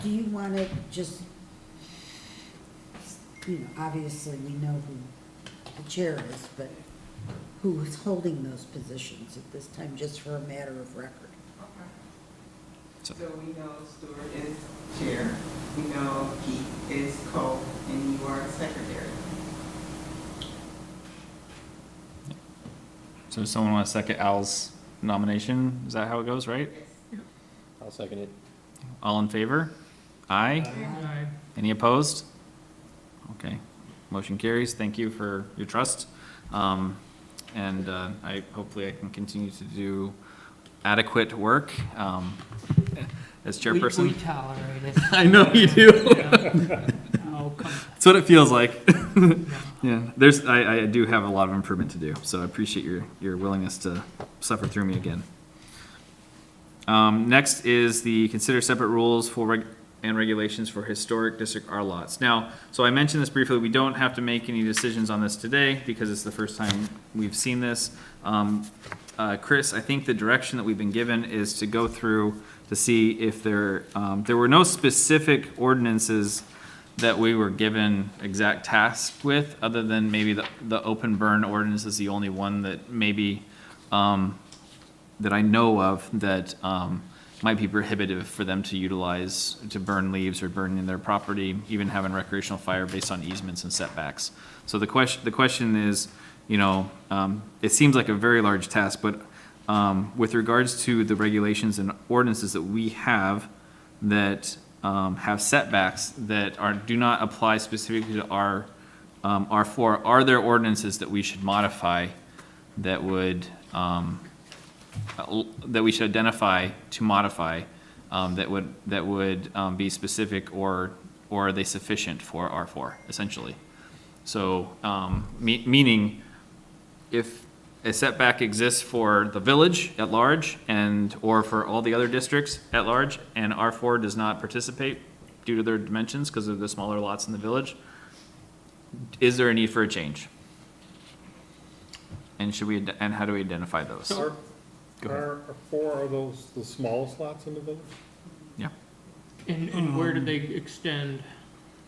Do you want to just, obviously we know who the chair is, but who is holding those positions at this time, just for a matter of record? So we know Stuart is chair, we know Keith is co, and you are secretary. So does someone want to second Al's nomination? Is that how it goes, right? I'll second it. All in favor? Aye. Aye. Any opposed? Okay, motion carries. Thank you for your trust. And hopefully I can continue to do adequate work as chairperson. We tolerate it. I know you do. Oh, come That's what it feels like. Yeah, I do have a lot of improvement to do, so I appreciate your willingness to suffer through me again. Next is the consider separate rules for and regulations for historic district R lots. Now, so I mentioned this briefly, we don't have to make any decisions on this today because it's the first time we've seen this. Chris, I think the direction that we've been given is to go through to see if there were no specific ordinances that we were given exact tasks with, other than maybe the open burn ordinance is the only one that maybe, that I know of that might be prohibitive for them to utilize to burn leaves or burn in their property, even having recreational fire based on easements and setbacks. So the question is, it seems like a very large task, but with regards to the regulations and ordinances that we have that have setbacks that do not apply specifically to our R4, are there ordinances that we should modify that would that we should identify to modify that would be specific, or are they sufficient for R4 essentially? So meaning if a setback exists for the village at large or for all the other districts at large, and R4 does not participate due to their dimensions because of the smaller lots in the village, is there a need for a change? And how do we identify those? So- Go ahead. Are four of those the smallest lots in the village? Yeah. And where do they extend?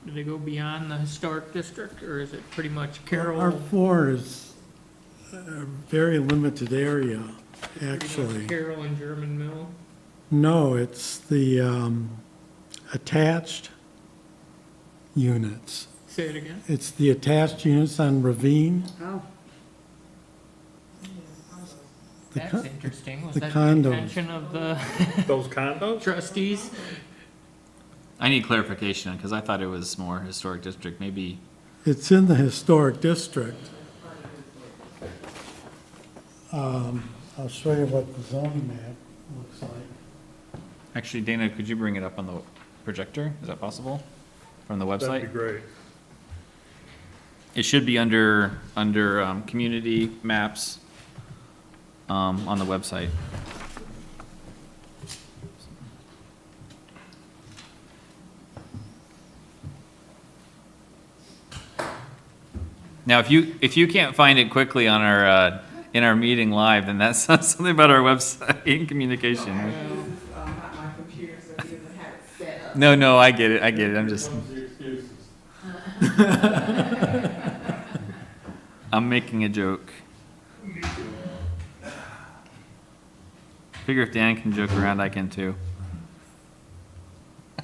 Do they go beyond the historic district, or is it pretty much Carroll? R4 is a very limited area, pretty much actually. Carroll and German Mill? No, it's the attached units. Say it again? It's the attached units on Ravine. Oh, The That's con- interesting. Was the that the condos. intention of the Those condos? trustees? I need clarification because I thought it was more historic district, maybe. It's in the historic district. I'll show you what the zoning map looks like. Actually, Dana, could you bring it up on the projector? Is that possible? From the website? That'd be great. It should be under community maps on the website. Now, if you can't find it quickly on our, in our meeting live, then that's something about our website and communication. This is, not my computer, so he doesn't have it set up. No, I get it, I'm just, The excuses. I'm making a joke. Figure if Dan can joke around, I can too. I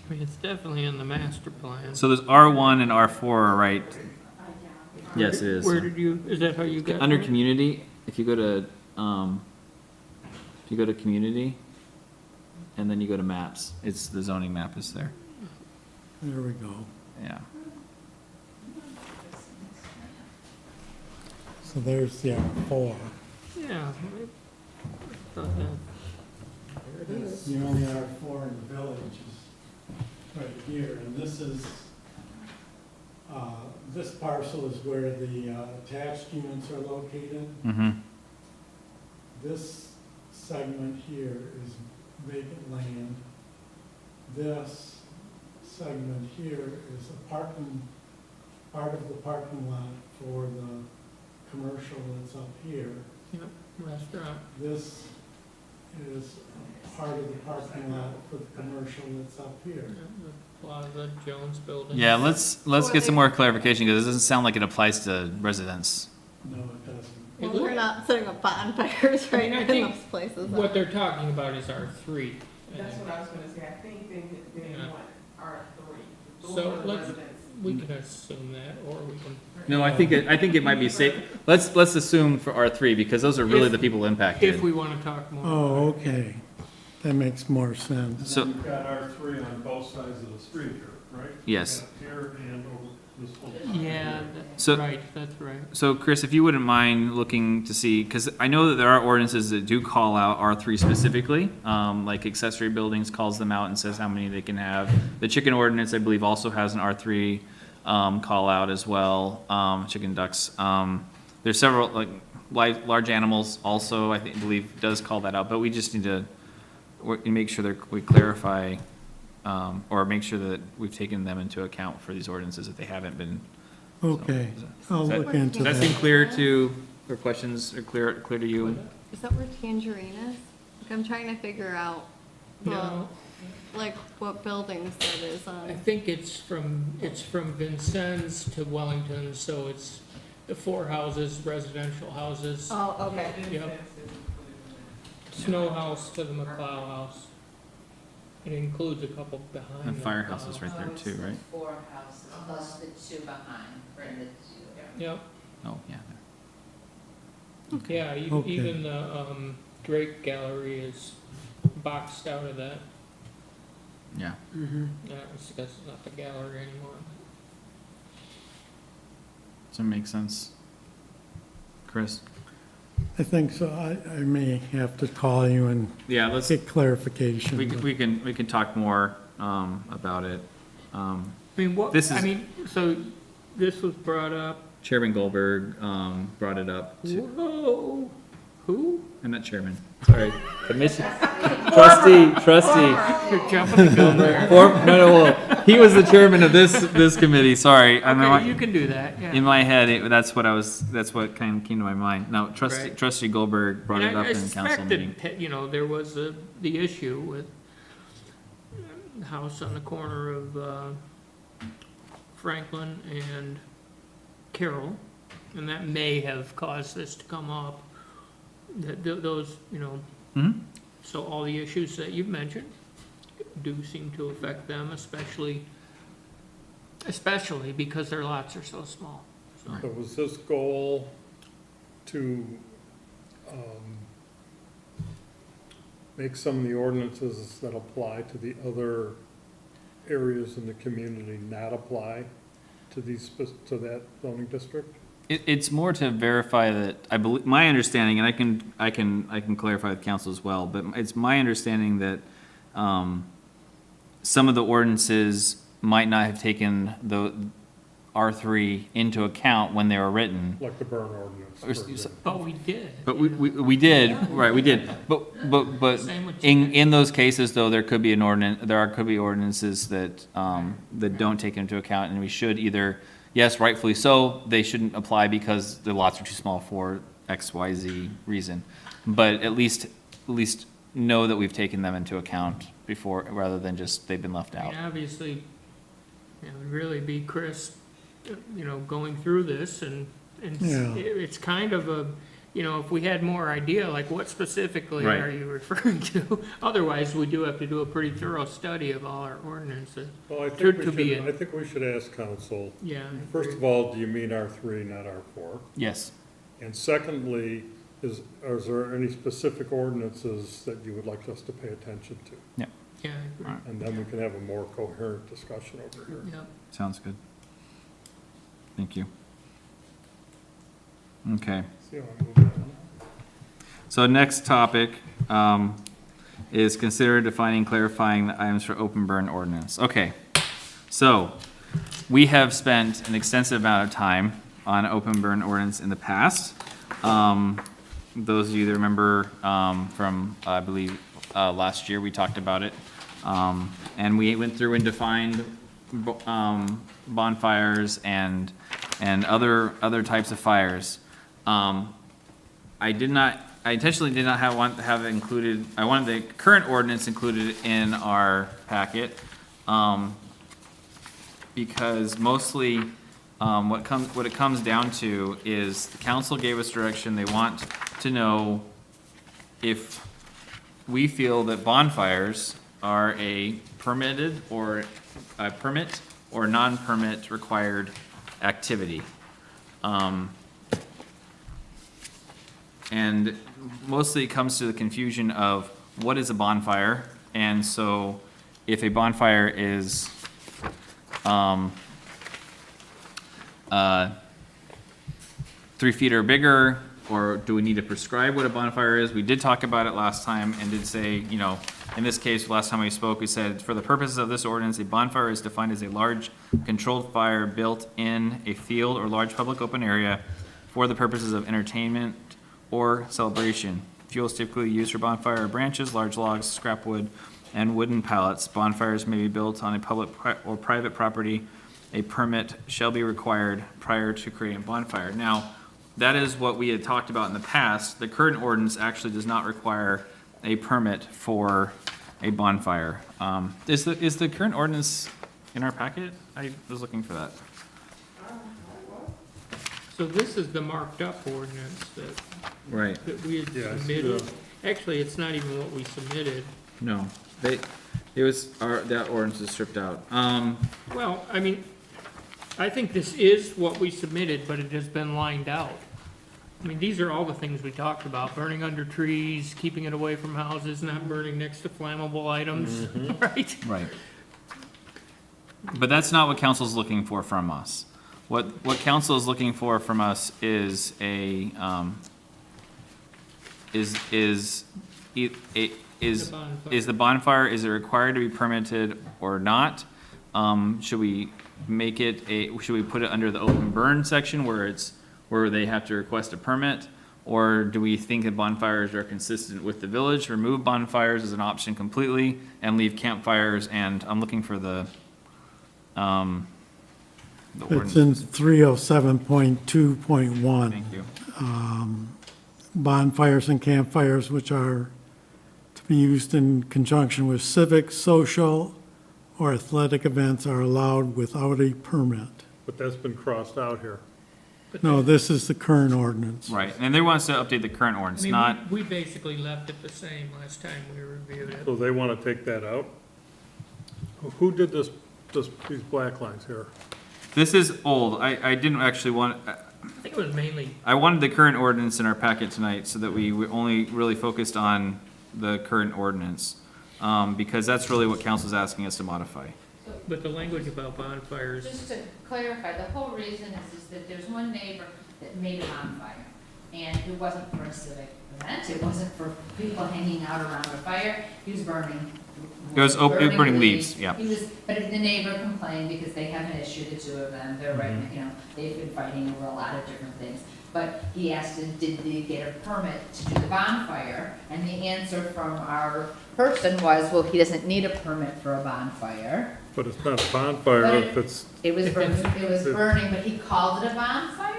mean, it's definitely in the master plan. So there's R1 and R4 are right. Yes, it is. Where did you, is that how you got? Under that? community, if you go to community, and then you go to maps, it's, the zoning map is there, There we go. yeah. So there's the R4. Yeah. I thought that- There it is. The only R4 in the village is right here, and this is, this parcel is where the attached units are located. Mm-hmm, This segment here is vacant land. This segment here is a parking, part of the parking lot for the commercial that's up here. Yep, restaurant. This is a part of the parking lot for the commercial that's up here. Yeah, the Plaza Jones Building. yeah, let's get some more clarification, because it doesn't sound like it applies to residents. No, it doesn't. Well, we're not setting up bonfires right I in think those places. What they're talking about is R3. That's what I was gonna say, I think they Yeah. want R3. Those So are the let's- residents. We can assume that, or we can. No, I think it might be safe, let's assume for R3, because those are really the people impacted. If we want to talk more. Oh, okay. That makes more sense. So- You've got R3 on both sides of the street here, right? Yes. You've got here and over this whole. Yeah, So- right, that's right. So Chris, if you wouldn't mind looking to see, because I know that there are ordinances that do call out R3 specifically, like accessory buildings calls them out and says how many they can have. The chicken ordinance, I believe, also has an R3 call out as well, chicken ducks. There's several, like, large animals also, I believe, does call that out, but we just need to make sure that we clarify, or make sure that we've taken them into account for these ordinances if they haven't been. Okay, I'll Does that- look into Does that seem that. clear to, or questions are clear to you? Is that where Tangerine is? Like, I'm trying to figure out, No, like, what buildings that is I on. think it's from Vincennes to Wellington, so it's the 4 houses, residential houses. Oh, okay. Yep. Snow House to the McLeod House. It includes a couple behind. And the firehouse is McLeod. right there too, right? 4 houses plus the 2 behind, for the 2. Yep, Oh, yeah. yeah, Okay. even the Drake Gallery is boxed out of that. Yeah. Yeah, it's because it's not the gallery anymore. Does that make sense? Chris? I think so. I may have to call you and Yeah, let's, get clarification. we can talk more, about it. I mean, what, This I is- mean, so this was brought up, Chairman Goldberg, brought it up to, whoa, who? I'm not chairman, sorry. Commission, trustee. You're jumping the gun there. No, he was the chairman of this committee, sorry. Okay, you can do that, yeah. In my head, that's what kind of came to my mind. No, Right. trustee Goldberg brought it And up I in the council meeting. suspected, you know, there was the issue with the house on the corner of Franklin and Carroll, and that may have caused this to come up. Those, you know, Mhm. so all the issues that you've mentioned do seem to affect them, especially because their lots are so small. So, So was this goal to make some of the ordinances that apply to the other areas in the community not apply to to that zoning district? It's more to verify that, I believe, my understanding, and I can clarify with council as well, but it's my understanding that, some of the ordinances might not have taken the R3 into account when they were written. Like the burn ordinance, for Or- example. but we did. But we did, right, we did, but Same with in those cases, though, there could be ordinances that, that don't take into account, and we should either yes, rightfully so, they shouldn't apply because the lots are too small for X, Y, Z reason. But at least know that we've taken them into account before, rather than just they've been left I out. mean, obviously, it would really be Chris, going through this, and Yeah. it's kind of a, if we had more idea, like what specifically Right. are you referring to? Otherwise, we do have to do a pretty thorough study of all our ordinances. Well, I To- think to be I in. think we should ask council, Yeah. first of all, do you mean R3, not R4? Yes. And secondly, is there any specific ordinances that you would like us to pay attention to? Yeah, I agree. And then we can have a more coherent discussion over here. Yep. Sounds good. Thank you. Okay. See how I move on? So next topic is consider defining, clarifying the items for open burn ordinance. Okay, so we have spent an extensive amount of time on open burn ordinance in the past. Those of you that remember from, I believe, last year, we talked about it. And we went through and defined bonfires and other types of fires. I intentionally did not have it included, I wanted the current ordinance included in our packet, because mostly, what it comes down to is the council gave us direction, they want to know if we feel that bonfires are a permitted or a permit or non-permit required activity. And mostly it comes to the confusion of what is a bonfire? And so if a bonfire is, 3 feet or bigger, or do we need to prescribe what a bonfire is? We did talk about it last time and did say, in this case, last time we spoke, we said, for the purposes of this ordinance, a bonfire is defined as a large controlled fire built in a field or large public open area for the purposes of entertainment or celebration. Fuels typically used for bonfire are branches, large logs, scrap wood, and wooden pallets. Bonfires may be built on a public or private property. A permit shall be required prior to creating a bonfire. Now, that is what we had talked about in the past. The current ordinance actually does not require a permit for a bonfire. Is the current ordinance in our packet? I was looking for that. So this is the marked up ordinance Right. that we had Yeah, I see submitted. the- Actually, it's not even what we submitted. No, that ordinance is stripped out. Well, I mean, I think this is what we submitted, but it has been lined out. I mean, these are all the things we talked about, burning under trees, keeping it away from houses, not burning next to flammable items, right? Right. But that's not what council's looking for from us. What council is looking for from us is a, is the bonfire, is it required to be permitted or not? Should we make it should we put it under the open burn section where they have to request a permit? Or do we think that bonfires are consistent with the village, remove bonfires as an option completely and leave campfires? And I'm looking for the It's in ordinance. 307.2.1. Thank you. Bonfires and campfires which are to be used in conjunction with civic, social, or athletic events are allowed without a permit. But that's been crossed out here. No, this is the current ordinance. Right, and they want us to update the current I ordinance, mean, not, we basically left it the same last time we reviewed it. So they want to take that out? Who did these black lines here? this is old. I didn't actually want, I think it was mainly, I wanted the current ordinance in our packet tonight so that we only really focused on the current ordinance. Because that's really what council's asking us to modify. but the language about bonfires, Just to clarify, the whole reason is that there's one neighbor that made a bonfire, and it wasn't for a civic event, it wasn't for people hanging out around a fire, he was burning. It was burning leaves, yeah. He was, but the neighbor complained because they have an issue, the two of them, they're right, they've been fighting over a lot of different things. but he asked, did they get a permit to do the bonfire? And the answer from our person was, well, he doesn't need a permit for a bonfire. But it's not a bonfire But if it's, It was If burning, it's- it was burning, but he called it a bonfire?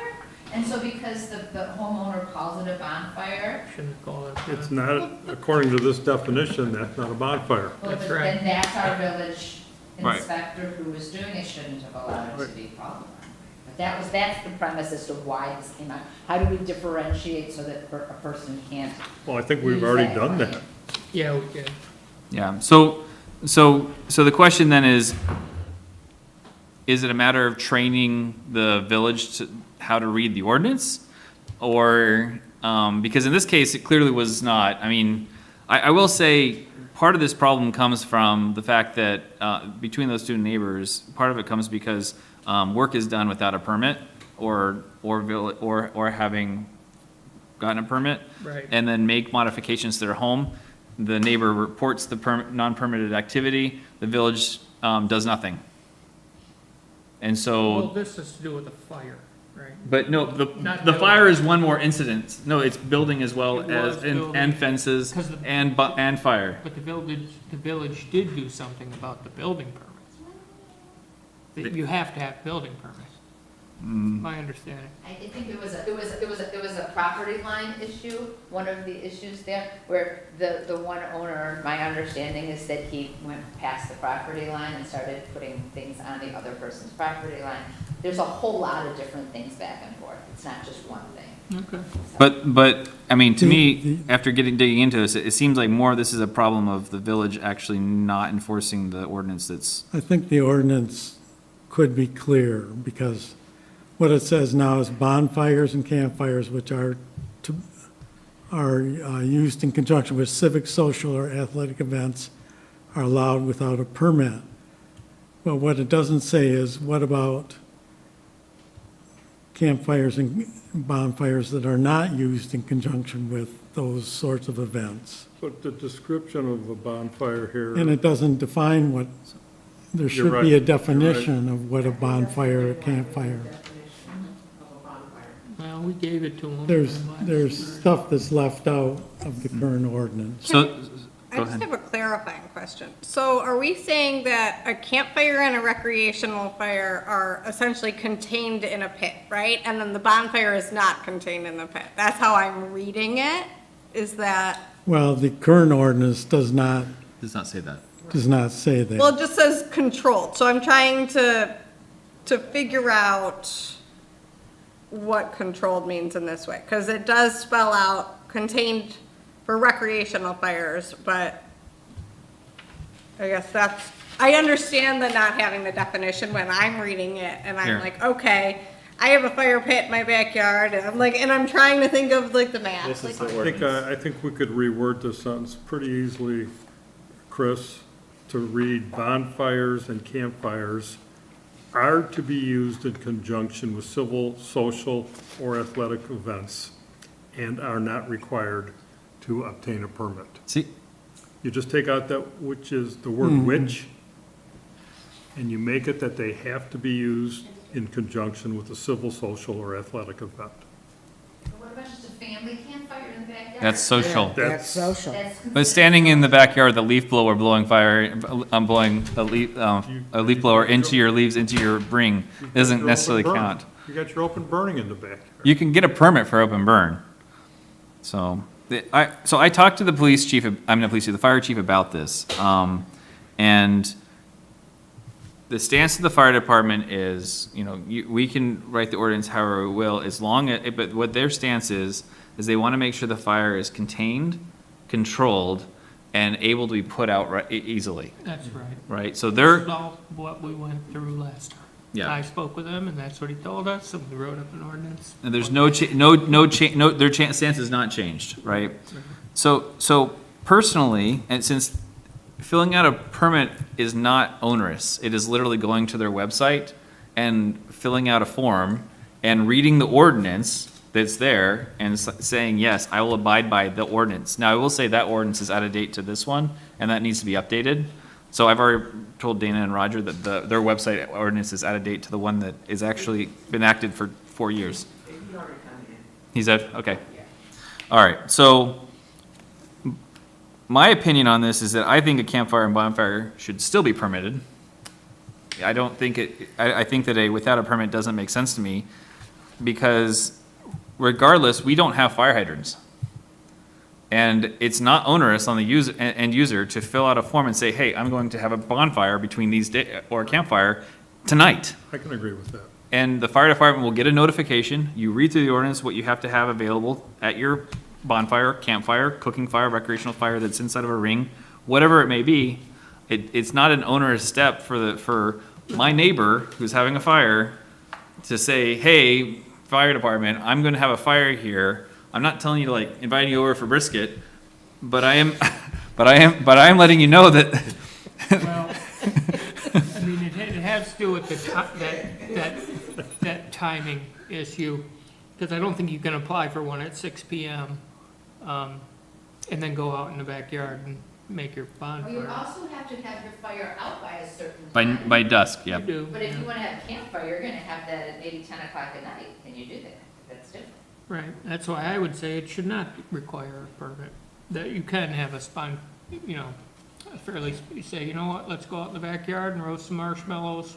And so because the homeowner calls it a bonfire, Shouldn't call it. it's not, according to this definition, that's not a bonfire. well, That's but right. then that's our village Right. inspector who was doing it shouldn't have allowed it to be called a bonfire. But that's the premise as to why this came out. How do we differentiate so that a person can't? Well, I think we've use already that done claim? that. Yeah, we did. Yeah, so the question then is it a matter of training the village to how to read the ordinance? Or, because in this case, it clearly was not. I mean, I will say, part of this problem comes from the fact that, between those two neighbors, part of it comes because, work is done without a permit or having gotten a permit. Right. And then make modifications to their home. The neighbor reports the non-permitted activity, the village, does nothing. And Well, so, this has to do with the fire, right? but no, Not the building. fire is one more incident. No, it's building as well It as, was and building. fences 'Cause the- and fire. But the village did do something about the building permits. That you have to have building permits, my understanding. I think it was a property line issue, one of the issues there, where the one owner, my understanding is that he went past the property line and started putting things on the other person's property line. There's a whole lot of different things back and forth, it's not just one thing. Okay. But, I mean, to me, The- after digging into this, it seems like more of this is a problem of the village actually not enforcing the ordinance that's, I think the ordinance could be clear, because what it says now is bonfires and campfires which are used in conjunction with civic, social, or athletic events are allowed without a permit. But what it doesn't say is, what about campfires and bonfires that are not used in conjunction with those sorts of events? But the description of a bonfire here. And it doesn't define what, there You're should be right. a You're right. definition of what a bonfire or a campfire. Well, we gave it to them. There's stuff that's left out of the current ordinance. so, I go just ahead. have a clarifying question. So are we saying that a campfire and a recreational fire are essentially contained in a pit, right? And then the bonfire is not contained in the pit? That's how I'm reading it? Is that, Well, the current ordinance does not Does not say that. say that. well, it just says controlled. So I'm trying to figure out what controlled means in this way. Because it does spell out contained for recreational fires, but I guess that's, I understand the not having the definition when I'm reading it, and Here. I'm like, okay, I have a fire pit in my backyard, and I'm like, and I'm trying to think of like the math. This is like- the ordinance. I think we could reword this sentence pretty easily, Chris, to read bonfires and campfires are to be used in conjunction with civil, social, or athletic events and are not required to obtain a permit. See, You just take out that, which is the word which, and you make it that they have to be used in conjunction with a civil, social, or athletic event. What about just a family campfire in the backyard? that's social. That's social. That's But standing in the backyard, the leaf blower blowing fire, blowing a leaf blower into your leaves, into your ring, doesn't Your necessarily open burn. count. You got your open burning in the backyard. You can get a permit for open burn. So, I talked to the police chief, the fire chief about this. And the stance of the fire department is, we can write the ordinance however we will, as long as, but what their stance is they want to make sure the fire is contained, controlled, and able to be put out easily, That's right. right? So This is they're, all what we went through last time. Yeah. I spoke with him, and that's what he told us, and we wrote up an ordinance. and there's their stance has not changed, right? So personally, and since filling out a permit is not onerous, it is literally going to their website and filling out a form and reading the ordinance that's there and saying, yes, I will abide by the ordinance. Now, I will say that ordinance is out of date to this one, and that needs to be updated. So I've already told Dana and Roger that their website ordinance is out of date to the one that is actually been acted for 4 years. He already come in. He's out, okay. All right, so my opinion on this is that I think a campfire and bonfire should still be permitted. I don't think I think that without a permit doesn't make sense to me, because regardless, we don't have fire hydrants. And it's not onerous on the end user to fill out a form and say, hey, I'm going to have a bonfire between these or a campfire tonight. I can agree with that. And the fire department will get a notification. You read through the ordinance, what you have to have available at your bonfire, campfire, cooking fire, recreational fire that's inside of a ring, whatever it may be. It's not an onerous step for my neighbor who's having a fire to say, hey, fire department, I'm going to have a fire here. I'm not telling you to like invite you over for brisket, but I am letting you know that. Well, I mean, it has to do with that timing issue, because I don't think you can apply for one at 6 PM, and then go out in the backyard and make your Well, you bonfire. also have to have your fire out by a certain time. By dusk, You yep. do, But if yeah. you wanna have campfire, you're gonna have that at maybe 10 o'clock at night, and you do that, that's different. Right, that's why I would say it should not require a permit, that you can have you say, you know what, let's go out in the backyard and roast some marshmallows.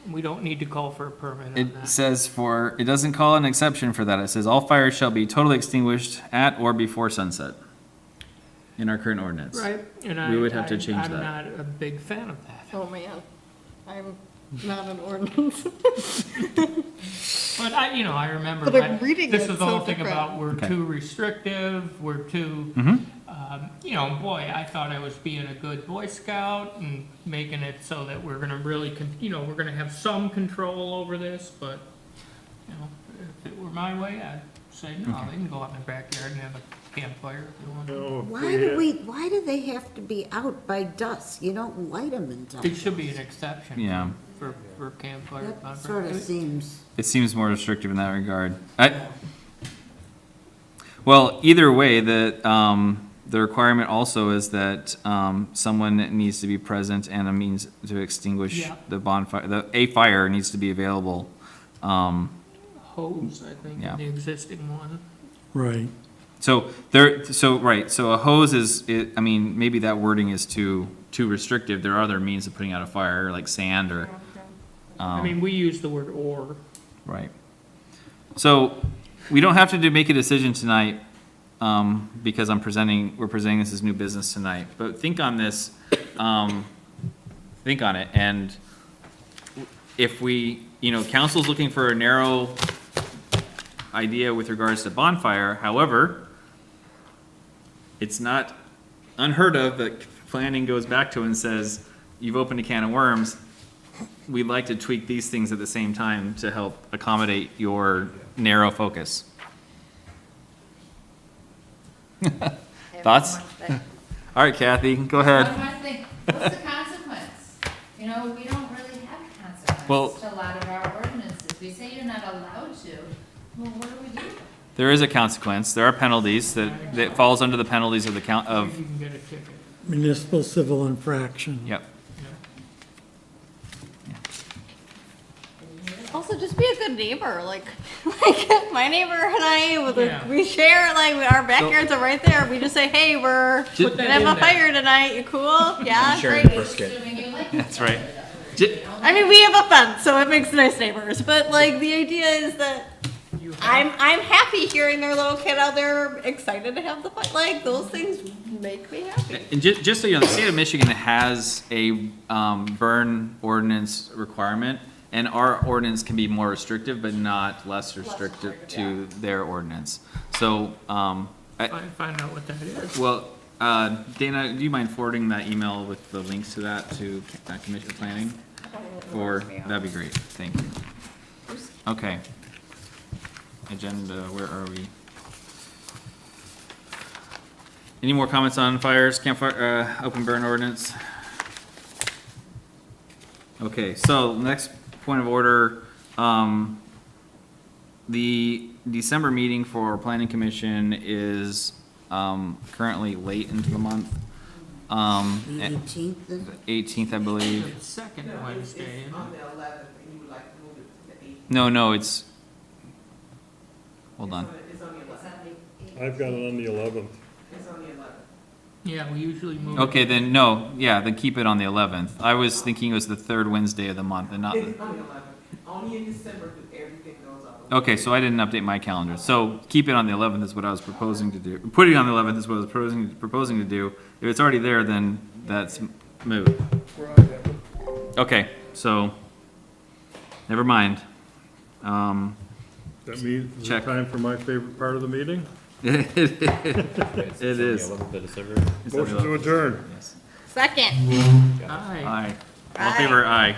We don't need to call for a permit on It that. says it doesn't call an exception for that. It says all fires shall be totally extinguished at or before sunset in our current ordinance. Right, and We would have to change I'm that. not a big fan of that. Oh, man, I'm not an ordinance. But I remember But I'm that reading this it is the whole so thing different. about we're Okay. too restrictive, we're too, Mhm. boy, I thought I was being a good Boy Scout and making it so that we're gonna really, we're gonna have some control over this, but, if it were my way, I'd say, no, they can go out in the backyard and have a campfire if they want to. Why do they have to be out by dusk? You don't light them in It dusk. should be an exception. Yeah. For campfire. That bonfire. sort of seems, It seems more restrictive in that regard. Well, either way, the requirement also is that someone needs to be present and a means to extinguish Yeah. the bonfire. A fire needs to be available. Hose, I think, Yeah. in the existing one. Right. So a hose maybe that wording is too restrictive. There are other means of putting out a fire, like sand or. I mean, we use the word or. Right. So we don't have to make a decision tonight, because we're presenting this as new business tonight. But think on this, think on it. And if council's looking for a narrow idea with regards to bonfire, however, it's not unheard of that planning goes back to and says, you've opened a can of worms. We'd like to tweak these things at the same time to help accommodate your narrow focus. Thoughts? All right, Kathy, go ahead. One more thing, what's the consequence? We don't really have Well- consequence to a lot of our ordinances. We say you're not allowed to, well, what do we do? There is a consequence. There are penalties that falls under the penalties of the count You of, can get a ticket. Municipal civil infraction. yep. Also, just be a good neighbor, like my neighbor and I, Yeah. we share, our backyards are right there. We just say, hey, we're Put gonna that in have a there. fire tonight, you cool? Yeah, Sharing great. brisket. Assuming you like That's it. right. J- I mean, we have a fence, so it makes nice neighbors, but the idea is that You have- I'm happy hearing their little kid out there excited to have the fun. Those things make me happy. And just so you know, the state of Michigan has a burn ordinance requirement, and our ordinance can be more restrictive, but not less restrictive to their ordinance. So, Find out what that is. well, Dana, do you mind forwarding that email with the links to that to Commission Planning? Or, that'd be great, thank you. Okay. Agenda, where are we? Any more comments on fires, campfire, open burn ordinance? Okay, so next point of order, the December meeting for planning commission is, currently late into the month. the 18th, 18th, I believe. The second Wednesday, On the 11th, and you would like to move it to the 8th. No, it's, hold on. It's on the 11th. I've got it on the 11th. It's on the 11th. Yeah, we usually move. Okay, then, no, yeah, then keep it on the 11th. I was thinking it was the third Wednesday of the month and not, It's on the 11th. Only in December do everything goes up. okay, so I didn't update my calendar. So keep it on the 11th is what I was proposing to do. Putting it on the 11th is what I was proposing to do. If it's already there, then that's moot. Okay, so, never mind. That means, is it Check. time for my favorite part of the meeting? It is. 11th of December. Motion to adjourn. Second. Aye. Aye. All in favor, aye.